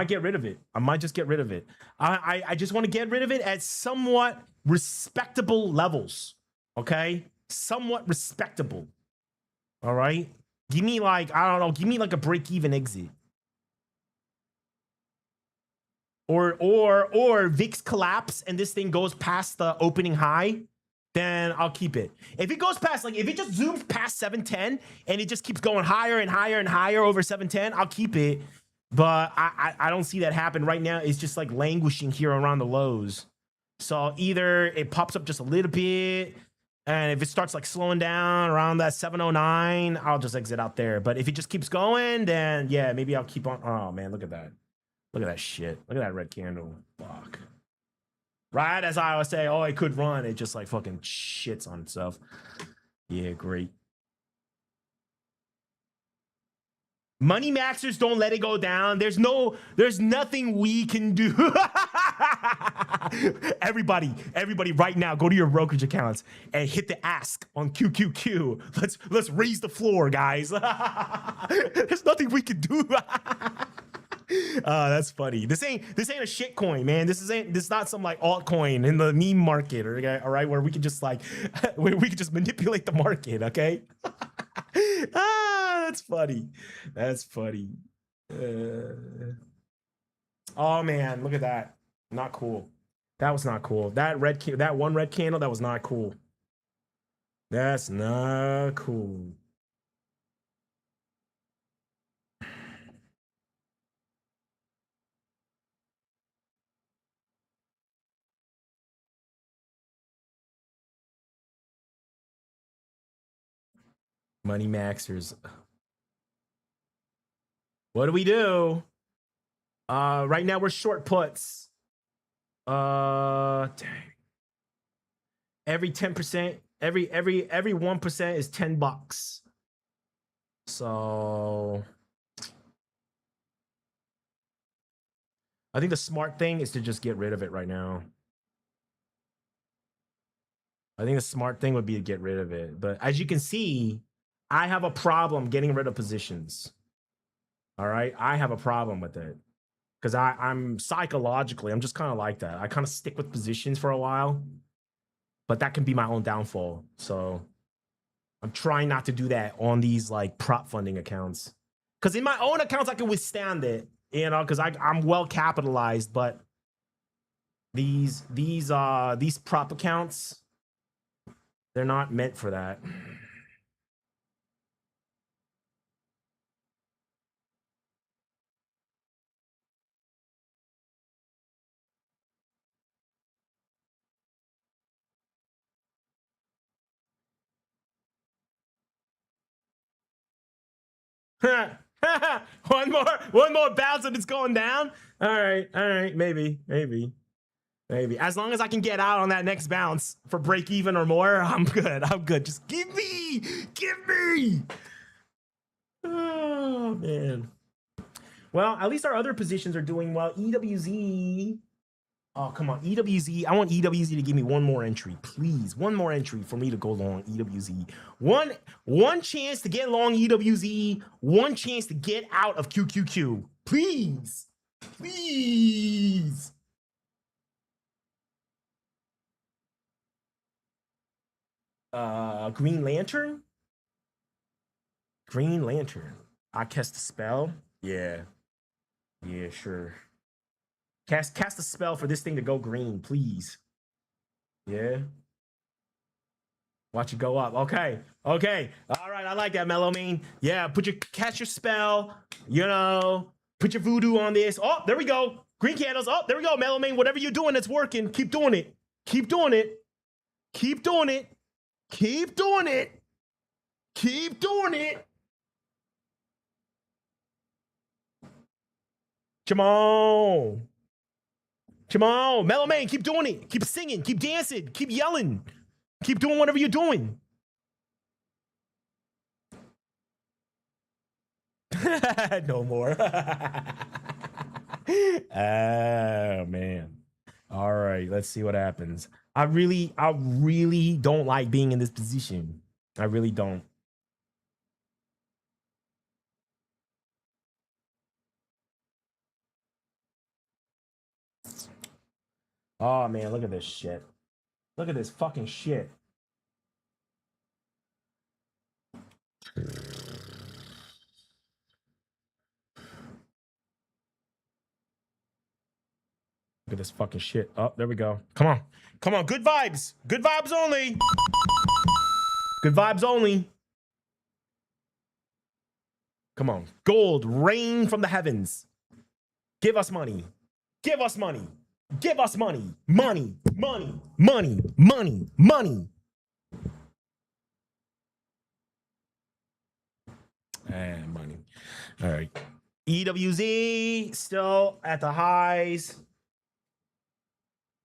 get rid of it. I might just get rid of it. I just want to get rid of it at somewhat respectable levels. Okay? Somewhat respectable. All right? Give me like, I don't know, give me like a break-even exit. Or VIX collapse and this thing goes past the opening high, then I'll keep it. If it goes past, like if it just zooms past 710 and it just keeps going higher and higher and higher over 710, I'll keep it. But I don't see that happen right now. It's just like languishing here around the lows. So either it pops up just a little bit, and if it starts like slowing down around that 709, I'll just exit out there. But if it just keeps going, then yeah, maybe I'll keep on. Oh man, look at that. Look at that shit. Look at that red candle. Fuck. Right as I was saying, oh, it could run, it just like fucking shits on itself. Yeah, great. Money maxers don't let it go down. There's nothing we can do. Everybody right now, go to your brokerage accounts and hit the ask on QQQ. Let's raise the floor, guys. There's nothing we can do. That's funny. This ain't a shit coin, man. This is not some like altcoin in the meme market, or all right, where we can just like we can just manipulate the market, okay? That's funny. That's funny. Oh man, look at that. Not cool. That was not cool. That one red candle, that was not cool. That's not cool. Money maxers. What do we do? Right now we're short puts. Dang. Every 10%, every 1% is $10. So I think the smart thing is to just get rid of it right now. I think the smart thing would be to get rid of it. But as you can see, I have a problem getting rid of positions. All right. I have a problem with it because I'm psychologically, I'm just kind of like that. I kind of stick with positions for a while, but that can be my own downfall. So I'm trying not to do that on these like prop funding accounts, because in my own accounts, I can withstand it, you know, because I'm well capitalized, but these prop accounts, they're not meant for that. one more bounce and it's going down. All right, maybe. As long as I can get out on that next bounce for break even or more, I'm good. Just give me. Oh man. Well, at least our other positions are doing well. EWZ. Oh, come on. EWZ. I want EWZ to give me one more entry, please. One more entry for me to go long EWZ. One chance to get long EWZ. One chance to get out of QQQ. Please. Please. Green Lantern? Green Lantern. I cast a spell? Yeah. Yeah, sure. Cast a spell for this thing to go green, please. Yeah. Watch it go up. Okay. Okay. All right. I like that, Mellow Mean. Yeah. Cast your spell. You know, put your voodoo on this. Oh, there we go. Green candles. Oh, there we go, Mellow Mean. Whatever you're doing, it's working. Keep doing it. Keep doing it. Keep doing it. Keep doing it. Keep doing it. Come on. Come on. Mellow Man, keep doing it. Keep singing. Keep dancing. Keep yelling. Keep doing whatever you're doing. No more. Oh, man. All right. Let's see what happens. I really don't like being in this position. I really don't. Oh, man. Look at this shit. Look at this fucking shit. Look at this fucking shit. Oh, there we go. Come on. Come on. Good vibes. Good vibes only. Good vibes only. Come on. Gold, rain from the heavens. Give us money. Give us money. Give us money. Money. Money. Money. Money. Money. And money. All right. EWZ still at the highs.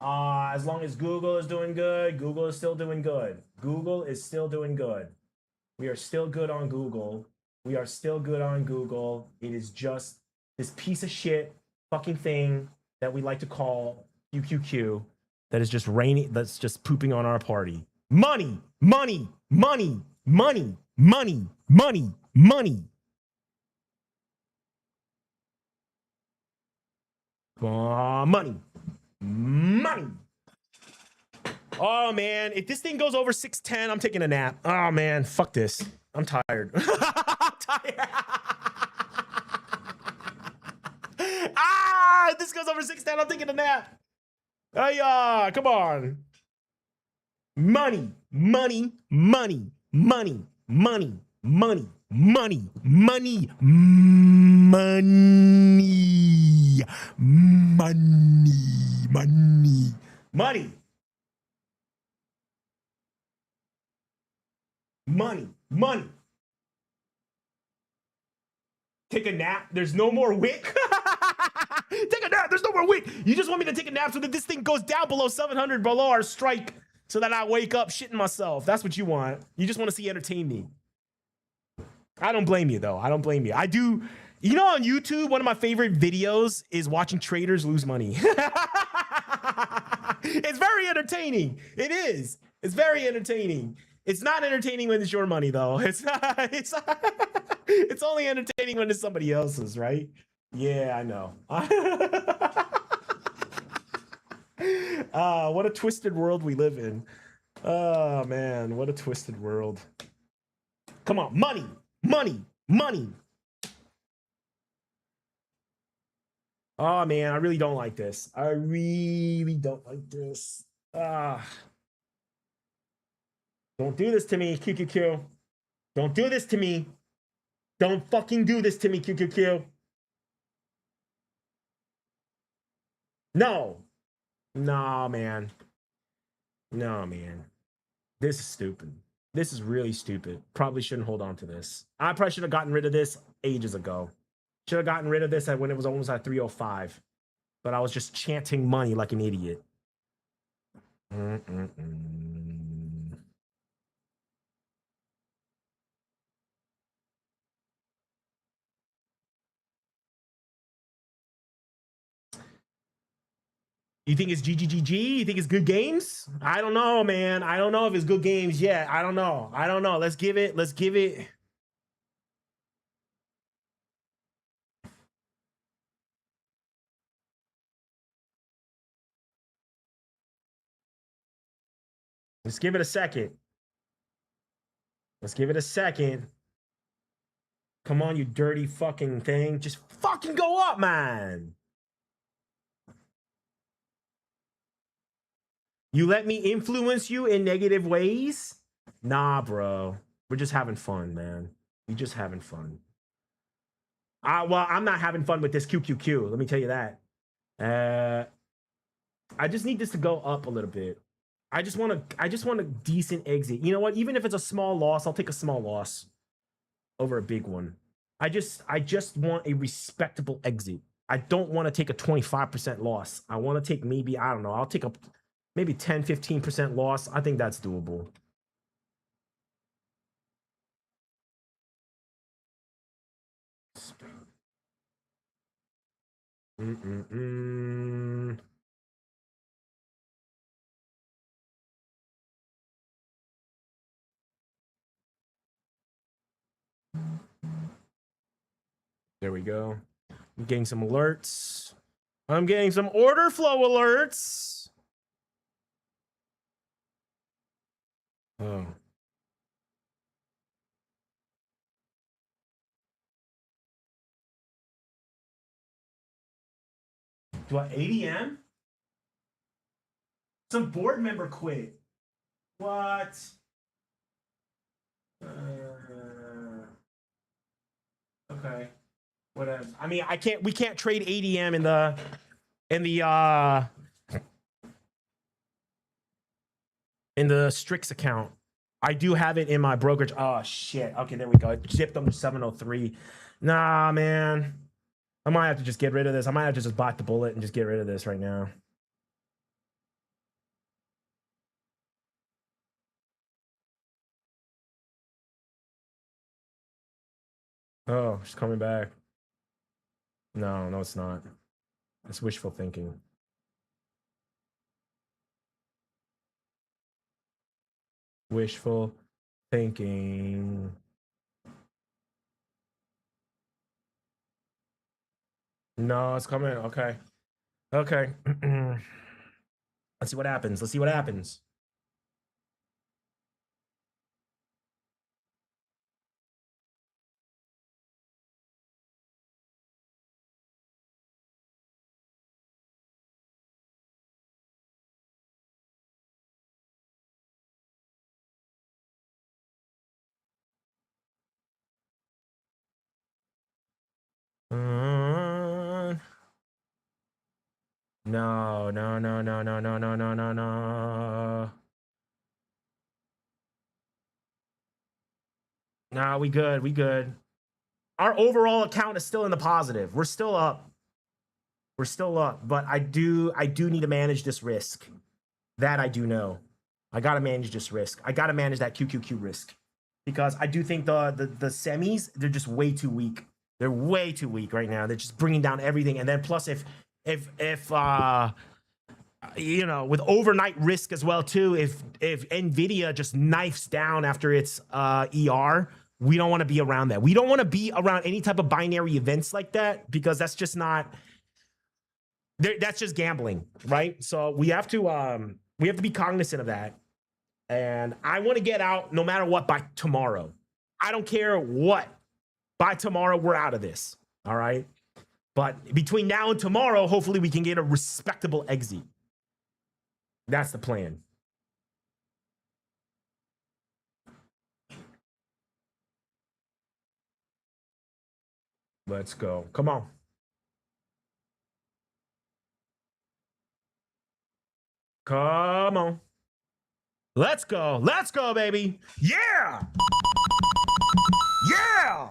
As long as Google is doing good, Google is still doing good. Google is still doing good. We are still good on Google. We are still good on Google. It is just this piece of shit fucking thing that we like to call QQQ that is just raining, that's just pooping on our party. Money, money, money, money, money, money, money. Money. Money. Oh man, if this thing goes over 610, I'm taking a nap. Oh man, fuck this. I'm tired. I'm tired. If this goes over 610, I'm taking a nap. Hey, come on. Money, money, money, money, money, money, money, money, money, money, money, money, money, money. Take a nap. There's no more wick. Take a nap. There's no more wick. You just want me to take a nap so that this thing goes down below 700, below our strike, so that I wake up shitting myself. That's what you want. You just want to see entertain me. I don't blame you, though. I don't blame you. I do. You know, on YouTube, one of my favorite videos is watching traders lose money. It's very entertaining. It is. It's very entertaining. It's not entertaining when it's your money, though. It's not. It's only entertaining when it's somebody else's, right? Yeah, I know. What a twisted world we live in. Oh, man. What a twisted world. Come on. Money. Money. Money. Oh, man. I really don't like this. I really don't like this. Don't do this to me, QQQ. Don't do this to me. Don't fucking do this to me, QQQ. No. No, man. No, man. This is stupid. This is really stupid. Probably shouldn't hold on to this. I probably should have gotten rid of this ages ago. Should have gotten rid of this when it was almost at 305. But I was just chanting money like an idiot. You think it's GGGG? You think it's good games? I don't know, man. I don't know if it's good games yet. I don't know. I don't know. Let's give it. Let's give it a second. Let's give it a second. Come on, you dirty fucking thing. Just fucking go up, man. You let me influence you in negative ways? Nah, bro. We're just having fun, man. We're just having fun. Well, I'm not having fun with this QQQ. Let me tell you that. I just need this to go up a little bit. I just want a decent exit. You know what? Even if it's a small loss, I'll take a small loss over a big one. I just want a respectable exit. I don't want to take a 25% loss. I want to take maybe, I don't know, I'll take a maybe 10, 15% loss. I think that's doable. There we go. I'm getting some alerts. I'm getting some order flow alerts. Oh. What, ADM? Some board member quit. What? Okay. Whatever. I mean, we can't trade ADM in the Strix account. I do have it in my brokerage. Oh shit. Okay, there we go. It zipped them to 703. Nah, man. I might have to just get rid of this. I might have to just bite the bullet and just get rid of this right now. Oh, she's coming back. No, no, it's not. It's wishful thinking. Wishful thinking. No, it's coming. Okay. Okay. Let's see what happens. Let's see what happens. No, no, no, no, no, no, no, no, no, no. Nah, we good. We good. Our overall account is still in the positive. We're still up. We're still up, but I do need to manage this risk. That I do know. I got to manage this risk. I got to manage that QQQ risk because I do think the semis, they're just way too weak. They're way too weak right now. They're just bringing down everything, and then plus if you know, with overnight risk as well too, if Nvidia just knifes down after its ER, we don't want to be around that. We don't want to be around any type of binary events like that because that's just not. That's just gambling, right? So we have to be cognizant of that. And I want to get out no matter what by tomorrow. I don't care what. By tomorrow, we're out of this. All right. But between now and tomorrow, hopefully we can get a respectable exit. That's the plan. Let's go. Come on. Come on. Let's go. Let's go, baby. Yeah. Yeah.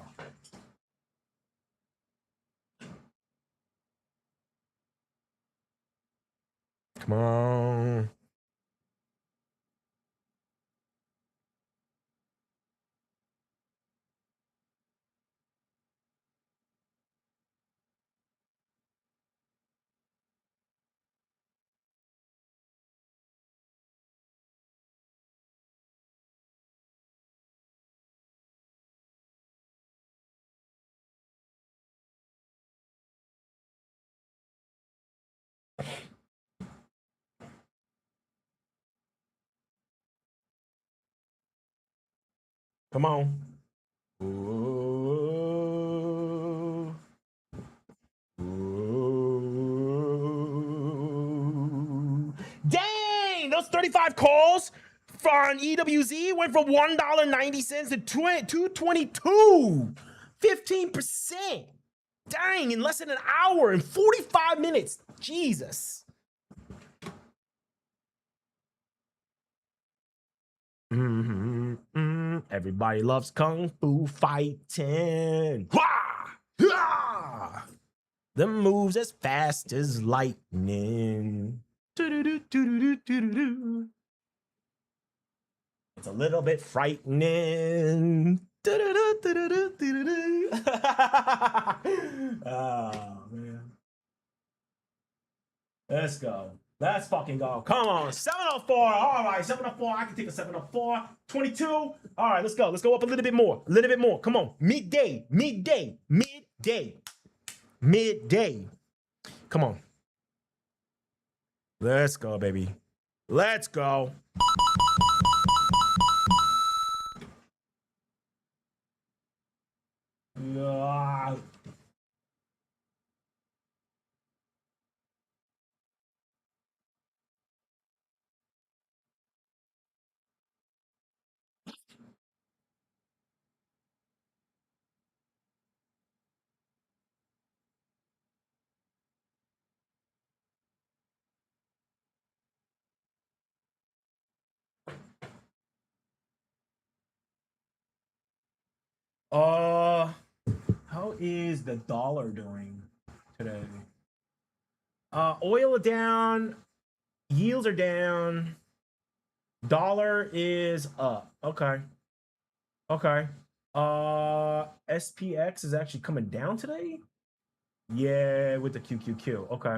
Come on. Come on. Ooh. Ooh. Dang! Those 35 calls on EWZ went from $1.90 to $2.22. 15%. Dang, in less than an hour and 45 minutes. Jesus. Everybody loves kung fu fighting. Hua! Hua! The moves as fast as lightning. It's a little bit frightening. Oh, man. Let's go. Let's fucking go. Come on. 704. All right. 704. I can take a 704. 22. All right. Let's go. Let's go up a little bit more. A little bit more. Come on. Midday. Midday. Midday. Midday. Come on. Let's go, baby. Let's go. Yeah. How is the dollar doing today? Oil are down, yields are down, dollar is up. Okay. Okay. SPX is actually coming down today? Yeah, with the QQQ. Okay.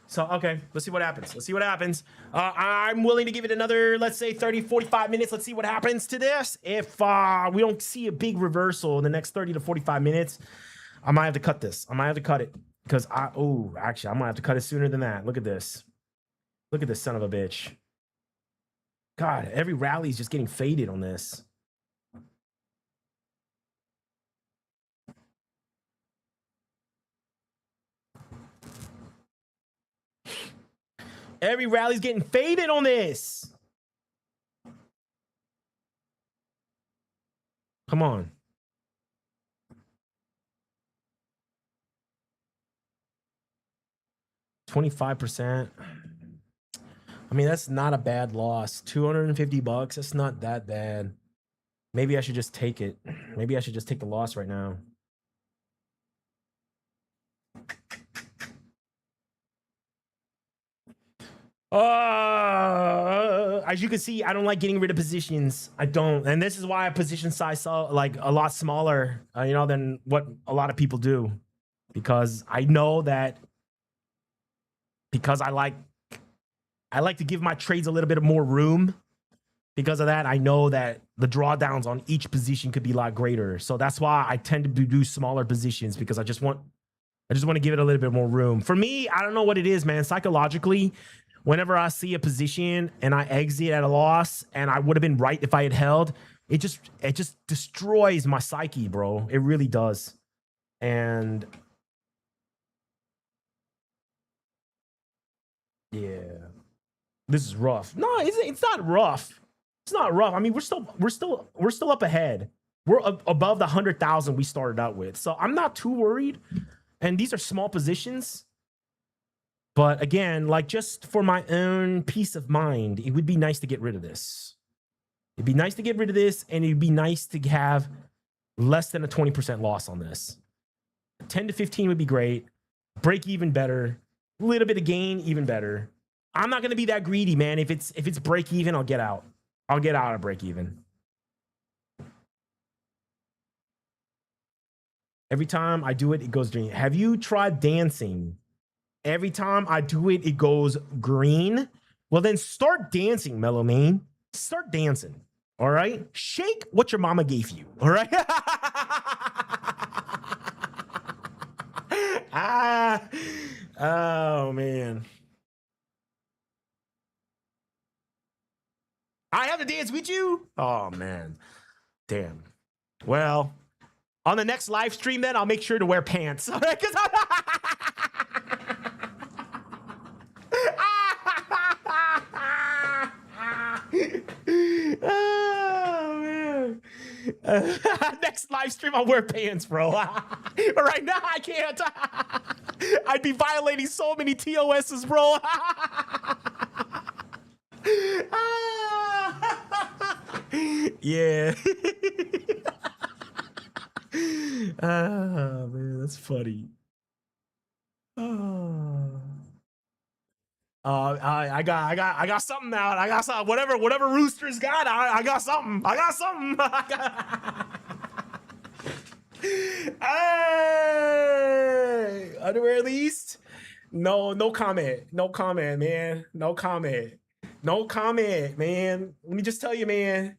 So, okay, let's see what happens. Let's see what happens. I'm willing to give it another, let's say 30, 45 minutes. Let's see what happens to this. If we don't see a big reversal in the next 30 to 45 minutes, I might have to cut this. I might have to cut it because actually, I might have to cut it sooner than that. Look at this. Look at this son of a bitch. God, every rally is just getting faded on this. Every rally's getting faded on this. Come on. $25%. I mean, that's not a bad loss. $250. That's not that bad. Maybe I should just take it. Maybe I should just take the loss right now. As you can see, I don't like getting rid of positions. I don't. And this is why I position size so like a lot smaller, than what a lot of people do. Because I know that because I like to give my trades a little bit of more room. Because of that, I know that the drawdowns on each position could be a lot greater. So that's why I tend to do smaller positions because I just want to give it a little bit more room. For me, I don't know what it is, man. Psychologically, whenever I see a position and I exit at a loss and I would have been right if I had held, it just destroys my psyche, bro. It really does. And yeah, this is rough. No, it's not rough. It's not rough. I mean, we're still up ahead. We're above the 100,000 we started out with. So I'm not too worried. And these are small positions. But again, like just for my own peace of mind, it would be nice to get rid of this. It'd be nice to get rid of this, and it'd be nice to have less than a 20% loss on this. 10 to 15 would be great. Break even better. A little bit of gain, even better. I'm not gonna be that greedy, man. If it's break even, I'll get out. I'll get out of break even. Every time I do it, it goes green. Have you tried dancing? Every time I do it, it goes green. Well, then start dancing, Mellow Main. Start dancing. All right? Shake what your mama gave you. All right? Oh, man. I have to dance with you? Oh, man. Damn. Well, on the next live stream, then I'll make sure to wear pants. All right, 'cause oh man. Next live stream, I'll wear pants, bro. But right now, I can't. I'd be violating so many TOSs, bro. Yeah. Oh man, that's funny. Oh. I got something out. I got something. Whatever Rooster's got, I got something. I got something. Hey, underwear at least? No, no comment. No comment, man. No comment. No comment, man. Let me just tell you, man.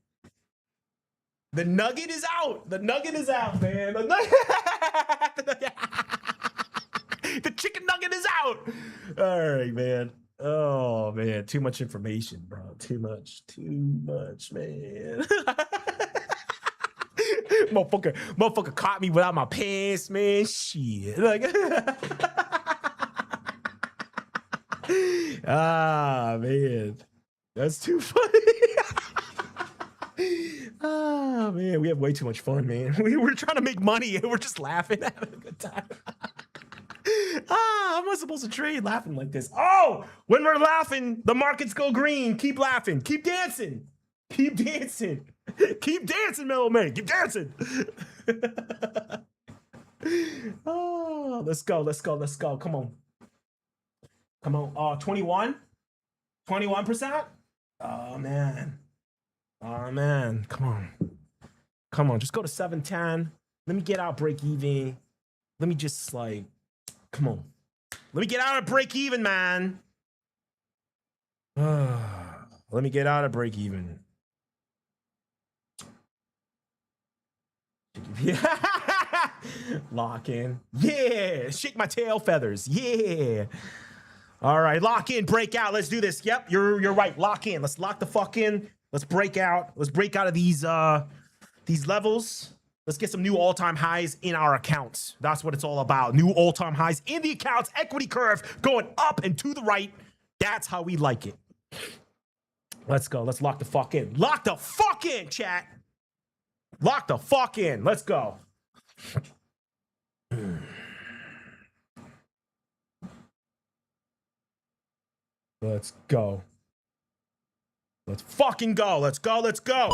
The nugget is out. The nugget is out, man. The chicken nugget is out. All right, man. Oh man, too much information, bro. Too much, man. motherfucker caught me without my pants, man. Shit. Like, ah, man. That's too funny. Ah, man, we have way too much fun, man. We're trying to make money and we're just laughing, having a good time. How am I supposed to trade laughing like this? Oh, when we're laughing, the markets go green. Keep laughing. Keep dancing. Keep dancing. Keep dancing, Mellow Man. Keep dancing. Oh, let's go. Let's go. Let's go. Come on. Come on. 21? 21%? Oh, man. Oh, man. Come on. Come on. Just go to 710. Let me get out break even. Let me just like, come on. Let me get out of break even, man. Let me get out of break even. Yeah. Lock in. Yeah. Shake my tail feathers. Yeah. All right. Lock in. Break out. Let's do this. Yep. You're right. Lock in. Let's lock the fuck in. Let's break out. Let's break out of these levels. Let's get some new all-time highs in our accounts. That's what it's all about. New all-time highs in the accounts. Equity curve going up and to the right. That's how we like it. Let's go. Let's lock the fuck in. Lock the fuck in, chat. Lock the fuck in. Let's go. Let's go. Let's fucking go. Let's go. Let's go.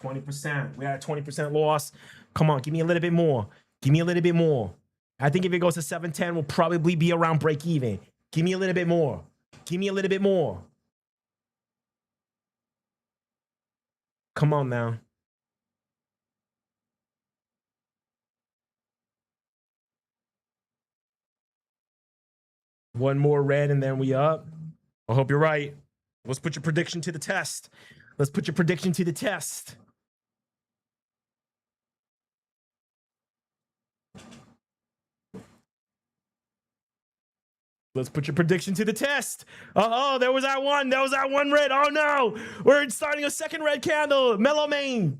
%. We had a 20% loss. Come on, give me a little bit more. Give me a little bit more. I think if it goes to 710, we'll probably be around break even. Give me a little bit more. Give me a little bit more. Come on now. One more red and then we up. I hope you're right. Let's put your prediction to the test. Let's put your prediction to the test. Let's put your prediction to the test. Oh, there was that one. There was that one red. Oh no, we're starting a second red candle. Mellow Main.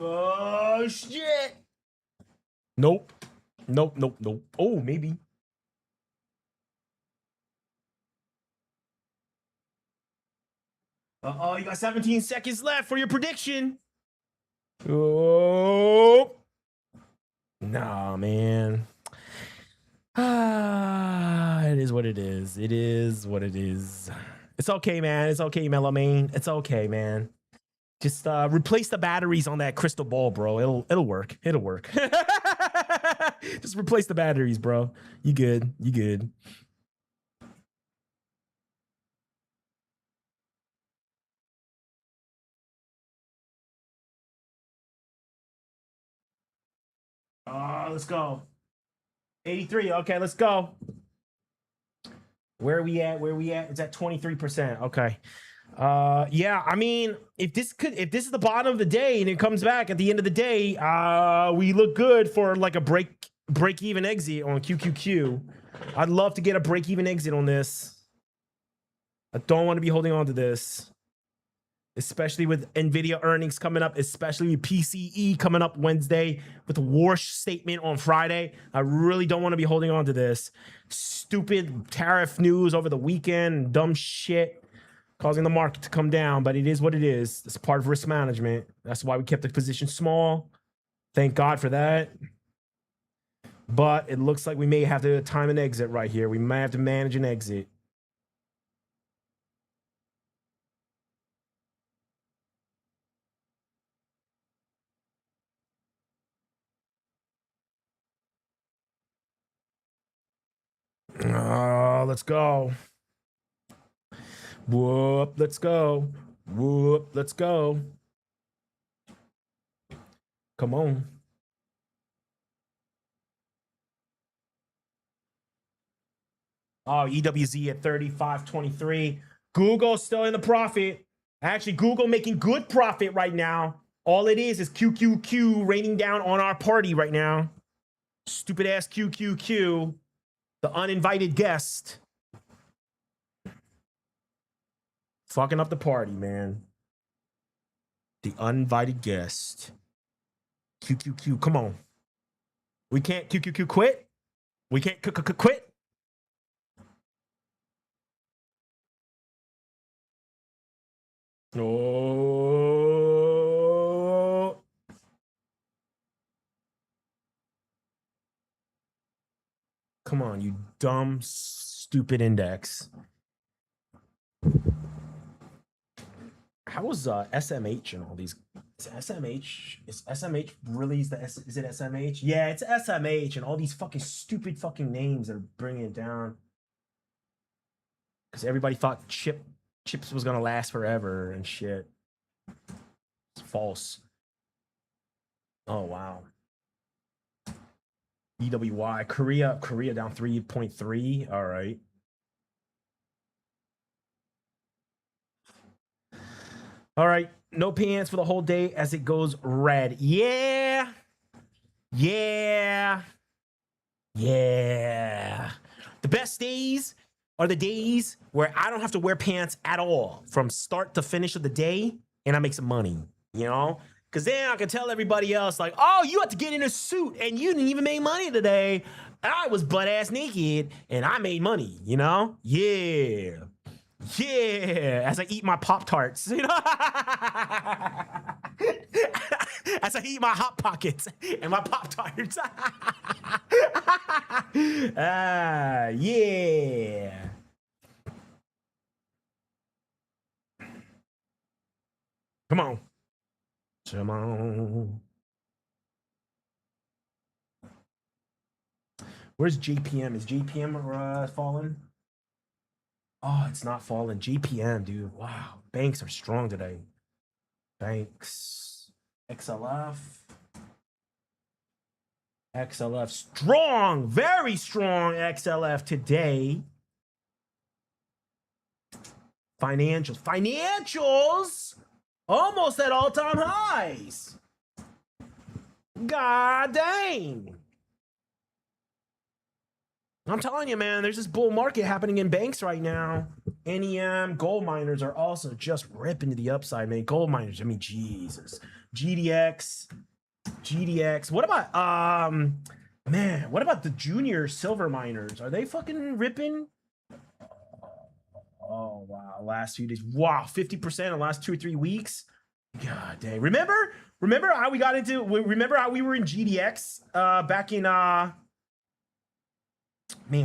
Oh shit. Nope. Nope. Nope. Nope. Oh, maybe. Uh-oh, you got 17 seconds left for your prediction. Oh. Nah, man. It is what it is. It is what it is. It's okay, man. It's okay, Mellow Main. It's okay, man. Just replace the batteries on that crystal ball, bro. It'll work. It'll work. Just replace the batteries, bro. You good. You good. Let's go. 83. Okay, let's go. Where are we at? Where are we at? It's at 23%. Okay. Yeah, I mean, if this is the bottom of the day and it comes back at the end of the day, we look good for like a break even exit on QQQ. I'd love to get a break even exit on this. I don't want to be holding on to this, especially with Nvidia earnings coming up, especially with PCE coming up Wednesday with a war statement on Friday. I really don't want to be holding on to this. Stupid tariff news over the weekend, dumb shit causing the market to come down, but it is what it is. It's part of risk management. That's why we kept the position small. Thank God for that. But it looks like we may have to time an exit right here. We might have to manage an exit. Let's go. Whoop, let's go. Whoop, let's go. Come on. Oh, EWZ at 35.23. Google still in the profit. Actually, Google making good profit right now. All it is QQQ raining down on our party right now. Stupid ass QQQ. The uninvited guest. Fucking up the party, man. The uninvited guest. QQQ, come on. We can't QQQ quit. We can't quit. Oh. Come on, you dumb, stupid index. How is SMH and all these? Is SMH really is it SMH? Yeah, it's SMH and all these fucking stupid fucking names that are bringing it down. Because everybody thought chips was gonna last forever and shit. It's false. Oh wow. EWY Korea down 3.3. All right. All right, no pants for the whole day as it goes red. Yeah. The best days are the days where I don't have to wear pants at all from start to finish of the day and I make some money, you know? Because then I can tell everybody else, like, oh, you had to get in a suit and you didn't even make money today. I was butt ass naked and I made money, you know? Yeah. As I eat my Pop-Tarts, you know? As I eat my Hot Pockets and my Pop-Tarts. Yeah. Come on. Come on. Where's JPM? Is JPM falling? Oh, it's not falling. JPM, dude. Wow. Banks are strong today. Banks. XLF. Strong. Very strong XLF today. Financials. Almost at all-time highs. God dang. I'm telling you, man, there's this bull market happening in banks right now. NEM, gold miners are also just ripping to the upside, man. Gold miners, I mean, Jesus. GDX. What about, man, what about the junior silver miners? Are they fucking ripping? Oh, wow. Last few days. Wow, 50% in the last 2 or 3 weeks. God dang. Remember how we got into, remember how we were in GDX back in, man,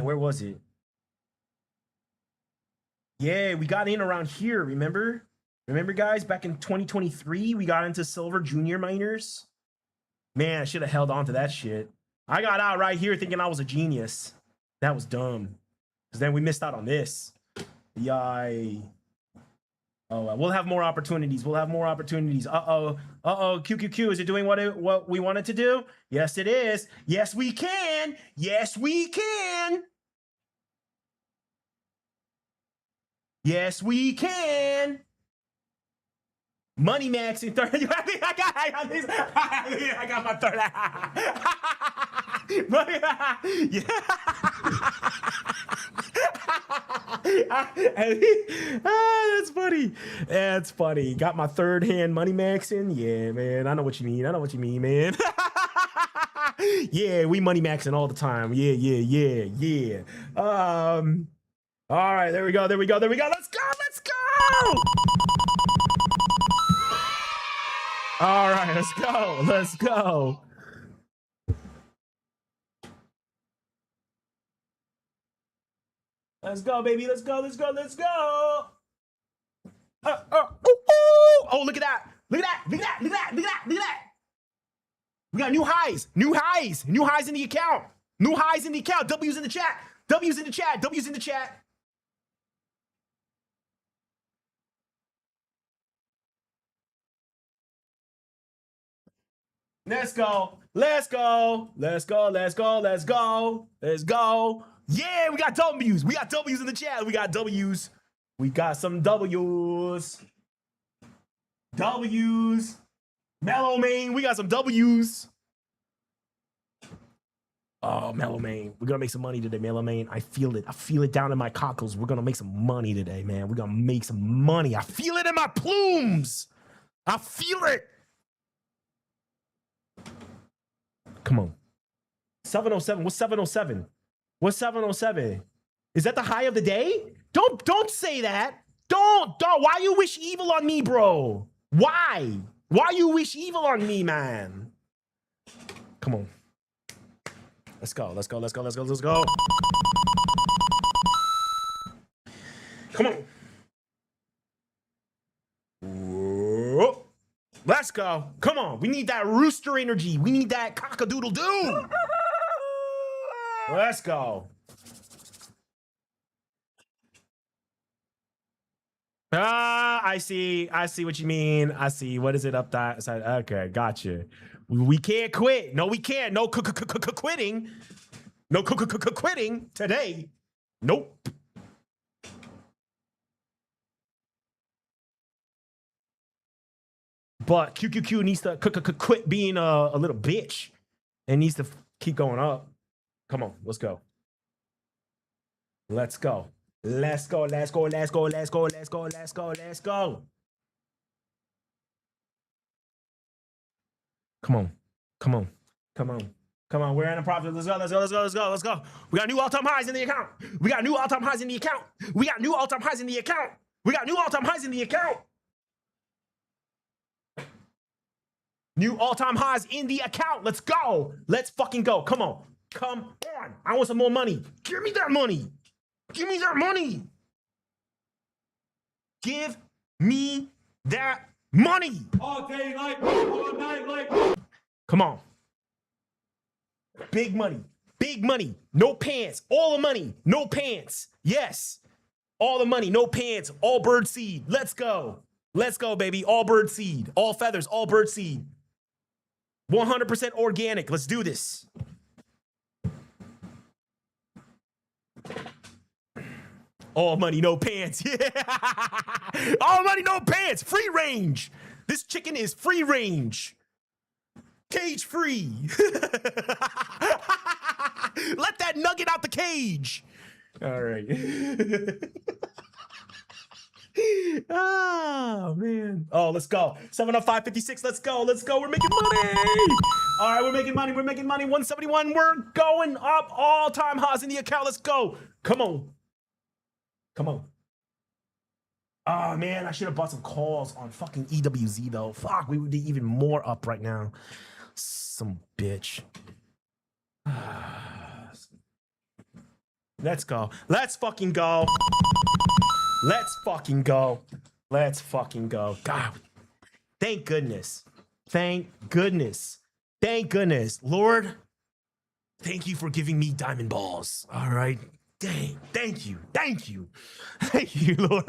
where was it? Yeah, we got in around here, remember? Remember, guys, back in 2023, we got into silver junior miners. Man, I should have held on to that shit. I got out right here thinking I was a genius. That was dumb. Because then we missed out on this. Yay. Oh, we'll have more opportunities. We'll have more opportunities. Uh-oh. Uh-oh. QQQ, is it doing what we want it to do? Yes, it is. Yes, we can. Yes, we can. Yes, we can. Money Max in third. I got my third. Yeah. That's funny. That's funny. Got my third hand money max in. Yeah, man. I know what you mean. I know what you mean, man. Yeah, we money maxing all the time. Yeah, yeah, yeah, yeah. All right, there we go. There we go. There we go. Let's go. Let's go. All right, let's go. Let's go. Let's go, baby. Let's go. Let's go. Let's go. Oh, look at that. Look at that. Look at that. Look at that. Look at that. Look at that. We got new highs. New highs. New highs in the account. New highs in the account. W's in the chat. W's in the chat. W's in the chat. Let's go. Let's go. Let's go. Let's go. Let's go. Let's go. Yeah, we got W's. We got W's in the chat. We got W's. We got some W's. W's. Mellow Main. We got some W's. Oh, Mellow Main. We're going to make some money today, Mellow Main. I feel it. I feel it down in my cockles. We're going to make some money today, man. We're going to make some money. I feel it in my plumes. I feel it. Come on. 707. What's 707? What's 707? Is that the high of the day? Don't say that. Don't. Why you wish evil on me, bro? Why? Why you wish evil on me, man? Come on. Let's go. Let's go. Let's go. Let's go. Let's go. Come on. Whoa. Let's go. Come on. We need that rooster energy. We need that cock-a-doodle-doo. Let's go. I see. I see what you mean. I see. What is it up that side? Okay, gotcha. We can't quit. No, we can't. No quitting. No quitting today. Nope. But QQQ needs to quit being a little bitch and needs to keep going up. Come on, let's go. Let's go. Let's go. Let's go. Let's go. Let's go. Let's go. Let's go. Let's go. Come on. Come on. Come on. Come on. We're in a profit. Let's go. Let's go. Let's go. Let's go. Let's go. We got new all-time highs in the account. We got new all-time highs in the account. We got new all-time highs in the account. We got new all-time highs in the account. New all-time highs in the account. Let's go. Let's fucking go. Come on. Come on. I want some more money. Give me that money. Give me that money. Give me that money. All day like all night like. Come on. Big money. Big money. No pants. All the money. No pants. Yes. All the money. No pants. All bird seed. Let's go. Let's go, baby. All bird seed. All feathers. All bird seed. 100% organic. Let's do this. All money, no pants. Yeah. All money, no pants. Free range. This chicken is free range. Cage free. Let that nugget out the cage. All right. Oh, man. Oh, let's go. 705.56. Let's go. Let's go. We're making money. All right, we're making money. We're making money. 171. We're going up. All-time highs in the account. Let's go. Come on. Come on. Oh, man. I should have bought some calls on fucking EWZ, though. Fuck. We would be even more up right now. Some bitch. Let's go. Let's fucking go. Let's fucking go. Let's fucking go. God. Thank goodness. Thank goodness. Thank goodness. Lord, thank you for giving me diamond balls. All right. Dang. Thank you. Thank you. Thank you, Lord.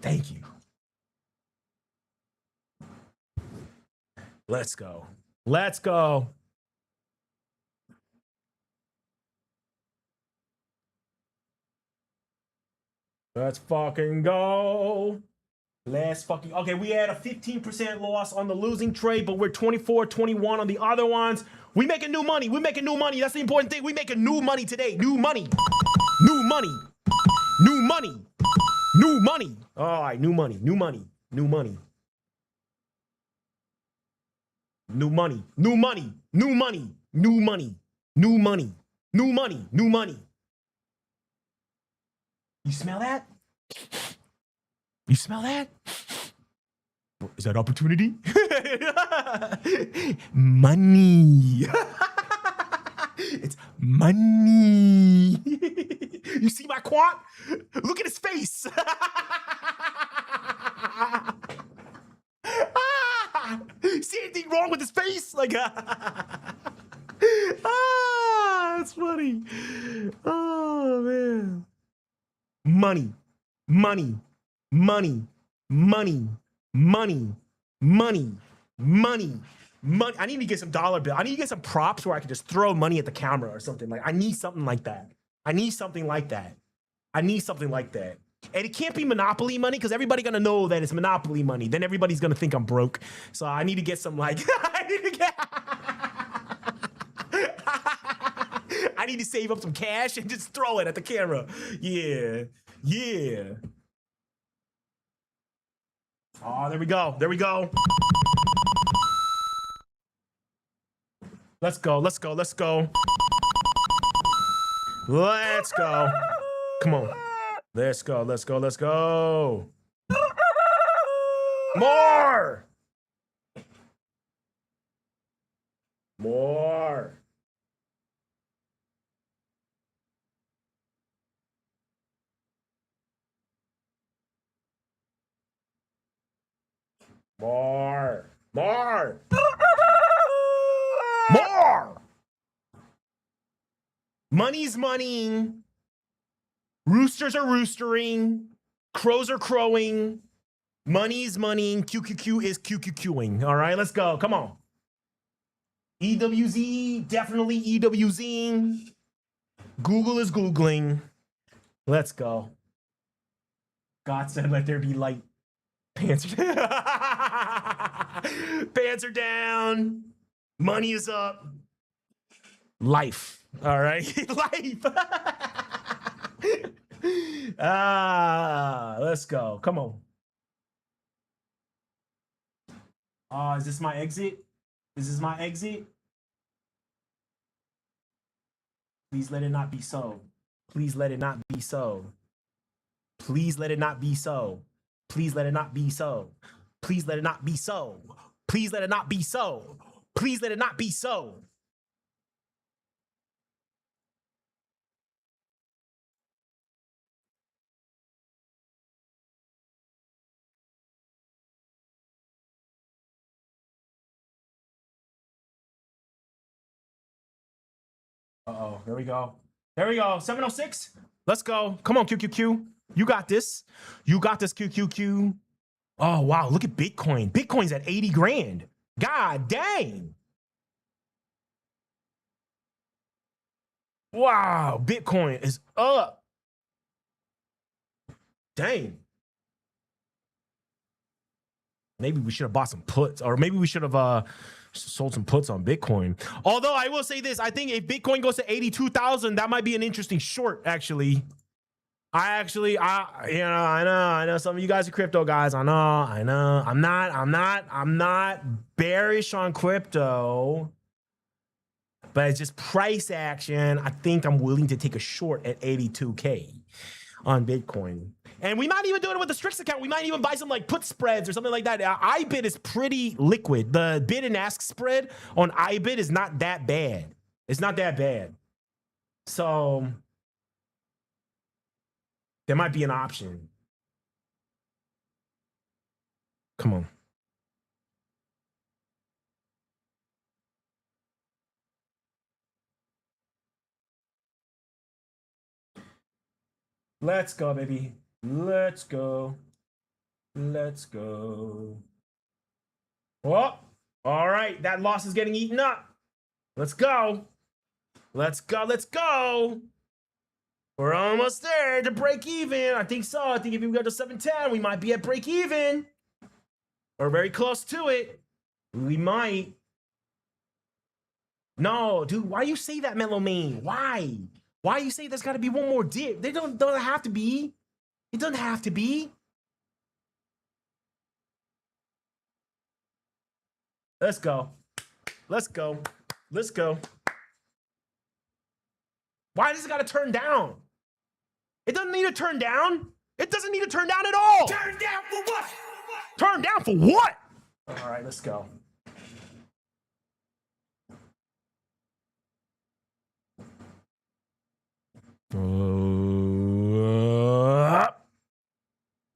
Thank you. Let's go. Let's go. Let's fucking go. Let's fucking, okay, we had a 15% loss on the losing trade, but we're 24-21 on the other ones. We making new money. We making new money. That's the important thing. We making new money today. New money. New money. New money. New money. All right, new money. New money. New money. New money. New money. New money. New money. New money. New money. New money. You smell that? You smell that? Is that opportunity? Money. It's money. You see my quant? Look at his face. See anything wrong with his face? Like, that's funny. Oh, man. Money, money, money, money, money, money, money, money. I need to get some dollar bill. I need to get some props where I can just throw money at the camera or something. Like, I need something like that. I need something like that. I need something like that. And it can't be Monopoly money because everybody's gonna know that it's Monopoly money. Then everybody's gonna think I'm broke. So I need to get some like I need to save up some cash and just throw it at the camera. Yeah. Yeah. Oh, there we go. There we go. Let's go. Let's go. Let's go. Let's go. Come on. Let's go. Let's go. Let's go. More. More. More. More. More. Money's moneying. Roosters are roostering. Crows are crowing. Money's moneying. QQQ is QQQing. All right, let's go. Come on. EWZ, definitely EWZing. Google is Googling. Let's go. God said, let there be light. Pants are down. Pants are down. Money is up. Life. All right. Life. Let's go. Come on. Is this my exit? Is this my exit? Please let it not be so. Please let it not be so. Please let it not be so. Please let it not be so. Please let it not be so. Please let it not be so. Please let it not be so. Uh-oh, there we go. There we go. 706. Let's go. Come on, QQQ. You got this. You got this, QQQ. Oh, wow. Look at Bitcoin. Bitcoin's at 80 grand. God dang. Wow. Bitcoin is up. Dang. Maybe we should have bought some puts, or maybe we should have sold some puts on Bitcoin. Although I will say this, I think if Bitcoin goes to 82,000, that might be an interesting short, actually. I know some of you guys are crypto guys. I know. I'm not bearish on crypto, but it's just price action. I think I'm willing to take a short at 82K on Bitcoin. And we might even do it with the Strix account. We might even buy some like put spreads or something like that. iBid is pretty liquid. The bid and ask spread on iBid is not that bad. It's not that bad. So there might be an option. Come on. Let's go, baby. Let's go. Let's go. Oh, all right. That loss is getting eaten up. Let's go. Let's go. Let's go. We're almost there to break even. I think so. I think if we go to 710, we might be at break even. Or very close to it. We might. No, dude, why you say that, Mellow Main? Why? Why you say there's got to be one more dip? They don't have to be. It doesn't have to be. Let's go. Let's go. Let's go. Why does it got to turn down? It doesn't need to turn down. It doesn't need to turn down at all. Turn down for what? Turn down for what? All right, let's go.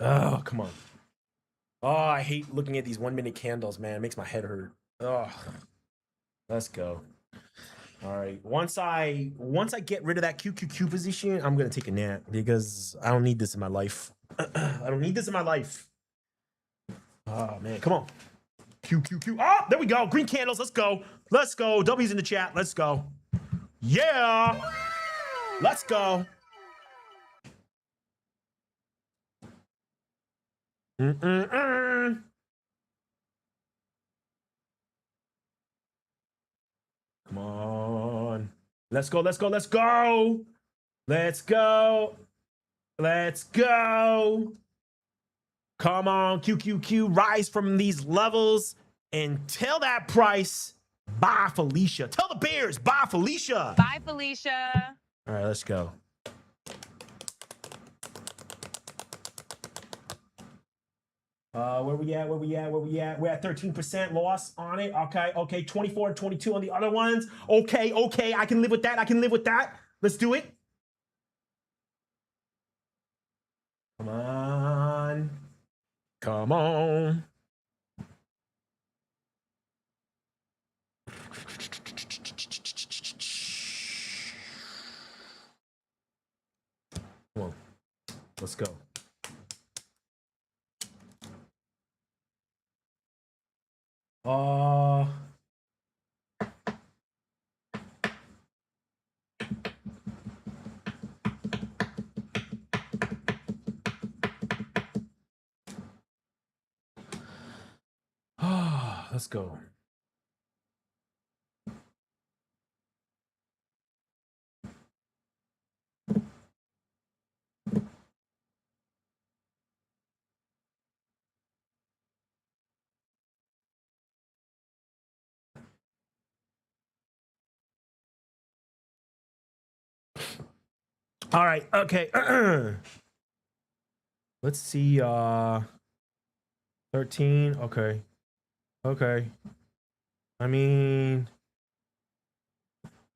Oh, come on. Oh, I hate looking at these 1 minute candles, man. It makes my head hurt. Oh, let's go. All right. Once I get rid of that QQQ position, I'm gonna take a nap because I don't need this in my life. I don't need this in my life. Oh man, come on. QQQ. Oh, there we go. Green candles. Let's go. Let's go. W's in the chat. Let's go. Yeah. Let's go. Mm-mm-mm. Come on. Let's go. Let's go. Let's go. Let's go. Let's go. Come on, QQQ. Rise from these levels and tell that price. Bye, Felicia. Tell the Bears. Bye, Felicia. Bye, Felicia. All right, let's go. Where we at? Where we at? Where we at? We're at 13% loss on it. Okay, okay. 24 and 22 on the other ones. Okay, okay. I can live with that. I can live with that. Let's do it. Come on. Come on. Come on. Let's go. Let's go. All right, okay. Let's see. 13. Okay. Okay. I mean,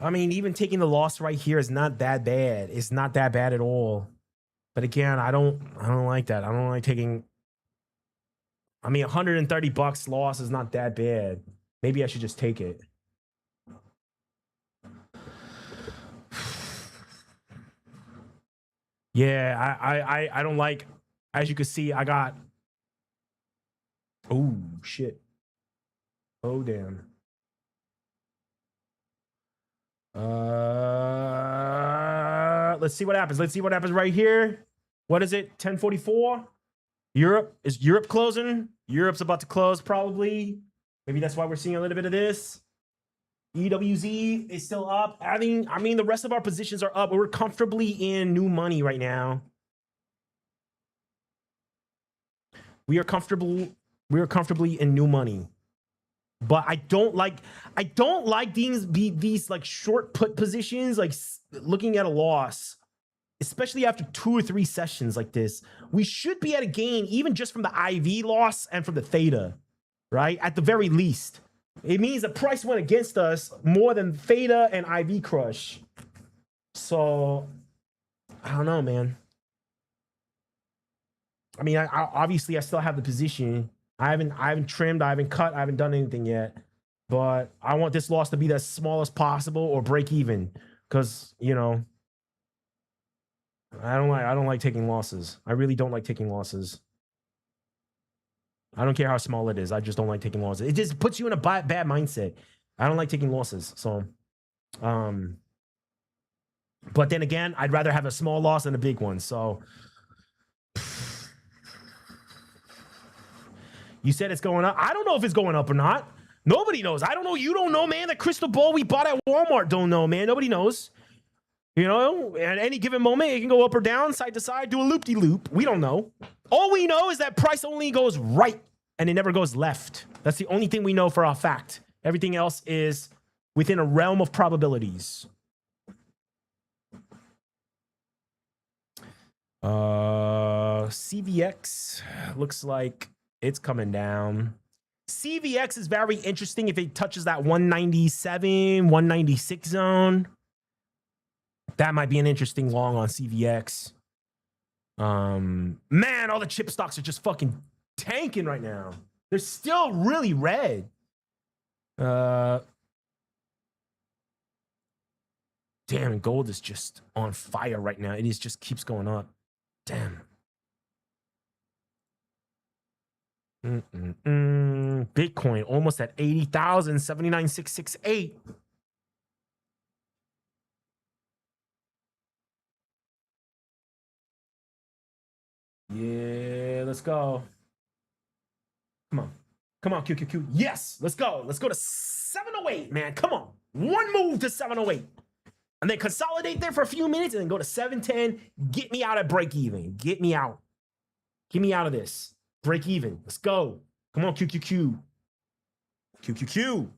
even taking the loss right here is not that bad. It's not that bad at all. But again, I don't like that. I don't like taking. I mean, $130 loss is not that bad. Maybe I should just take it. Yeah, I don't like. As you can see, I got. Oh shit. Oh damn. Let's see what happens. Let's see what happens right here. What is it? 1044. Europe, is Europe closing? Europe's about to close probably. Maybe that's why we're seeing a little bit of this. EWZ is still up. I mean, the rest of our positions are up. We're comfortably in new money right now. We are comfortably in new money. But I don't like these like short put positions, like looking at a loss, especially after 2 or 3 sessions like this. We should be at a gain, even just from the IV loss and from the theta, right? At the very least. It means the price went against us more than theta and IV crush. So I don't know, man. I mean, I obviously I still have the position. I haven't trimmed, I haven't cut, I haven't done anything yet. But I want this loss to be as small as possible or break even. Because, you know, I don't like taking losses. I really don't like taking losses. I don't care how small it is. I just don't like taking losses. It just puts you in a bad mindset. I don't like taking losses. So, but then again, I'd rather have a small loss than a big one. So, you said it's going up. I don't know if it's going up or not. Nobody knows. I don't know. You don't know, man. The crystal ball we bought at Walmart don't know, man. Nobody knows. You know, at any given moment, it can go up or down, side to side, do a loop-de-loop. We don't know. All we know is that price only goes right and it never goes left. That's the only thing we know for a fact. Everything else is within a realm of probabilities. CVX looks like it's coming down. CVX is very interesting if it touches that 197, 196 zone. That might be an interesting long on CVX. Man, all the chip stocks are just fucking tanking right now. They're still really red. Damn, gold is just on fire right now. It is just keeps going up. Damn. Bitcoin almost at 80,000, 79,668. Yeah, let's go. Come on. Come on, QQQ. Yes, let's go. Let's go to 708, man. Come on. One move to 708. And then consolidate there for a few minutes and then go to 710. Get me out at break even. Get me out. Get me out of this. Break even. Let's go. Come on, QQQ. QQQ.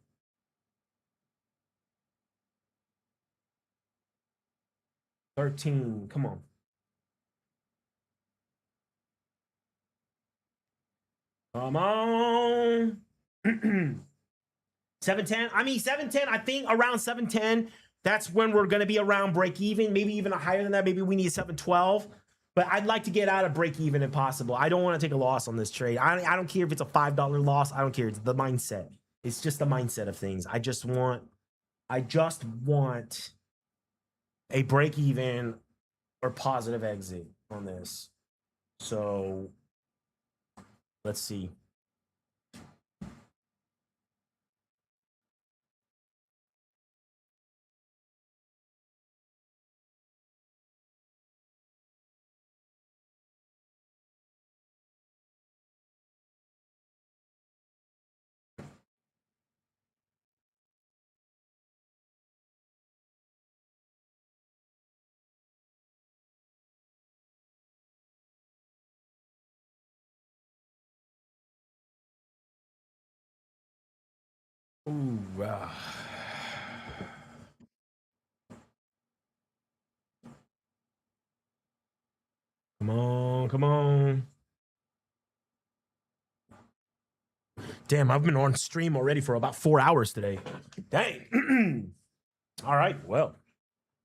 $13. Come on. Come on. 710. I mean, 710, I think around 710, that's when we're going to be around break even. Maybe even higher than that. Maybe we need 712. But I'd like to get out of break even if possible. I don't want to take a loss on this trade. I don't care if it's a $5 loss. I don't care. It's the mindset. It's just the mindset of things. I just want a break even or positive exit on this. So let's see. Ooh, come on, come on. Damn, I've been on stream already for about 4 hours today. Dang. All right, well,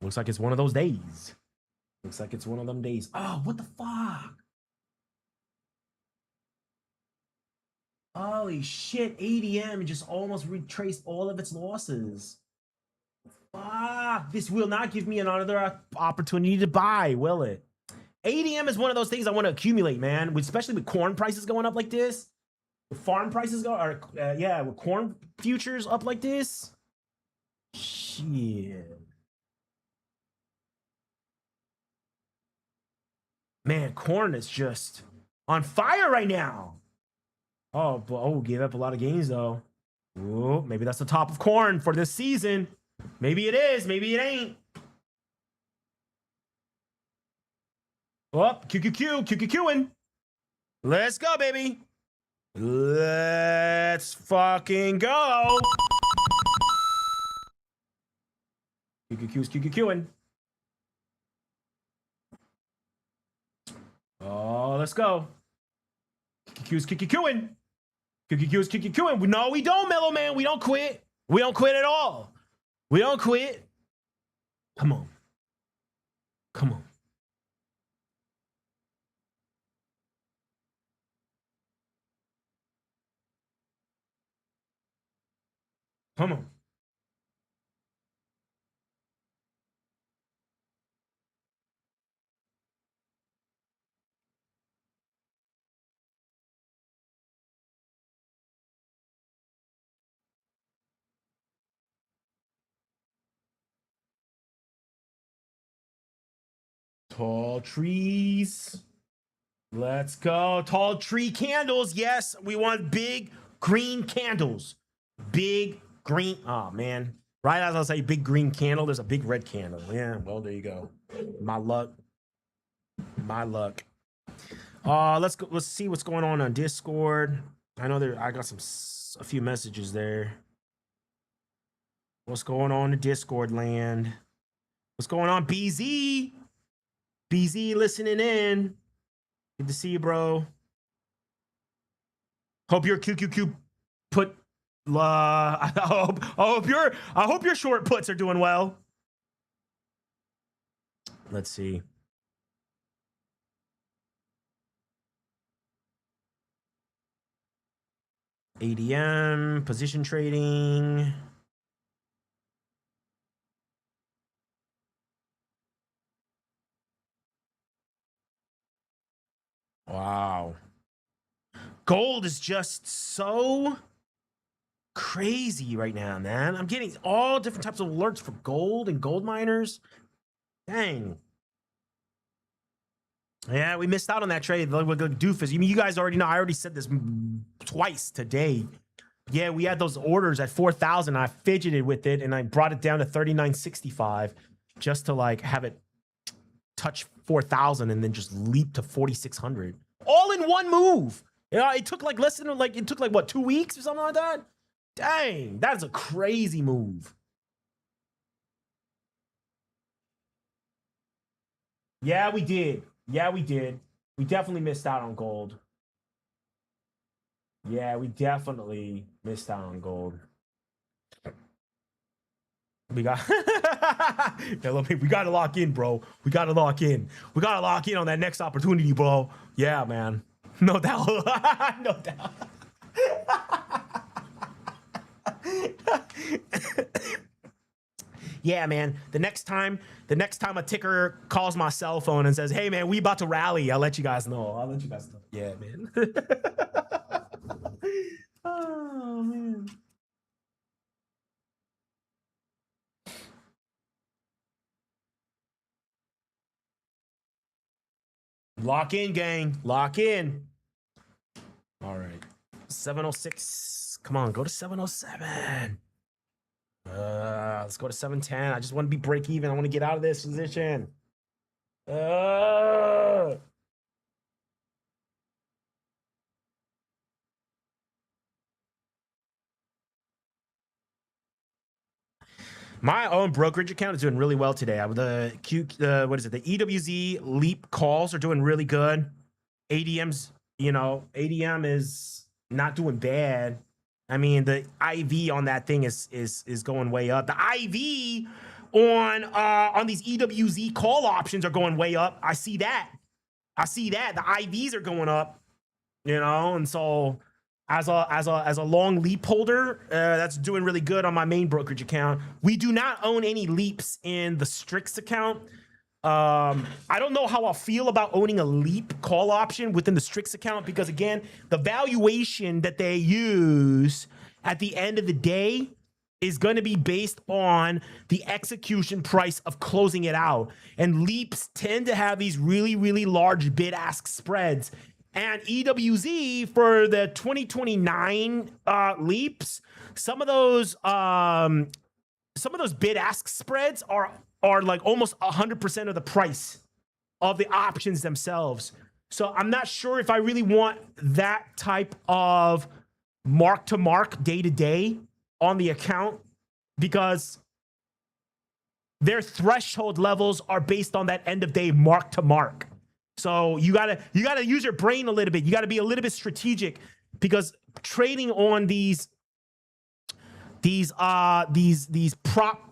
looks like it's one of those days. Looks like it's one of them days. Oh, what the fuck? Holy shit, ADM just almost retraced all of its losses. This will not give me another opportunity to buy, will it? ADM is one of those things I want to accumulate, man. Especially with corn prices going up like this. With farm prices with corn futures up like this. Shit. Man, corn is just on fire right now. Oh, gave up a lot of gains though. Ooh, maybe that's the top of corn for this season. Maybe it is, maybe it ain't. Oh, QQQing. Let's go, baby. Let's fucking go. QQQing. Oh, let's go. QQQing. QQQing. No, we don't, Mellow Man. We don't quit. We don't quit at all. We don't quit. Come on. Come on. Come on. Tall trees. Let's go. Tall tree candles. Yes, we want big green candles. Big green. Oh, man. Right as I say big green candle, there's a big red candle. Yeah, well, there you go. My luck. My luck. Let's go. Let's see what's going on Discord. I know I got a few messages there. What's going on in Discord land? What's going on, BZ? BZ listening in. Good to see you, bro. Hope your QQQ put. I hope your short puts are doing well. Let's see. ADM, position trading. Wow. Gold is just so crazy right now, man. I'm getting all different types of alerts for gold and gold miners. Dang. Yeah, we missed out on that trade. Like doofus. You guys already know. I already said this twice today. Yeah, we had those orders at 4,000. I fidgeted with it and I brought it down to 39.65 just to like have it touch 4,000 and then just leap to 4,600 all in one move. You know, it took like less than like what, 2 weeks or something like that. Dang, that's a crazy move. Yeah, we did. Yeah, we did. We definitely missed out on gold. Yeah, we definitely missed out on gold. We got we gotta lock in, bro. We gotta lock in. We gotta lock in on that next opportunity, bro. Yeah, man. No doubt. No doubt. Yeah, man. The next time a ticker calls my cell phone and says, "Hey, man, we about to rally," I'll let you guys know. I'll let you guys know. Yeah, man. Oh, man. Lock in, gang. Lock in. All right. 706. Come on, go to 707. Let's go to 710. I just want to be break even. I want to get out of this position. My own brokerage account is doing really well today. What is it? The EWZ Leap calls are doing really good. ADM's, ADM is not doing bad. I mean, the IV on that thing is going way up. The IV on these EWZ call options are going way up. I see that. The IVs are going up, and so as a long leap holder, that's doing really good on my main brokerage account. We do not own any leaps in the Strix account. I don't know how I'll feel about owning a leap call option within the Strix account because, again, the valuation that they use at the end of the day is going to be based on the execution price of closing it out. And leaps tend to have these really, really large bid-ask spreads. And EWZ for the 2029 leaps, some of those bid-ask spreads are like almost 100% of the price of the options themselves. So I'm not sure if I really want that type of mark-to-mark day-to-day on the account because their threshold levels are based on that end-of-day mark-to-mark. So you gotta use your brain a little bit. You gotta be a little bit strategic because trading on these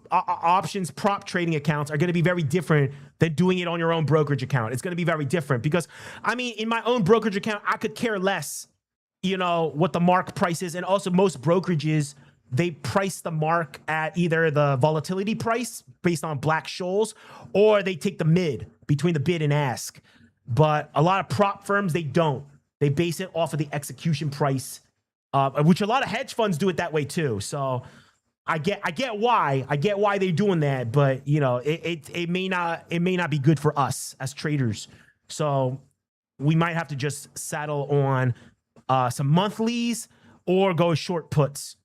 options prop trading accounts are going to be very different than doing it on your own brokerage account. It's going to be very different because, I mean, in my own brokerage account, I could care less, what the mark price is. And also most brokerages, they price the mark at either the volatility price based on Black-Scholes, or they take the mid between the bid and ask. But a lot of prop firms, they don't. They base it off of the execution price, which a lot of hedge funds do it that way too. So I get why they're doing that, but you know, it may not be good for us as traders. So we might have to just settle on some monthlies or go short puts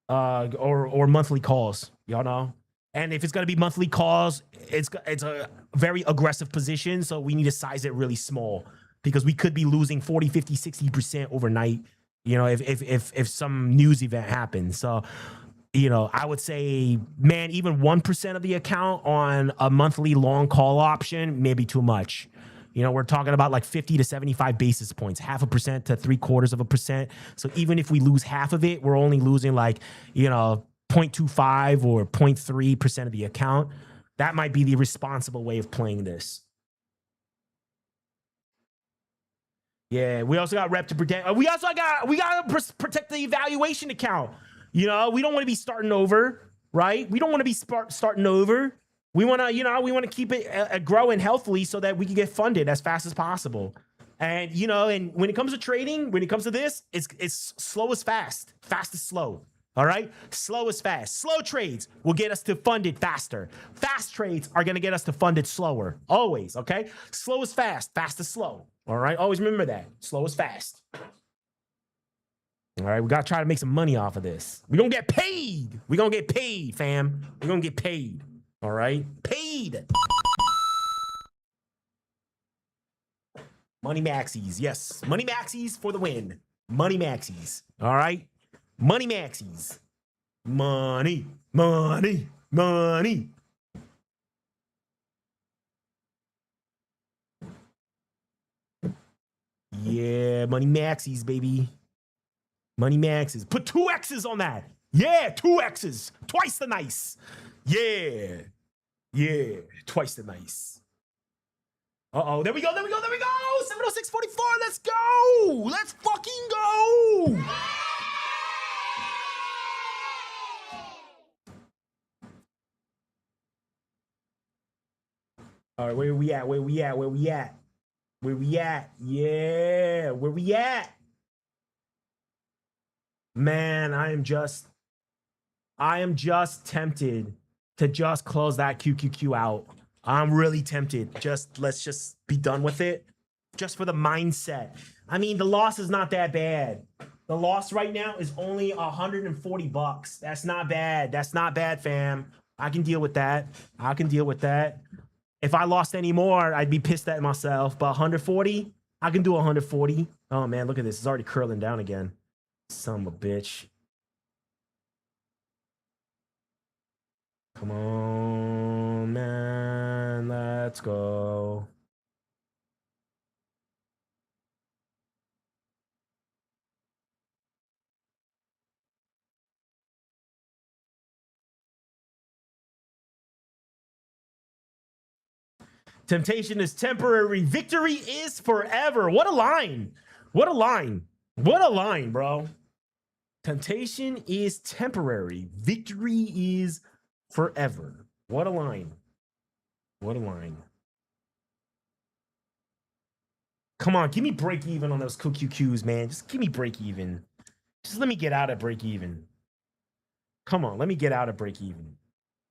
or monthly calls, y'all know. And if it's gonna be monthly calls, it's a very aggressive position, so we need to size it really small because we could be losing 40, 50, 60% overnight, you know, if some news event happens. So, you know, I would say, man, even 1% of the account on a monthly long call option may be too much. You know, we're talking about like 50 to 75 basis points, 0.5% to 0.75%. So even if we lose half of it, we're only losing like, you know, 0.25 or 0.3% of the account. That might be the responsible way of playing this. Yeah, we also got rep to protect. We got to protect the evaluation account. You know, we don't want to be starting over, right? We don't want to be starting over. We want to, you know, we want to keep it growing healthily so that we can get funded as fast as possible. And, you know, and when it comes to trading, when it comes to this, it's slow is fast, fast is slow. All right. Slow is fast. Slow trades will get us to funded faster. Fast trades are going to get us to funded slower. Always. Okay. Slow is fast. Fast is slow. All right. Always remember that. Slow is fast. All right. We got to try to make some money off of this. We're going to get paid. We're going to get paid, fam. We're going to get paid. All right. Paid. Money Maxxis. Yes. Money Maxxis for the win. Money Maxxis. All right. Money Maxxis. Money, money, money. Yeah, Money Maxxis, baby. Money Maxxis. Put 2 X's on that. Yeah, 2 X's. Twice the nice. Yeah. Yeah, twice the nice. Uh-oh, there we go, there we go, there we go. 706.44, let's go. Let's fucking go. All right, where we at? Where we at? Where we at? Where we at? Yeah, where we at? Man, I am just tempted to just close that QQQ out. I'm really tempted. Let's just be done with it. Just for the mindset. I mean, the loss is not that bad. The loss right now is only $140. That's not bad. That's not bad, fam. I can deal with that. I can deal with that. If I lost any more, I'd be pissed at myself. But 140, I can do 140. Oh, man, look at this. It's already curling down again. Son of a bitch. Come on, man. Let's go. Temptation is temporary. Victory is forever. What a line. What a line. What a line, bro. Temptation is temporary. Victory is forever. What a line. What a line. Come on, give me break even on those QQQs, man. Just give me break even. Just let me get out of break even. Come on, let me get out of break even.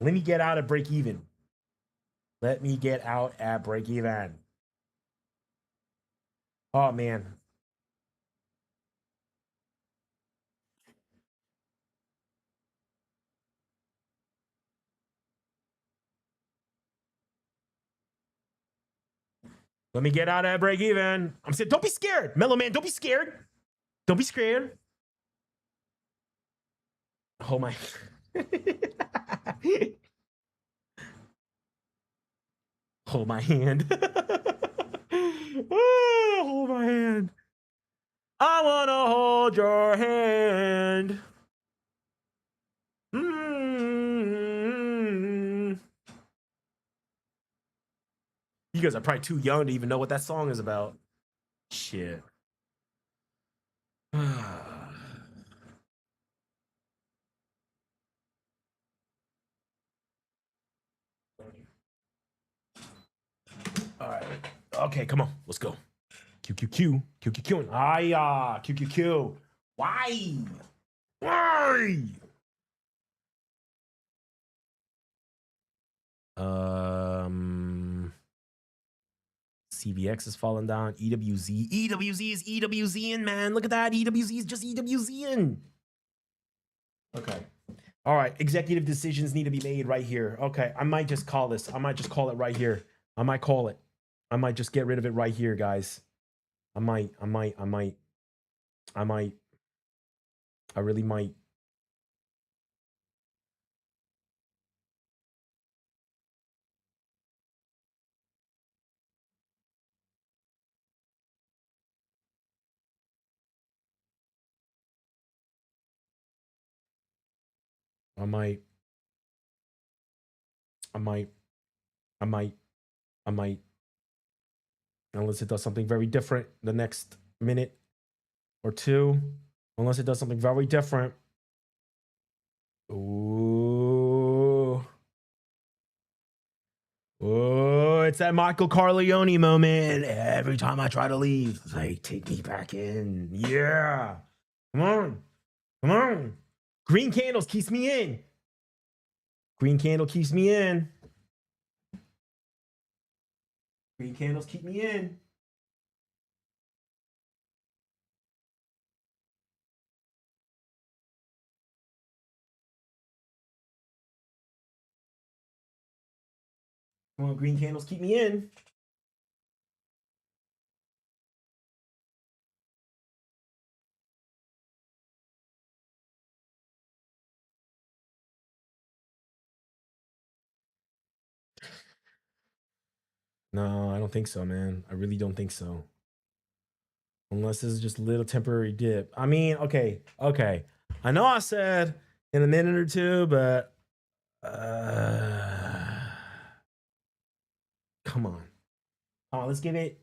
Let me get out of break even. Let me get out at break even. Oh, man. Let me get out at break even. I'm saying, don't be scared. Mellow man, don't be scared. Don't be scared. Oh, my. Hold my hand. Oh, hold my hand. I want to hold your hand. You guys are probably too young to even know what that song is about. Shit. All right. Okay, come on. Let's go. QQQ. QQQ. QQQ. Why? Why? CVX is falling down. EWZ. EWZ is EWZing, man. Look at that. EWZ is just EWZing. Okay. All right. Executive decisions need to be made right here. Okay. I might just call this. I might just call it right here. I might call it. I might just get rid of it right here, guys. I really might. I might. Unless it does something very different the next minute or two. Unless it does something very different. Ooh. Oh, it's that Michael Corleone moment. Every time I try to leave, it's like, take me back in. Yeah. Come on. Come on. Green candles keeps me in. Green candle keeps me in. Green candles keep me in. Come on, green candles keep me in. No, I don't think so, man. I really don't think so. Unless this is just a little temporary dip. I mean, okay. I know I said in a minute or two, but come on. Let's give it.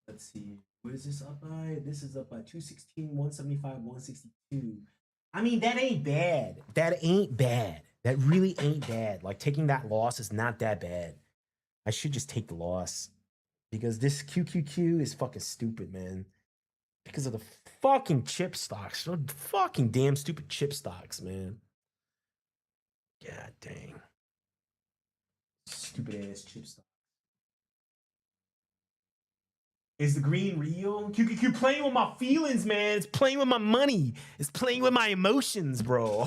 Let's see. What is this up by? This is up by 216, 175, 162. I mean, that ain't bad. That ain't bad. That really ain't bad. Like, taking that loss is not that bad. I should just take the loss because this QQQ is fucking stupid, man. Because of the fucking chip stocks. The fucking damn stupid chip stocks, man. God dang. Stupid ass chip stocks. Is the green real? QQQ playing with my feelings, man. It's playing with my money. It's playing with my emotions, bro.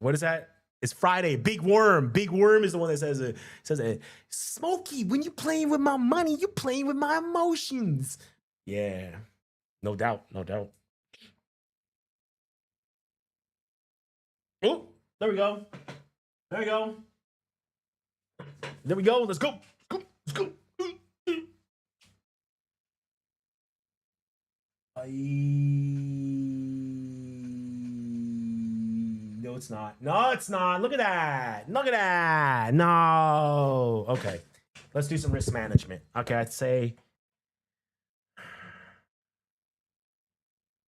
What is that? It's Friday. Big Worm. Big Worm is the one that says it. Says it. Smokey, when you playing with my money, you playing with my emotions. Yeah. No doubt. No doubt. Oh, there we go. There we go. There we go. Let's go. Let's go. No, it's not. No, it's not. Look at that. Look at that. No. Okay. Let's do some risk management. Okay, I'd say.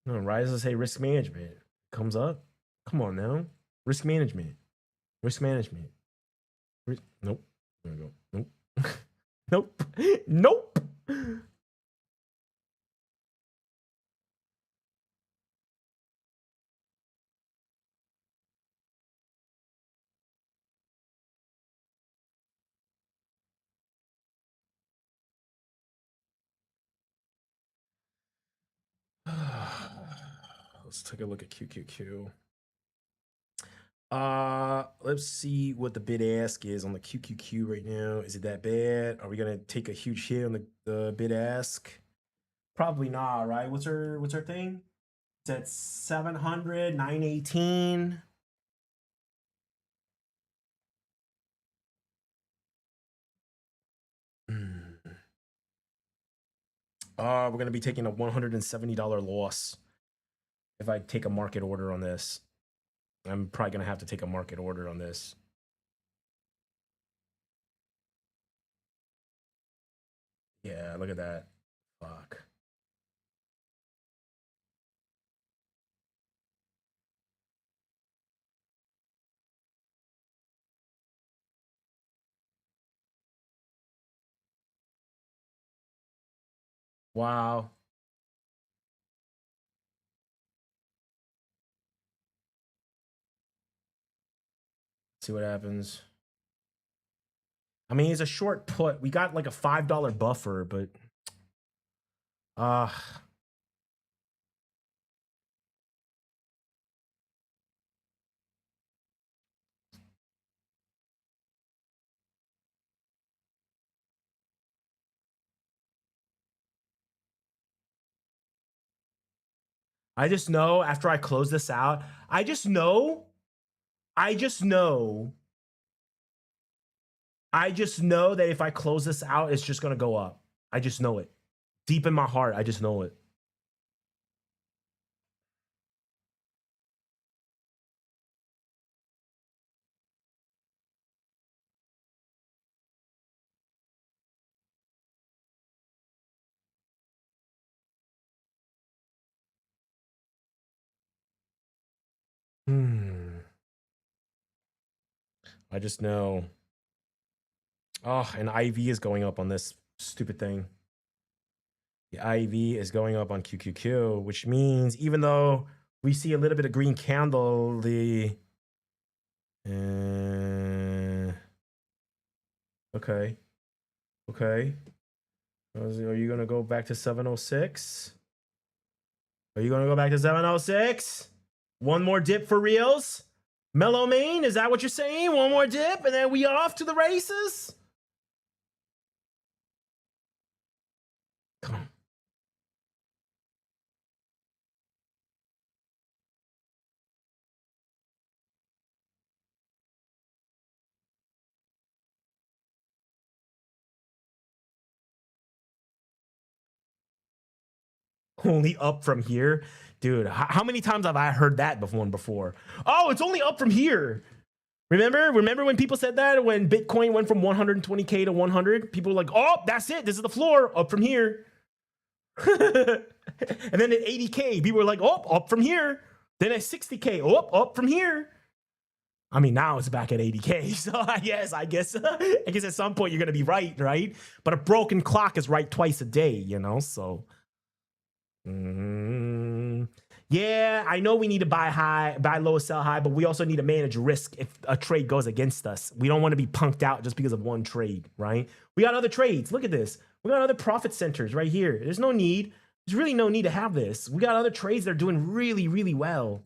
No, why does it say risk management? Comes up. Come on now. Risk management. Risk management. Nope. There we go. Nope. Nope. Nope. Let's take a look at QQQ. Let's see what the bid ask is on the QQQ right now. Is it that bad? Are we gonna take a huge hit on the bid ask? Probably not, right? What's her thing? It's at 700, 918. We're gonna be taking a $170 loss if I take a market order on this. I'm probably gonna have to take a market order on this. Yeah, look at that. Fuck. Wow. See what happens. I mean, it's a short put. We got like a $5 buffer, but uh I just know after I close this out, I just know I just know that if I close this out, it's just gonna go up. I just know it. Deep in my heart, I just know it. I just know. Oh, and IV is going up on this stupid thing. The IV is going up on QQQ, which means even though we see a little bit of green candle, the okay. Okay. Are you gonna go back to 706? Are you gonna go back to 706? One more dip for reals? Mellow main, is that what you're saying? One more dip and then we off to the races? Come on. Only up from here? Dude, how many times have I heard that before? Oh, it's only up from here. Remember when people said that when Bitcoin went from 120K to 100? People were like, oh, that's it. This is the floor. Up from here. And then at 80K, people were like, oh, up from here. Then at 60K, oh, up from here. I mean, now it's back at 80K. So I guess at some point you're gonna be right? But a broken clock is right twice a day, you know. So, yeah, I know we need to buy low, sell high, but we also need to manage risk if a trade goes against us. We don't want to be punked out just because of one trade, right? We got other trades. Look at this. We got other profit centers right here. There's really no need to have this. We got other trades that are doing really, really well.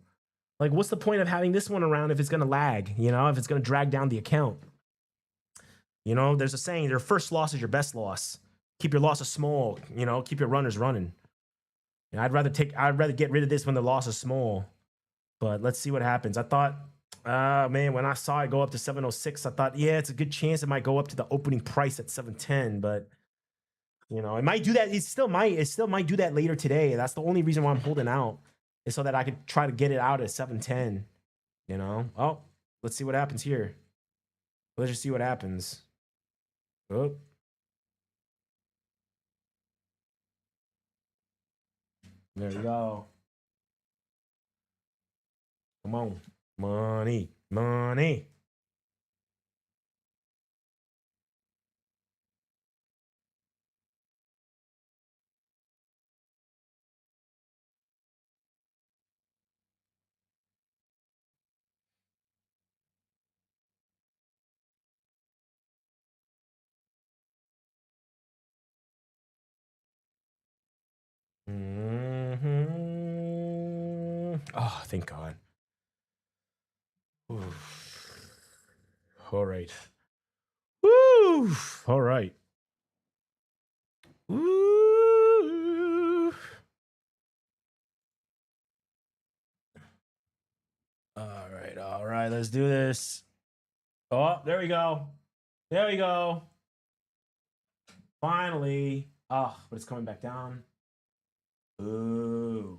Like, what's the point of having this one around if it's going to lag, you know, if it's going to drag down the account? You know, there's a saying, your first loss is your best loss. Keep your losses small, you know, keep your runners running. And I'd rather get rid of this when the loss is small. But let's see what happens. I thought, man, when I saw it go up to 706, I thought, yeah, it's a good chance it might go up to the opening price at 710, but you know, it might do that. It still might do that later today. That's the only reason why I'm holding out, is so that I could try to get it out at 710. You know? Oh, let's see what happens here. Let's just see what happens. Oh. There we go. Come on. Money. Money. Oh, thank God. Oof. All right. Woo! All right. Woo! All right, let's do this. Oh, there we go. There we go. Finally. Oh, but it's coming back down. Ooh.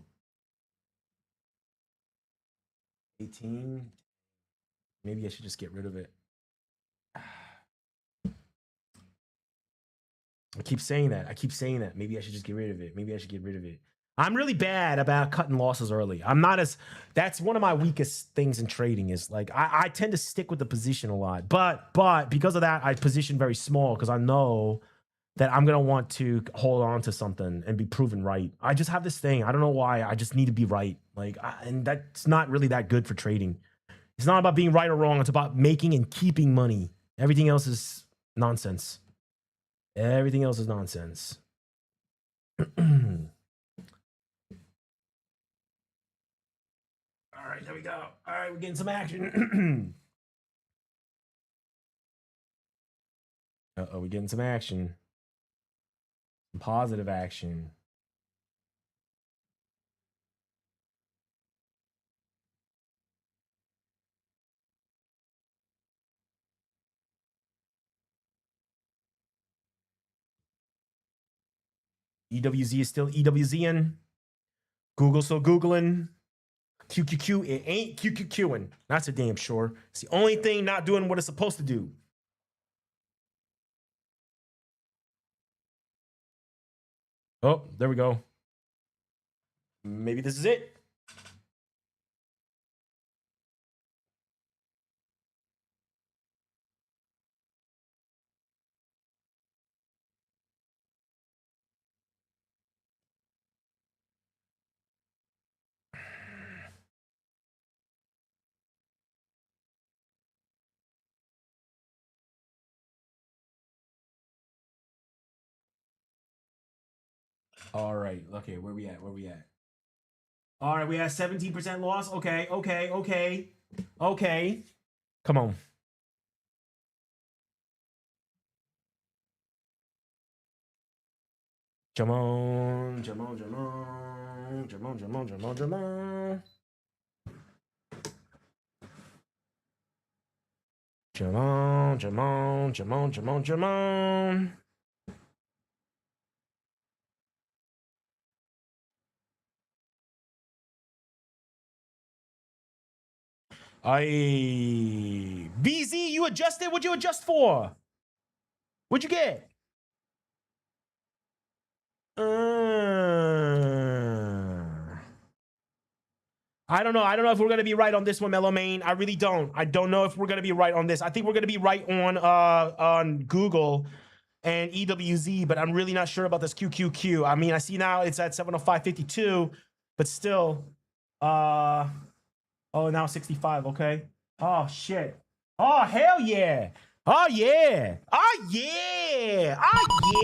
18. Maybe I should just get rid of it. I keep saying that. Maybe I should just get rid of it. I'm really bad about cutting losses early. That's one of my weakest things in trading, is like I tend to stick with the position a lot. But because of that, I position very small because I know that I'm gonna want to hold on to something and be proven right. I just have this thing. I don't know why. I just need to be right. Like, and that's not really that good for trading. It's not about being right or wrong. It's about making and keeping money. Everything else is nonsense. Everything else is nonsense. All right, there we go. All right, we're getting some action. Uh-oh, we're getting some action. Some positive action. EWZ is still EWZing. Google still Googling. QQQ, it ain't QQQing. That's a damn sure. It's the only thing not doing what it's supposed to do. Oh, there we go. Maybe this is it. All right. Okay, where we at? Where we at? All right, we have 17% loss. Okay, okay, okay. Okay. Come on. Jamon, Jamon, Jamon, Jamon, Jamon, Jamon, Jamon. Jamon, Jamon, Jamon, Jamon, Jamon. BZ, you adjusted? What'd you adjust for? What'd you get? I don't know. I don't know if we're gonna be right on this one, Mellow Main. I really don't. I don't know if we're gonna be right on this. I think we're gonna be right on Google and EWZ, but I'm really not sure about this QQQ. I mean, I see now it's at 705.52, but still, oh, now 65. Okay. Oh shit. Oh hell yeah. Oh yeah. Oh yeah. Oh yeah.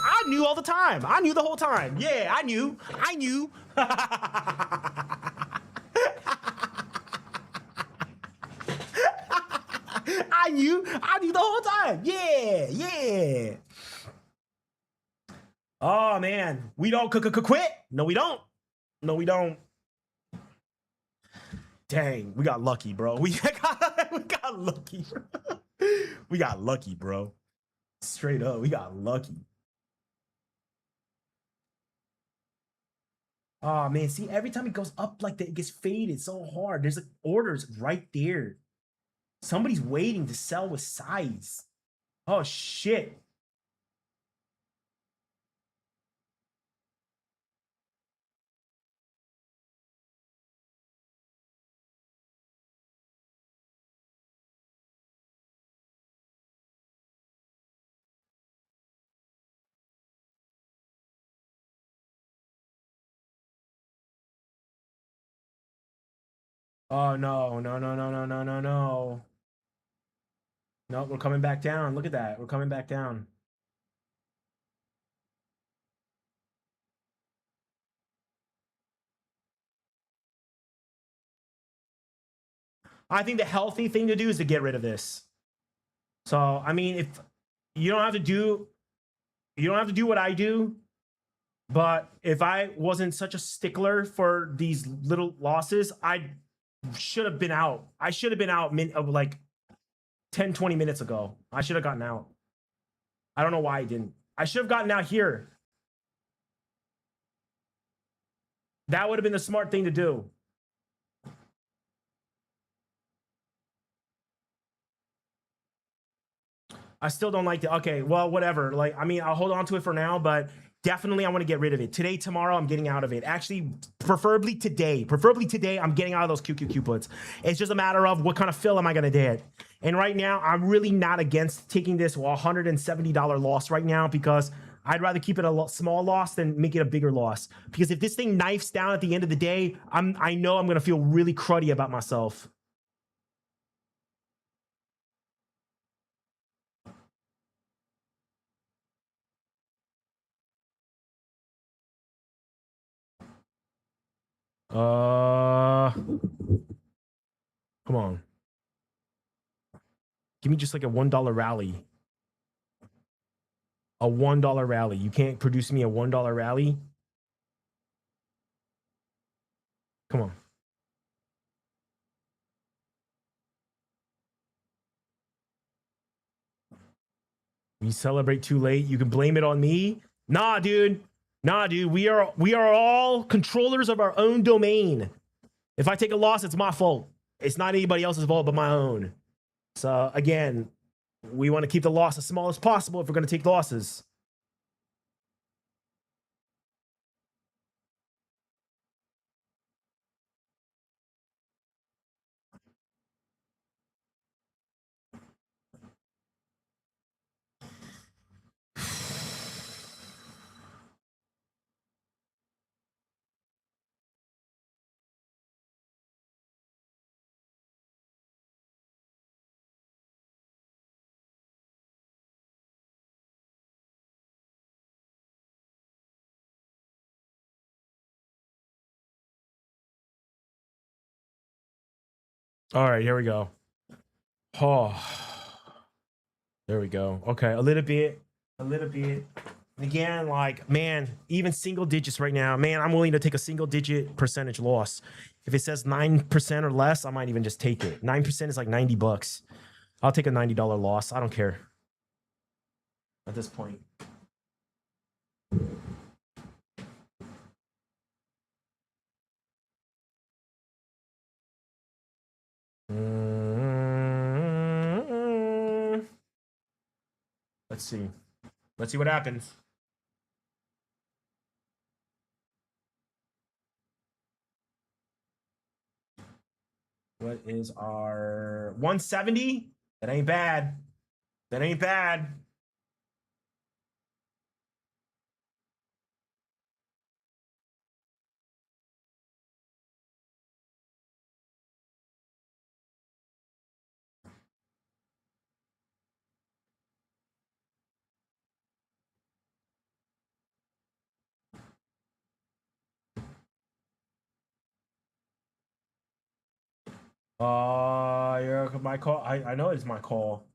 I knew all the time. I knew the whole time. Yeah, I knew. I knew. I knew the whole time. Yeah, yeah. Oh man, we don't quit. No, we don't. No, we don't. Dang, we got lucky, bro. We got lucky. We got lucky, bro. Straight up, we got lucky. Oh man, see, every time it goes up like that, it gets faded so hard. There's like orders right there. Somebody's waiting to sell with size. Oh shit. Oh no, no, no, no, no, no, no, no. No, we're coming back down. Look at that. We're coming back down. I think the healthy thing to do is to get rid of this. So, I mean, if you don't have to do what I do, but if I wasn't such a stickler for these little losses, I should have been out. I should have been out like 10, 20 minutes ago. I should have gotten out. I don't know why I didn't. I should have gotten out here. That would have been the smart thing to do. I still don't like it. Okay, well, whatever. Like, I mean, I'll hold on to it for now, but definitely I want to get rid of it. Today, tomorrow, I'm getting out of it. Actually, preferably today. Preferably today, I'm getting out of those QQQ puts. It's just a matter of what kind of fill am I going to get. And right now, I'm really not against taking this $170 loss right now because I'd rather keep it a small loss than make it a bigger loss. Because if this thing knifes down at the end of the day, I know I'm gonna feel really cruddy about myself. Come on. Give me just like a $1 rally. A $1 rally. You can't produce me a $1 rally? Come on. We celebrate too late. You can blame it on me. Nah, dude. Nah, dude. We are all controllers of our own domain. If I take a loss, it's my fault. It's not anybody else's fault but my own. So again, we want to keep the loss as small as possible if we're going to take losses. All right, here we go. Oh, there we go. Okay, a little bit. Again, like, man, even single digits right now, man, I'm willing to take a single digit percentage loss. If it says 9% or less, I might even just take it. 9% is like 90 bucks. I'll take a $90 loss. I don't care at this point. Let's see. Let's see what happens. What is our 170? That ain't bad. That ain't bad. Yeah, my call. I know it's my call.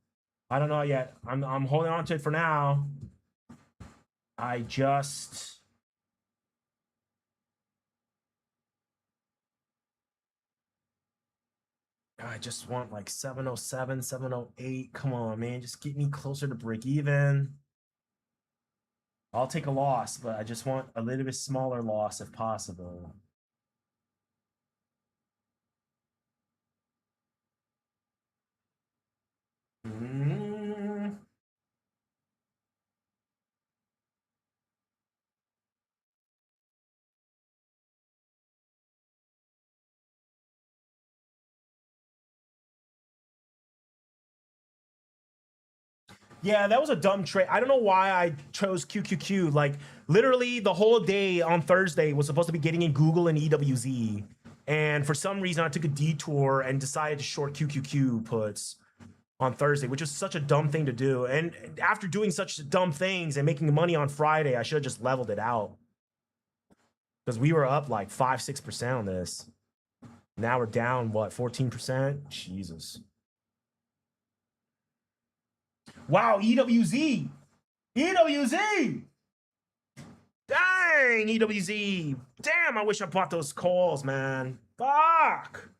I don't know yet. I'm holding on to it for now. I just want like 707, 708. Come on, man. Just get me closer to break even. I'll take a loss, but I just want a little bit smaller loss if possible. Yeah, that was a dumb trade. I don't know why I chose QQQ. Like, literally, the whole day on Thursday was supposed to be getting in Google and EWZ. And for some reason, I took a detour and decided to short QQQ puts on Thursday, which was such a dumb thing to do. And after doing such dumb things and making money on Friday, I should have just leveled it out. Because we were up like 5-6% on this. Now we're down, what, 14%? Jesus. Wow, EWZ. EWZ. Dang, EWZ. Damn, I wish I bought those calls, man. Fuck.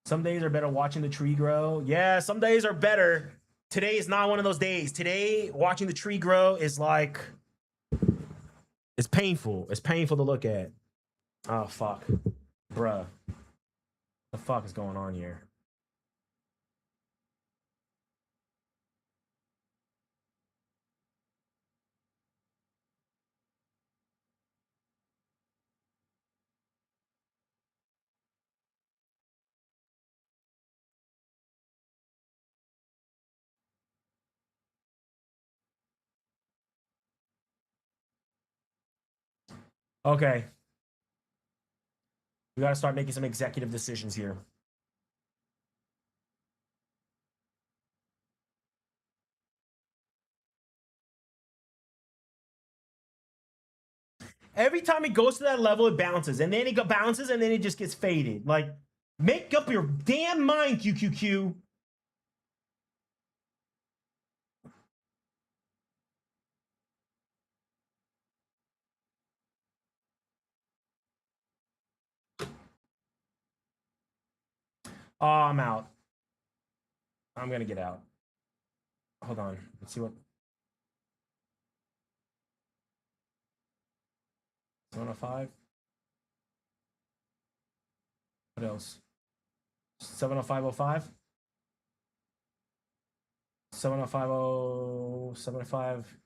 Some days are better watching the tree grow. Yeah, some days are better. Today is not one of those days. Today, watching the tree grow is like, it's painful. It's painful to look at. Oh, fuck. Bruh. The fuck is going on here? Okay. We got to start making some executive decisions here. Every time it goes to that level, it bounces. And then it bounces, and then it just gets faded. Like, make up your damn mind, QQQ. Oh, I'm out. I'm going to get out. Hold on. Let's see what... 705. What else? 70505. 705 705.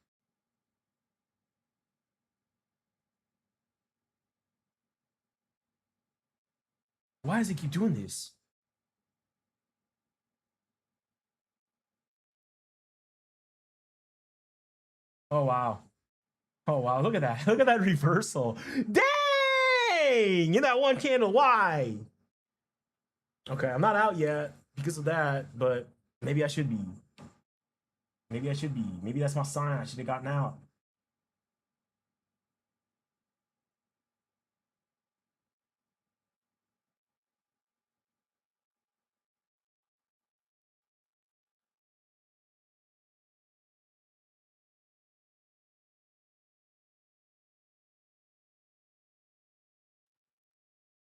Why does it keep doing this? Oh, wow. Oh, wow. Look at that. Look at that reversal. Dang! In that one candle. Why? Okay, I'm not out yet because of that, but maybe I should be. Maybe I should be. Maybe that's my sign. I should have gotten out.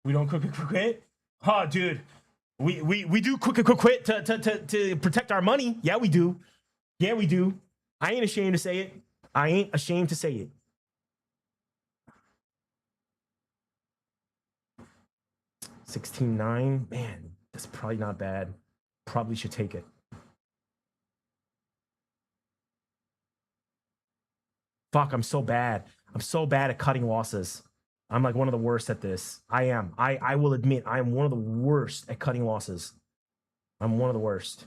We don't quick quit? Oh, dude. We do quick quit to protect our money. Yeah, we do. Yeah, we do. I ain't ashamed to say it. I ain't ashamed to say it. $16.9. Man, that's probably not bad. Probably should take it. Fuck, I'm so bad. I'm so bad at cutting losses. I'm like one of the worst at this. I am. I will admit I am one of the worst at cutting losses. I'm one of the worst.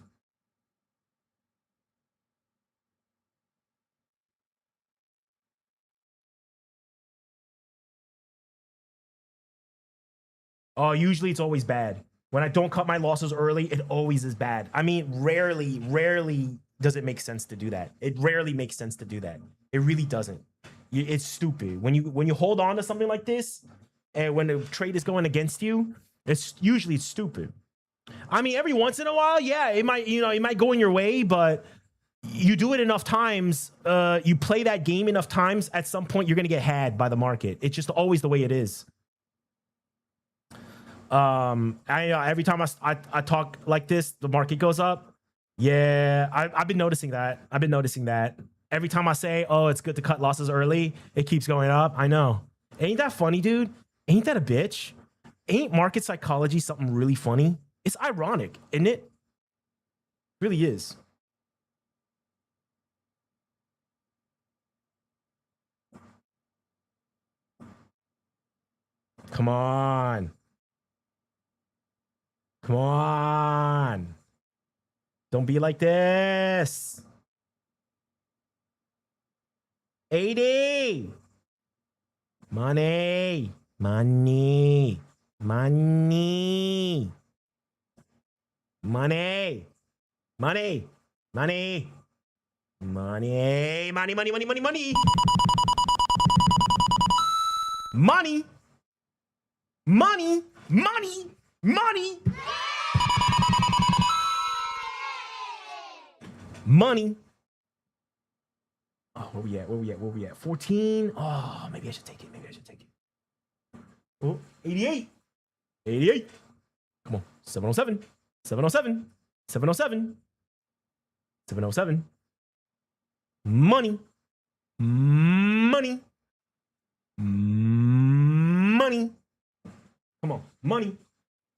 Oh, usually it's always bad. When I don't cut my losses early, it always is bad. I mean, rarely does it make sense to do that. It rarely makes sense to do that. It really doesn't. It's stupid. When you hold on to something like this, and when the trade is going against you, it's usually stupid. I mean, every once in a while, yeah, it might go in your way, but you do it enough times, you play that game enough times, at some point you're gonna get had by the market. It's just always the way it is. Every time I talk like this, the market goes up. Yeah, I've been noticing that. I've been noticing that. Every time I say, oh, it's good to cut losses early, it keeps going up. I know. Ain't that funny, dude? Ain't that a bitch? Ain't market psychology something really funny? It's ironic, isn't it? It really is. Come on. Come on. Don't be like this. 80. Money. Money. Money. Money. Money. Money. Money. Money. Money. Money. Money. Money. Money. Money. Money. Money. Money. Oh, where we at? Where we at? Where we at? 14. Oh, maybe I should take it. Maybe I should take it. Oh, 88. 88. Come on. 707. 707. 707. 707. Money. Money. Money. Come on. Money.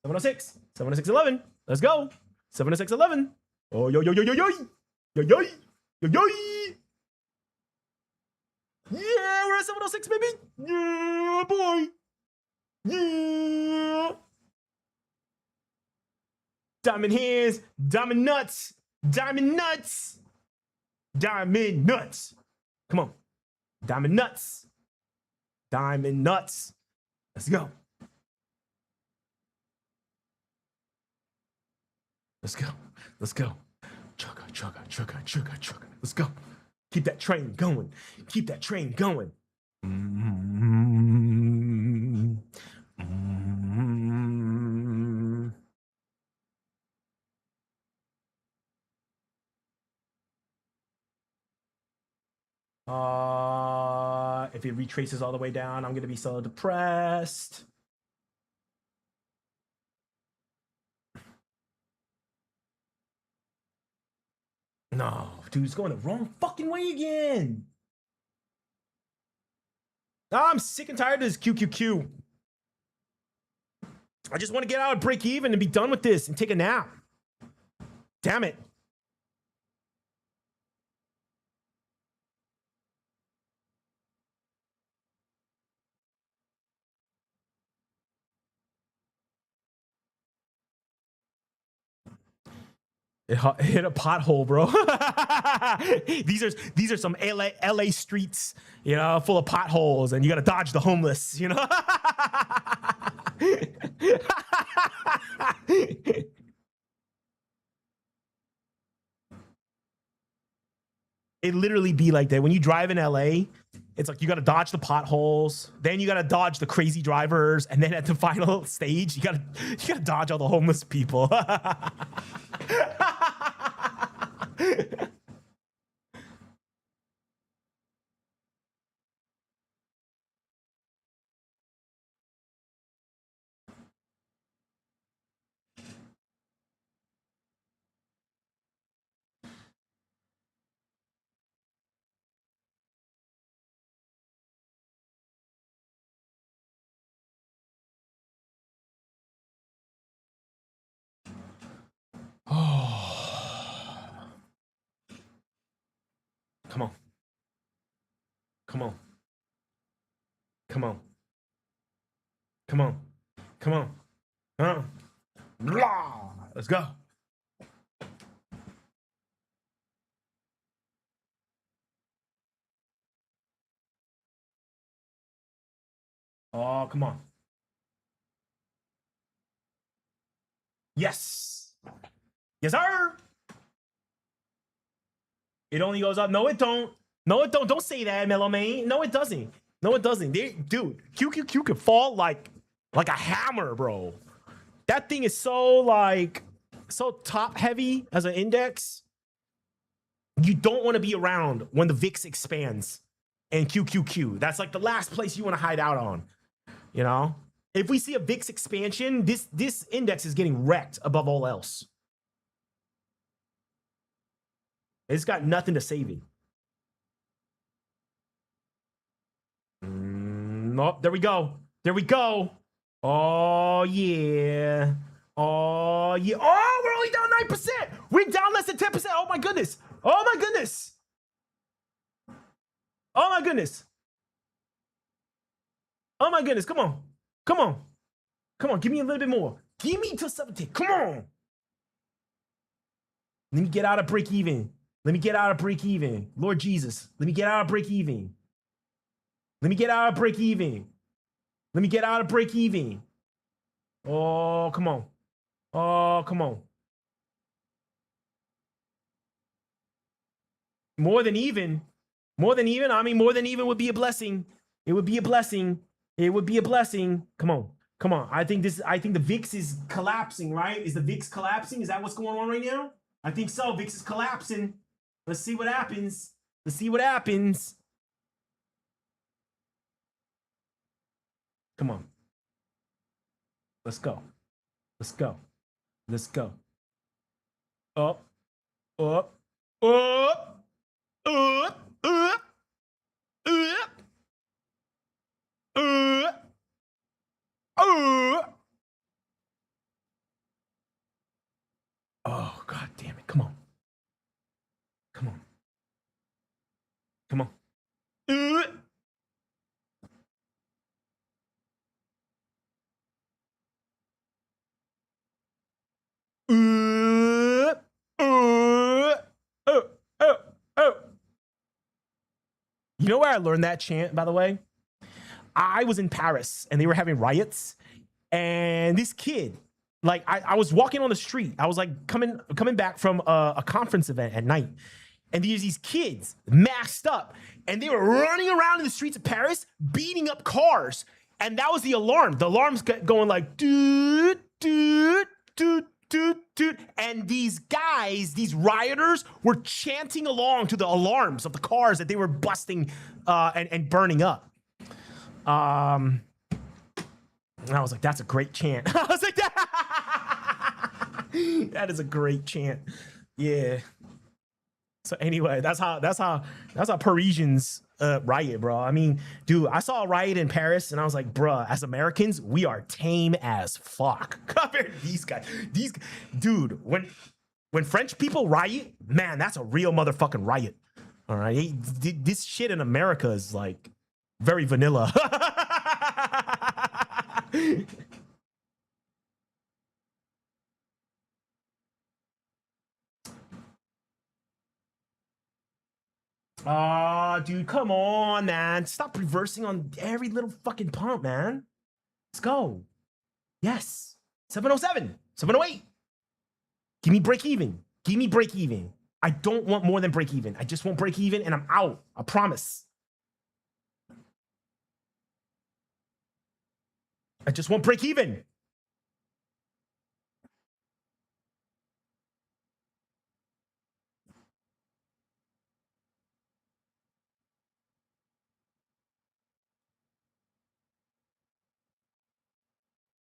706. 706.11. Let's go. 706.11. Oh, yo, yo, yo, yo, yo. Yo, yo. Yo, yo. Yeah, we're at 706, baby. Yeah, boy. Yeah. Diamond hands, diamond nuts, diamond nuts, diamond nuts. Come on. Diamond nuts, Diamond nuts. Let's go. Let's go. Let's go. Chugga, chugga, chugga, chugga, chugga. Let's go. Keep that train going. Keep that train going. If it retraces all the way down, I'm gonna be so depressed. No, dude, it's going the wrong fucking way again. I'm sick and tired of this QQQ. I just want to get out of break even and be done with this and take a nap. Damn it. It hit a pothole, bro. these are some LA streets, you know, full of potholes, and you gotta dodge the homeless, you know. It literally be like that when you drive in LA. It's like you gotta dodge the potholes, then you gotta dodge the crazy drivers, and then at the final stage, you gotta dodge all the homeless people. Oh. Come on. Come on. Come on. Come on. Come on. Blah. Let's go. Oh, come on. Yes. Yes, sir. It only goes up. No, it don't. No, it don't. Don't say that, Mellow Man. No, it doesn't. No, it doesn't. Dude, QQQ could fall like a hammer, bro. That thing is so top heavy as an index. You don't want to be around when the VIX expands and QQQ. That's like the last place you want to hide out on. You know? If we see a VIX expansion, this index is getting wrecked above all else. It's got nothing to save it. Nope, there we go. There we go. Oh, yeah. Oh, yeah. Oh, we're only down 9%. We're down less than 10%. Oh, my goodness. Oh, my goodness. Oh, my goodness. Oh, my goodness. Come on. Come on. Come on. Give me a little bit more. Give me to 17. Come on. Let me get out of break even. Let me get out of break even. Lord Jesus. Let me get out of break even. Let me get out of break even. Let me get out of break even. Oh, come on. Oh, come on. More than even. More than even. I mean, more than even would be a blessing. It would be a blessing. It would be a blessing. Come on. Come on. I think the VIX is collapsing, right? Is the VIX collapsing? Is that what's going on right now? I think so. VIX is collapsing. Let's see what happens. Let's see what happens. Come on. Let's go. Let's go. Let's go. Up. Up. Up. Up. Up. Up. Oh, God damn it. Come on. Come on. Come on. You know where I learned that chant, by the way? I was in Paris and they were having riots, and this kid, like I was walking on the street. I was like coming back from a conference event at night, and there's these kids masked up, and they were running around in the streets of Paris, beating up cars, and that was the alarm. The alarm's going like doot doot doot doot doot, and these guys, these rioters, were chanting along to the alarms of the cars that they were busting and burning up. And I was like, that's a great chant. I was like, that is a great chant. Yeah. So anyway, that's how Parisians riot, bro. I mean, dude, I saw a riot in Paris and I was like, bruh, as Americans, we are tame as fuck compared to these guys. Dude, when French people riot, man, that's a real motherfucking riot. All right, this shit in America is like very vanilla. Dude, come on, man. Stop reversing on every little fucking pump, man. Let's go. Yes. 707, 708. Give me break even. Give me break even. I don't want more than break even. I just want break even and I'm out. I promise. I just want break even.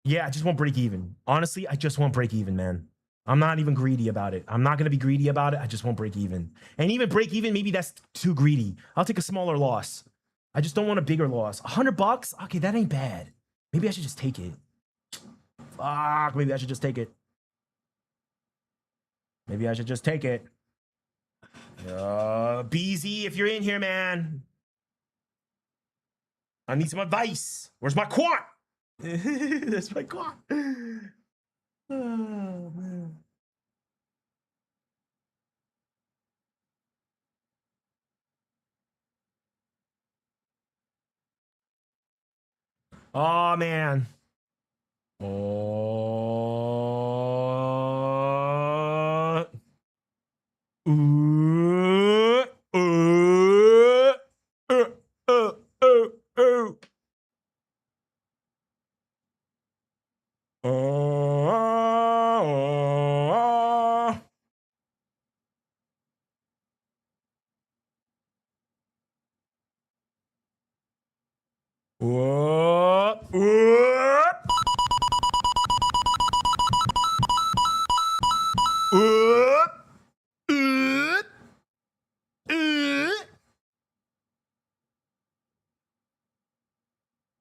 Yeah, I just want break even. Honestly, I just want break even, man. I'm not even greedy about it. I'm not going to be greedy about it. I just want break even. And even break even, maybe that's too greedy. I'll take a smaller loss. I just don't want a bigger loss. $100? Okay, that ain't bad. Maybe I should just take it. Fuck, maybe I should just take it. Maybe I should just take it. BZ, if you're in here, man. I need some advice. Where's my quant? That's my quant. Oh, man. Oh, man. Oh.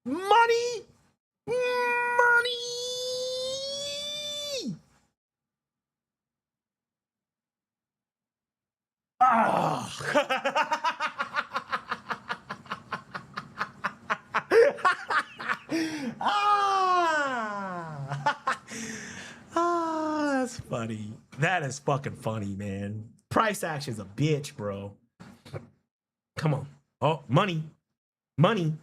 Money! Money! Oh. That's funny. That is fucking funny, man. Price action's a bitch, bro. Come on. Oh, money. Money.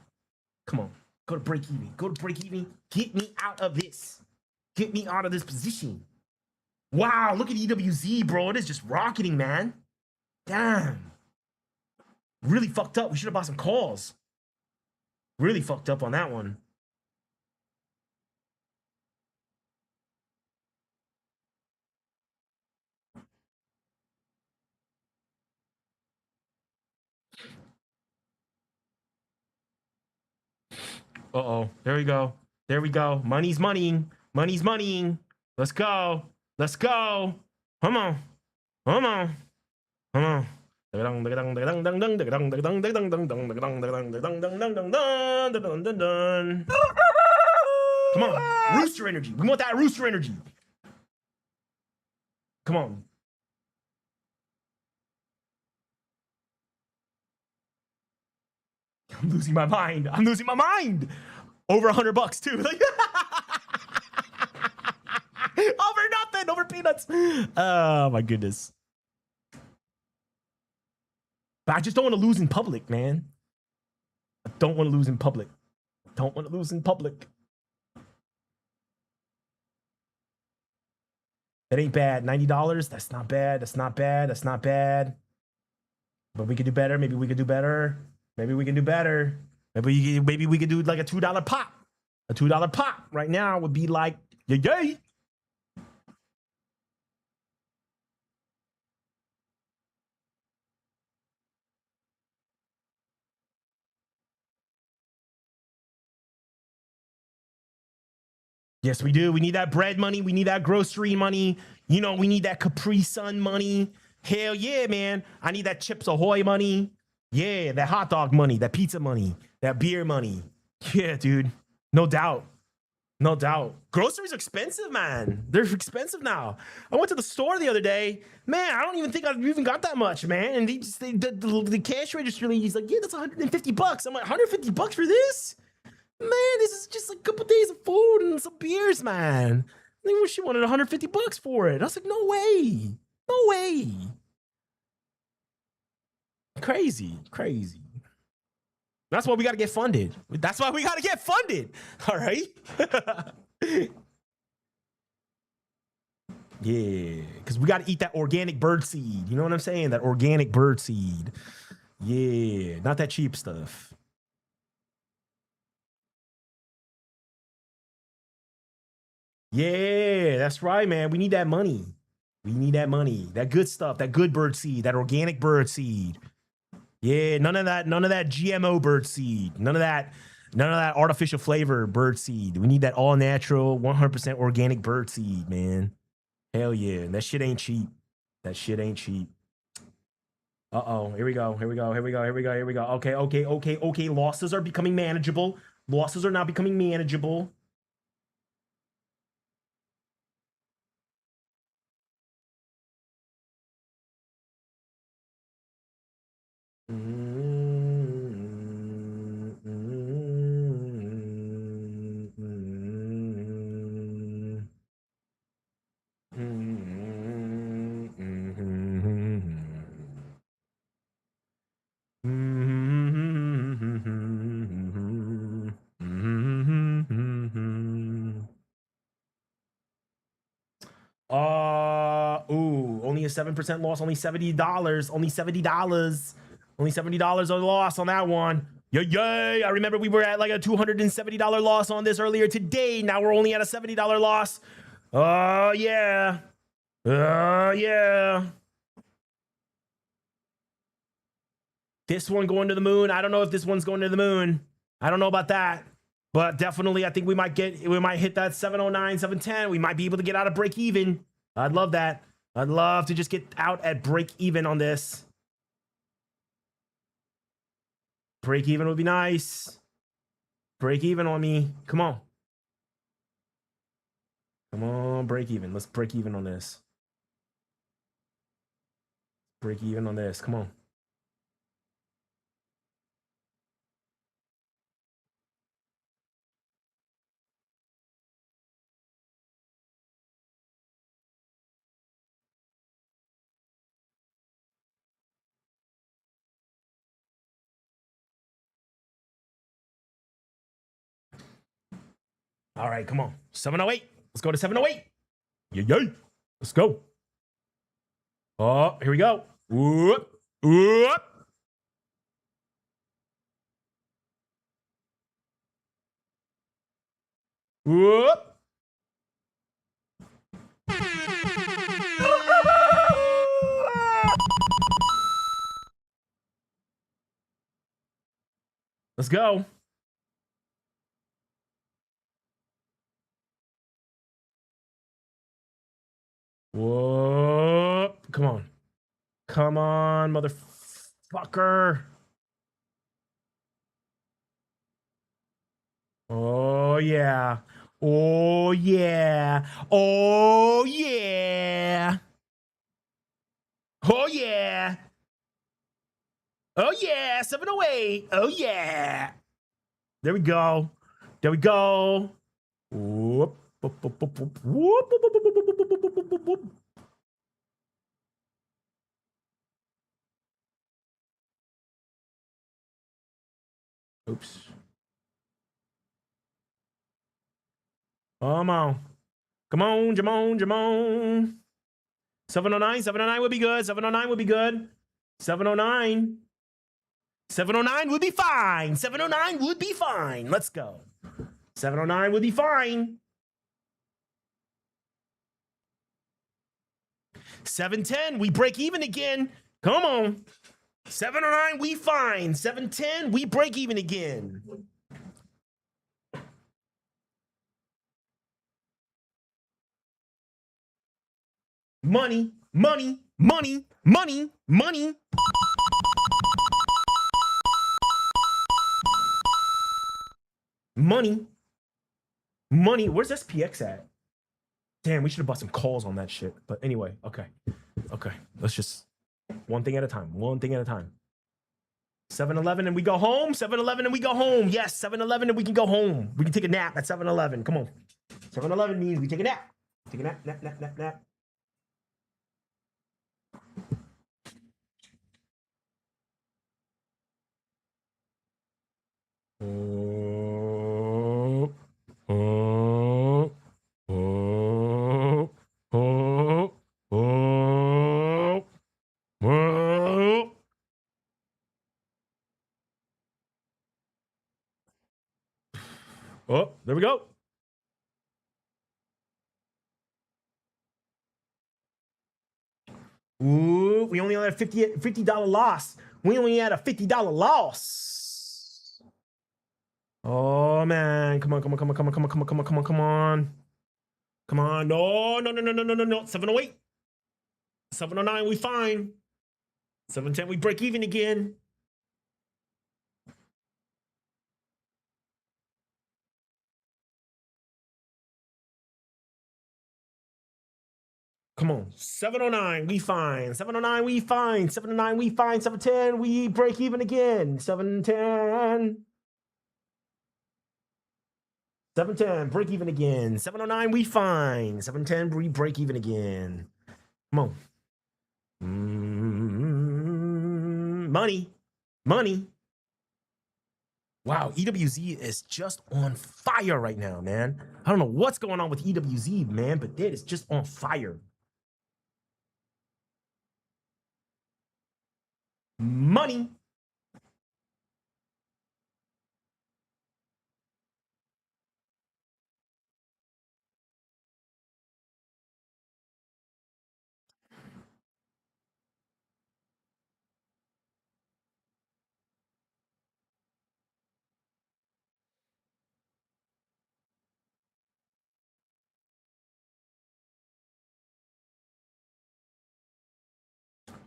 Come on. Go to break even. Go to break even. Get me out of this. Get me out of this position. Wow, look at EWZ, bro. It is just rocketing, man. Damn. Really fucked up. We should have bought some calls. Really fucked up on that one. Uh-oh. There we go. There we go. Money's moneying. Money's moneying. Let's go. Let's go. Come on. Come on. Come on. Come on. Rooster energy. We want that rooster energy. Come on. I'm losing my mind. I'm losing my mind. Over $100 too. Like, over nothing. Over peanuts. Oh my goodness. But I just don't want to lose in public, man. I don't want to lose in public. Don't want to lose in public. That ain't bad. $90. That's not bad. That's not bad. That's not bad. But we could do better. Maybe we could do better. Maybe we can do better. Maybe we could do like a $2 pop. A $2 pop right now would be like, yay. Yes, we do. We need that bread money. We need that grocery money. You know, we need that Capri Sun money. Hell yeah, man. I need that Chips Ahoy money. Yeah, that hot dog money, that pizza money, that beer money. Yeah, dude. No doubt. No doubt. Groceries are expensive, man. They're expensive now. I went to the store the other day. Man, I don't even think I've even got that much, man. And the cash register lady's like, yeah, that's $150. I'm like, $150 for this? Man, this is just like a couple days of food and some beers, man. I think she wanted $150 for it. I was like, no way. No way. Crazy. That's why we got to get funded. That's why we got to get funded. All right. Yeah, because we got to eat that organic bird seed. You know what I'm saying? That organic bird seed. Yeah, not that cheap stuff. Yeah, that's right, man. We need that money. We need that money. That good stuff. That good bird seed. That organic bird seed. Yeah, none of that GMO bird seed. None of that artificial flavor bird seed. We need that all natural, 100% organic bird seed, man. Hell yeah. That shit ain't cheap. That shit ain't cheap. Uh-oh. Here we go. Okay. Losses are becoming manageable. Losses are now becoming manageable. Only a 7% loss, only $70, only $70. Only $70 of loss on that one. Yay. I remember we were at like a $270 loss on this earlier today. Now we're only at a $70 loss. Oh, yeah. Yeah. This one going to the moon. I don't know if this one's going to the moon. I don't know about that. But definitely, I think we might hit that 709, 710. We might be able to get out of break even. I'd love that. I'd love to just get out at break even on this. Break even would be nice. Break even on me. Come on. Come on, break even. Let's break even on this. Break even on this. Come on. All right, come on. 708. Let's go to 708. Yay. Let's go. Oh, here we go. Whoop. Whoop. Whoop. Let's go. Whoop. Come on. Come on, motherfucker. Oh, yeah. Oh, yeah. Oh, yeah. Oh, yeah. Oh, yeah. 708. Oh, yeah. There we go. There we go. Whoop. Whoop, whoop, whoop, whoop, whoop, whoop, whoop, whoop, whoop, whoop, whoop, whoop, whoop. Oops. Come on. Come on, Jamon, Jamon. 709, 709 would be good. 709 would be good. 709. 709 would be fine. 709 would be fine. Let's go. 709 would be fine. 710, we break even again. Come on. 709, we fine. 710, we break even again. Money, money, money, money, money. Money. Money. Where's SPX at? Damn, we should have bought some calls on that shit. But anyway, okay. Okay. Let's just one thing at a time. One thing at a time. 7-Eleven and we go home. 7-Eleven and we go home. Yes, 7-Eleven and we can go home. We can take a nap at 7-Eleven. Come on. 7-Eleven means we take a nap. Take a nap, nap, nap, nap, nap. Oh, there we go. Ooh, we only had a $50 loss. We only had a $50 loss. Oh man, come on, come on, come on, come on, come on, come on, come on, come on, come on. Come on. No, no, no, no, no, no, no, no. 708. 709, we fine. 710, we break even again. Come on. 709, we fine. 709, we fine. 709, we fine. 710, we break even again. 710. 710, break even again. 709, we fine. 710, we break even again. Come on. Money. Money. Wow, EWZ is just on fire right now, man. I don't know what's going on with EWZ, man, but it is just on fire. Money.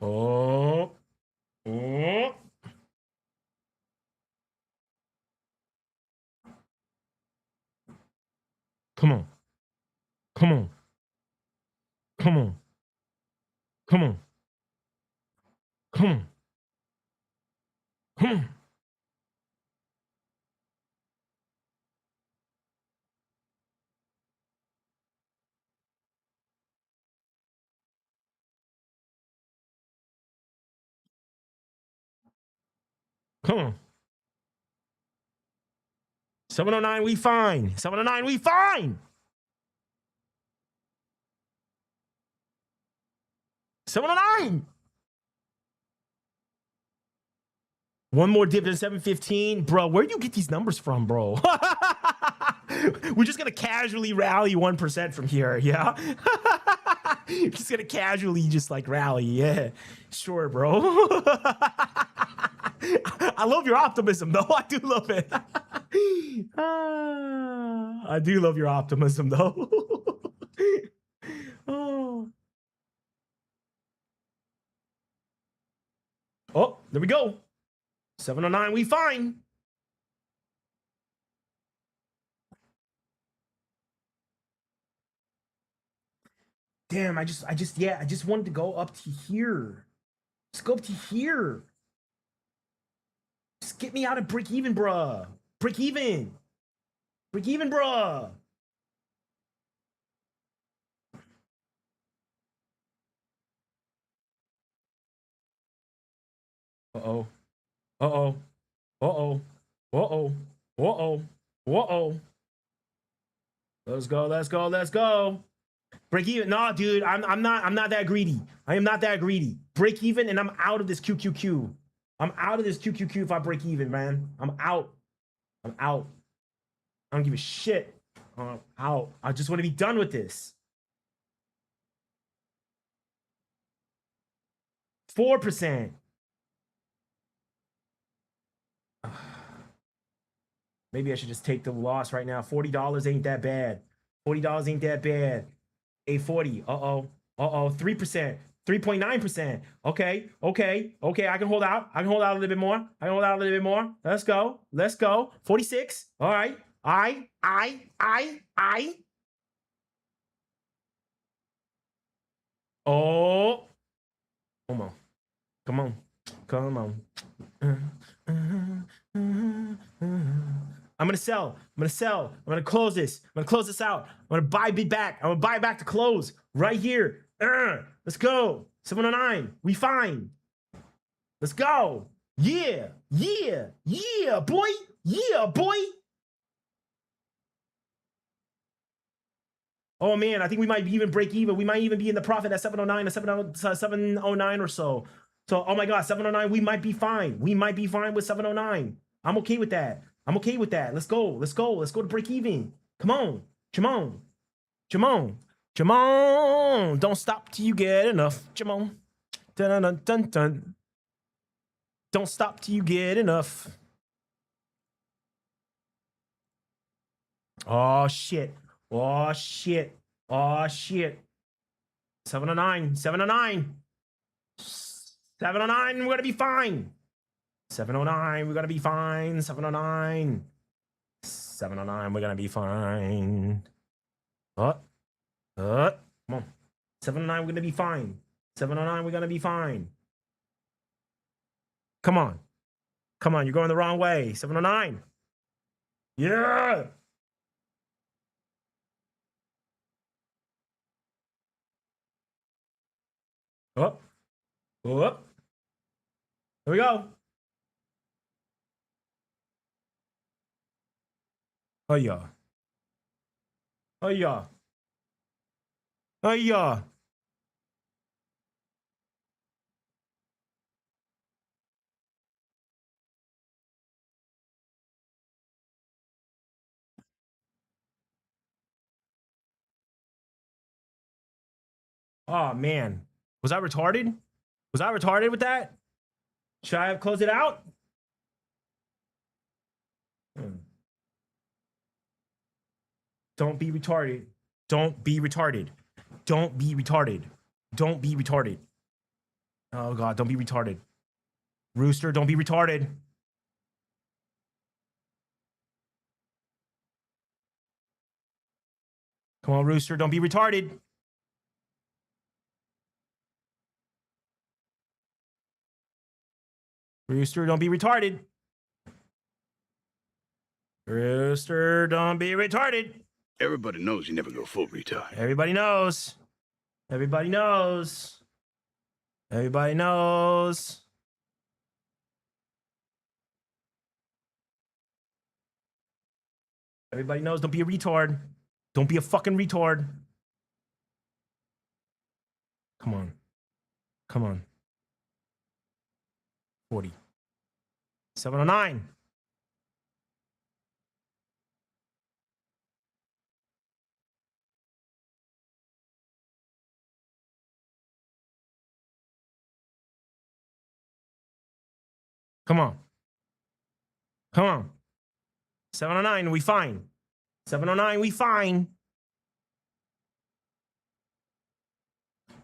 Oh. Oh. Come on. Come on. Come on. Come on. Come on. Come on. Come on. 709, we fine. 709, we fine. 709. One more dip than 715. Bro, where do you get these numbers from, bro? We're just going to casually rally 1% from here, yeah? Just going to casually just like rally, yeah. Sure, bro. I love your optimism, though. I do love it. I do love your optimism, though. Oh. Oh, there we go. 709, we fine. Damn, I just wanted to go up to here. Just go up to here. Just get me out of break even, bruh. Break even. Break even, bruh. Uh-oh. Uh-oh. Uh-oh. Uh-oh. Uh-oh. Uh-oh. Let's go. Let's go. Let's go. Break even. No, dude, I'm not that greedy. I am not that greedy. Break even and I'm out of this QQQ. I'm out of this QQQ if I break even, man. I'm out. I'm out. I don't give a shit. I'm out. I just want to be done with this. 4%. Maybe I should just take the loss right now. $40 ain't that bad. $40 ain't that bad. 840. Uh-oh. Uh-oh. 3%. 3.9%. Okay. Okay. Okay. I can hold out. I can hold out a little bit more. I can hold out a little bit more. Let's go. Let's go. 46. All right. I. Oh. Come on. Come on. Come on. I'm gonna sell. I'm gonna sell. I'm gonna close this. I'm gonna close this out. I'm gonna buy bid back. I'm gonna buy back to close right here. Let's go. 709. We fine. Let's go. Yeah. Yeah. Yeah, boy. Yeah, boy. Oh man, I think we might even break even. We might even be in the profit at 709 or 709 or so. So, oh my God, 709, we might be fine. We might be fine with 709. I'm okay with that. I'm okay with that. Let's go. Let's go. Let's go to break even. Come on. Come on. Come on. Come on. Don't stop till you get enough. Come on. Dun, dun, dun, dun, dun. Don't stop till you get enough. Oh shit. Oh shit. Oh shit. 709. 709. 709. We're gonna be fine. 709. We're gonna be fine. 709. 709. We're gonna be fine. Come on. 709. We're gonna be fine. 709. We're gonna be fine. Come on. Come on. You're going the wrong way. 709. Yeah. Up. Up. There we go. Oh yeah. Oh yeah. Oh yeah. Oh man. Was I retarded? Was I retarded with that? Should I have closed it out? Don't be retarded. Don't be retarded. Don't be retarded. Don't be retarded. Oh God, don't be retarded. Rooster, don't be retarded. Come on, Rooster, don't be retarded. Rooster, don't be retarded. Rooster, don't be retarded. Everybody knows you never go full retard. Everybody knows. Everybody knows. Everybody knows. Everybody knows. Don't be a retard. Don't be a fucking retard. Come on. Come on. 40. 709. Come on. Come on. 709, we fine. 709, we fine.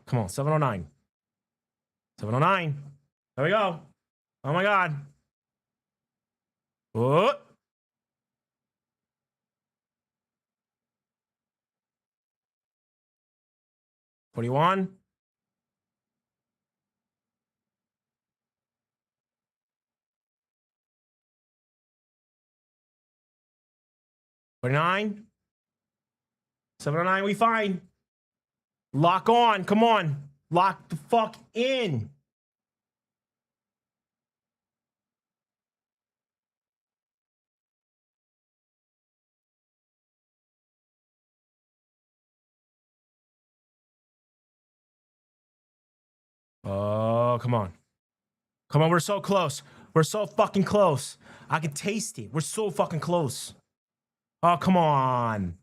Come on, 709. 709. There we go. Oh my God. Oh. $41. $49. 709, we fine. Lock on. Come on. Lock the fuck in. Oh, come on. Come on, we're so close. We're so fucking close. I can taste it. We're so fucking close. Oh, come on.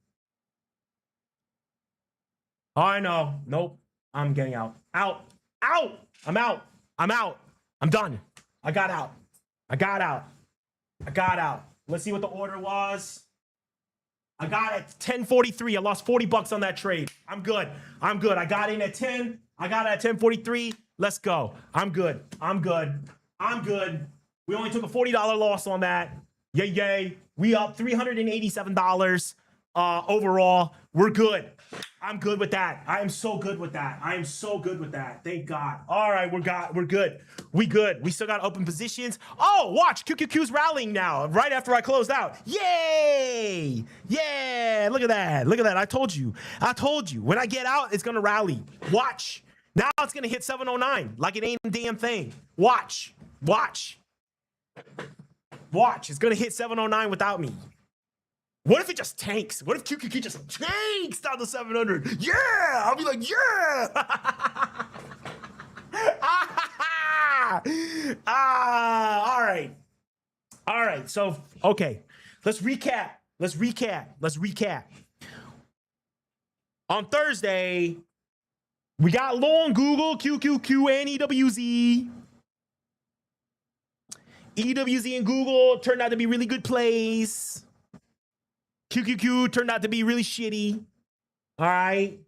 Oh, I know. Nope. I'm getting out. Out. Out. I'm out. I'm out. I'm done. I got out. I got out. I got out. Let's see what the order was. I got it 10:43. I lost $40 on that trade. I'm good. I'm good. I got in at 10. I got it at 10:43. Let's go. I'm good. I'm good. I'm good. We only took a $40 loss on that. Yay, yay. We up $387 overall. We're good. I'm good with that. I am so good with that. I am so good with that. Thank God. All right, we're good. We good. We still got open positions. Oh, watch. QQQ's rallying now right after I closed out. Yay! Yeah, look at that. Look at that. I told you. I told you. When I get out, it's going to rally. Watch. Now it's going to hit 709 like it ain't a damn thing. Watch. Watch. Watch. It's going to hit 709 without me. What if it just tanks? What if QQQ just tanks down to 700? Yeah! I'll be like, yeah! All right. All right. So, okay. Let's recap. On Thursday, we got long Google, QQQ, and EWZ. EWZ and Google turned out to be really good plays. QQQ turned out to be really shitty. All right.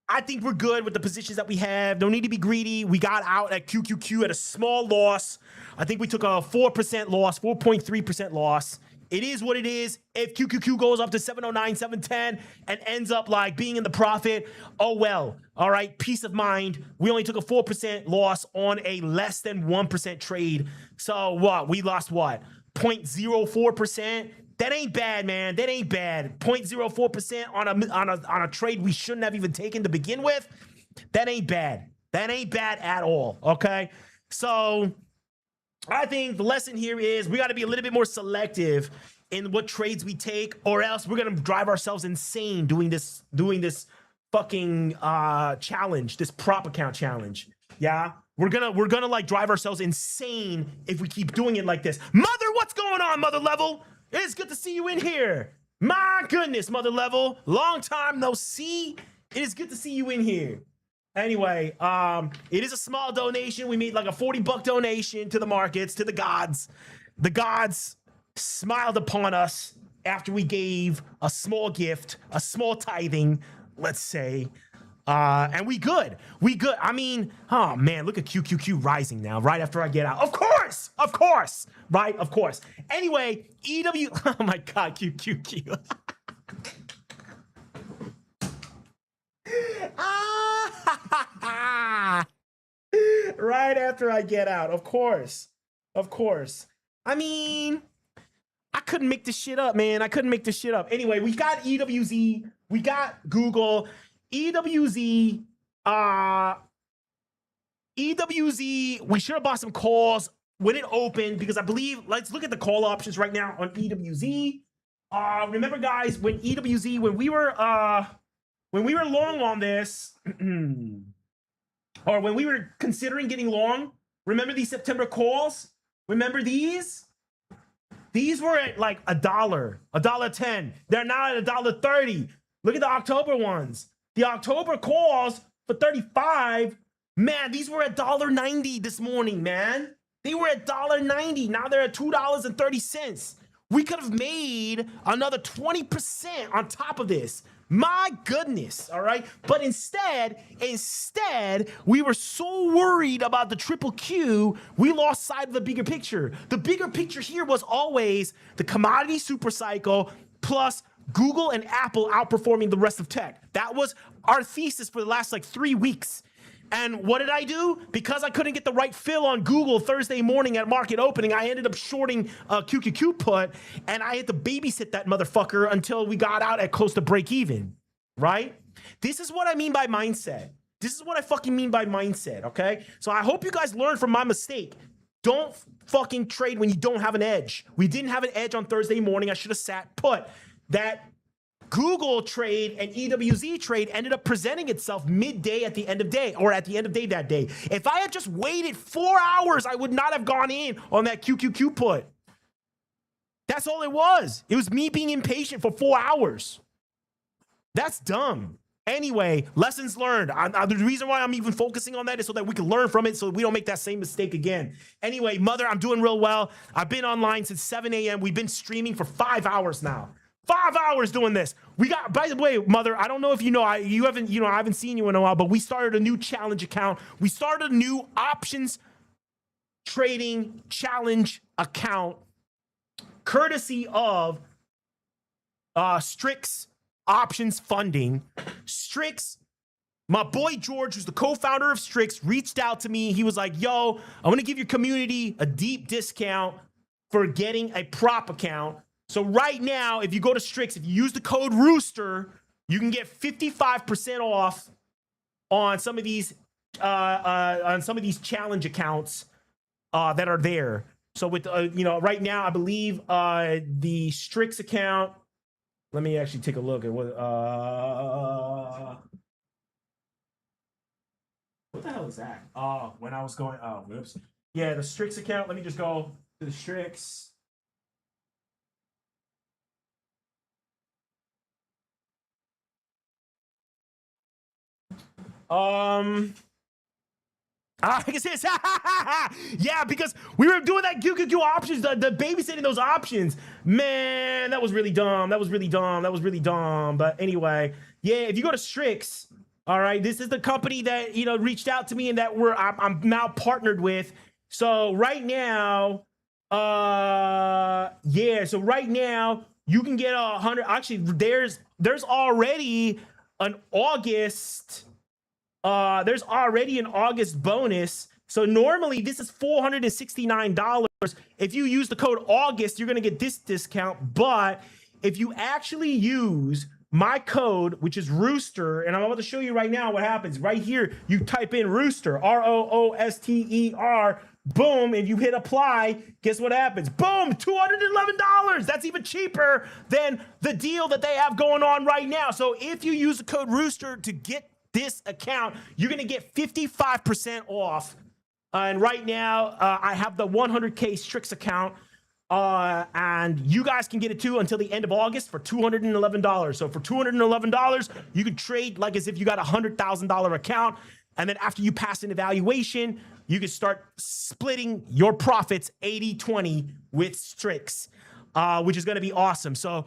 I think we're good with the positions that we have. Don't need to be greedy. We got out at QQQ at a small loss. I think we took a 4% loss, 4.3% loss. It is what it is. If QQQ goes up to 709, 710 and ends up like being in the profit, oh well. All right, peace of mind. We only took a 4% loss on a less than 1% trade. So what? We lost what? 0.04%. That ain't bad, man. That ain't bad. 0.04% on a trade we shouldn't have even taken to begin with. That ain't bad. That ain't bad at all. Okay. So I think the lesson here is we got to be a little bit more selective in what trades we take, or else we're gonna drive ourselves insane doing this fucking challenge, this prop account challenge. Yeah. We're gonna like drive ourselves insane if we keep doing it like this. Mother, what's going on, Mother Level? It's good to see you in here. My goodness, Mother Level. Long time no see. It is good to see you in here. Anyway, it is a small donation. We made like a $40 donation to the markets, to the gods. The gods smiled upon us after we gave a small gift, a small tithing, let's say. And we good. I mean, oh man, look at QQQ rising now, right after I get out. Of course, right? Of course. Anyway, oh my God, QQQ. Right after I get out, of course. I mean, I couldn't make this shit up, man. Anyway, we got EWZ, we got Google. EWZ, we should have bought some calls when it opened because I believe, let's look at the call options right now on EWZ. Remember guys, when EWZ, when we were long on this, or when we were considering getting long, remember these September calls? Remember these? These were at like $1.10. They're now at $1.30. Look at the October ones. The October calls for 35, man, these were at $1.90 this morning, man. They were at $1.90. Now they're at $2.30. We could have made another 20% on top of this. My goodness, all right? But instead, we were so worried about the triple Q, we lost sight of the bigger picture. The bigger picture here was always the commodity super cycle plus Google and Apple outperforming the rest of tech. That was our thesis for the last like 3 weeks. And what did I do? Because I couldn't get the right fill on Google Thursday morning at market opening, I ended up shorting QQQ put, and I had to babysit that motherfucker until we got out at close to break even, right? This is what I mean by mindset. This is what I fucking mean by mindset, okay? So I hope you guys learned from my mistake. Don't fucking trade when you don't have an edge. We didn't have an edge on Thursday morning. I should have sat put. That Google trade and EWZ trade ended up presenting itself midday at the end of day, or at the end of day that day. If I had just waited 4 hours, I would not have gone in on that QQQ put. That's all it was. It was me being impatient for 4 hours. That's dumb. Anyway, lessons learned. The reason why I'm even focusing on that is so that we can learn from it so we don't make that same mistake again. Anyway, Mother, I'm doing real well. I've been online since 7 a.m. We've been streaming for 5 hours now. 5 hours doing this. We got, by the way, Mother, I don't know if you know, I haven't seen you in a while, but we started a new challenge account. We started a new options trading challenge account courtesy of Strix Options Funding. Strix, my boy George, who's the co-founder of Strix, reached out to me. He was like, yo, I want to give your community a deep discount for getting a prop account. So right now, if you go to Strix, if you use the code Rooster, you can get 55% off on some of these challenge accounts that are there. So with right now, I believe the Strix account. Let me actually take a look at what the hell is that? When I was going, whoops. Yeah, the Strix account. Let me just go to the Strix. I guess it's yeah, because we were doing that QQQ options, the babysitting those options. Man, that was really dumb. That was really dumb. But anyway, yeah, if you go to Strix, all right, this is the company that reached out to me and that I'm now partnered with. So right now, yeah, so right now you can get 100. Actually, there's already an August. There's already an August bonus. So normally this is $469. If you use the code August, you're going to get this discount. But if you actually use my code, which is Rooster, and I'm about to show you right now what happens. Right here, you type in Rooster, ROOSTER, boom, and you hit apply, guess what happens? Boom, $211. That's even cheaper than the deal that they have going on right now. So if you use the code Rooster to get this account, you're going to get 55% off. And right now, I have the 100K Strix account, and you guys can get it too until the end of August for $211. So for $211, you can trade like as if you got a $100,000 account. And then after you pass an evaluation, you can start splitting your profits 80-20 with Strix, which is going to be awesome. So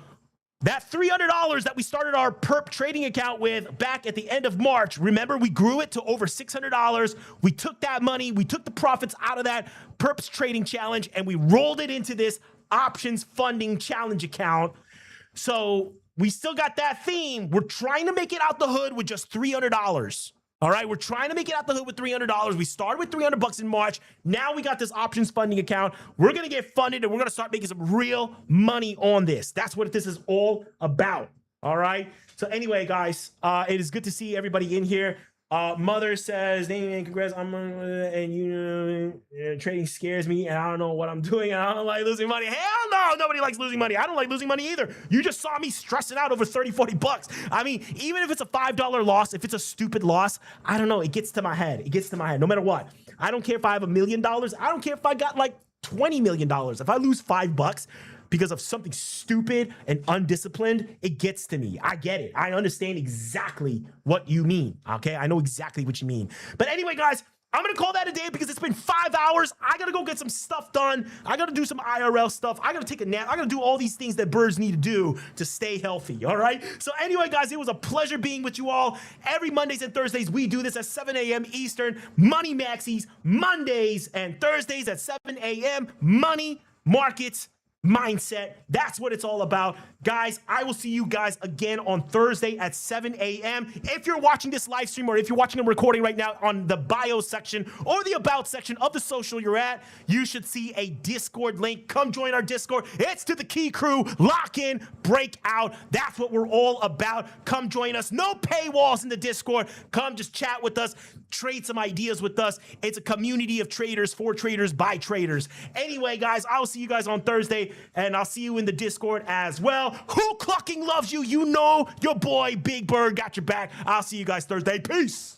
that $300 that we started our perp trading account with back at the end of March, remember, we grew it to over $600. We took that money, we took the profits out of that perps trading challenge, and we rolled it into this options funding challenge account. So we still got that theme. We're trying to make it out the hood with just $300. All right, we're trying to make it out the hood with $300. We started with $300 in March. Now we got this options funding account. We're going to get funded and we're going to start making some real money on this. That's what this is all about. All right. So anyway, guys, it is good to see everybody in here. Mother says, "Damien, congrats. Trading scares me, and I don't know what I'm doing. And I don't like losing money." Hell no, nobody likes losing money. I don't like losing money either. You just saw me stressing out over 30, 40 bucks. I mean, even if it's a $5 loss, if it's a stupid loss, I don't know. It gets to my head. It gets to my head, no matter what. I don't care if I have $1 million. I don't care if I got like $20 million. If I lose $5 because of something stupid and undisciplined, it gets to me. I get it. I understand exactly what you mean, okay? I know exactly what you mean. But anyway, guys, I'm gonna call that a day because it's been 5 hours. I gotta go get some stuff done. I gotta do some IRL stuff. I gotta take a nap. I gotta do all these things that birds need to do to stay healthy, all right? So anyway, guys, it was a pleasure being with you all. Every Mondays and Thursdays, we do this at 7 a.m. Eastern. Money Maxxis, Mondays and Thursdays at 7 a.m. Money, markets, mindset. That's what it's all about. Guys, I will see you guys again on Thursday at 7 a.m. If you're watching this live stream or if you're watching a recording right now, on the bio section or the about section of the social you're at, you should see a Discord link. Come join our Discord. It's to the Key Crew. Lock in, break out. That's what we're all about. Come join us. No paywalls in the Discord. Come just chat with us. Trade some ideas with us. It's a community of traders for traders by traders. Anyway, guys, I will see you guys on Thursday. and I'll see you in the Discord as well. Who clucking loves you? You know your boy Big Bird got your back. I'll see you guys Thursday. Peace.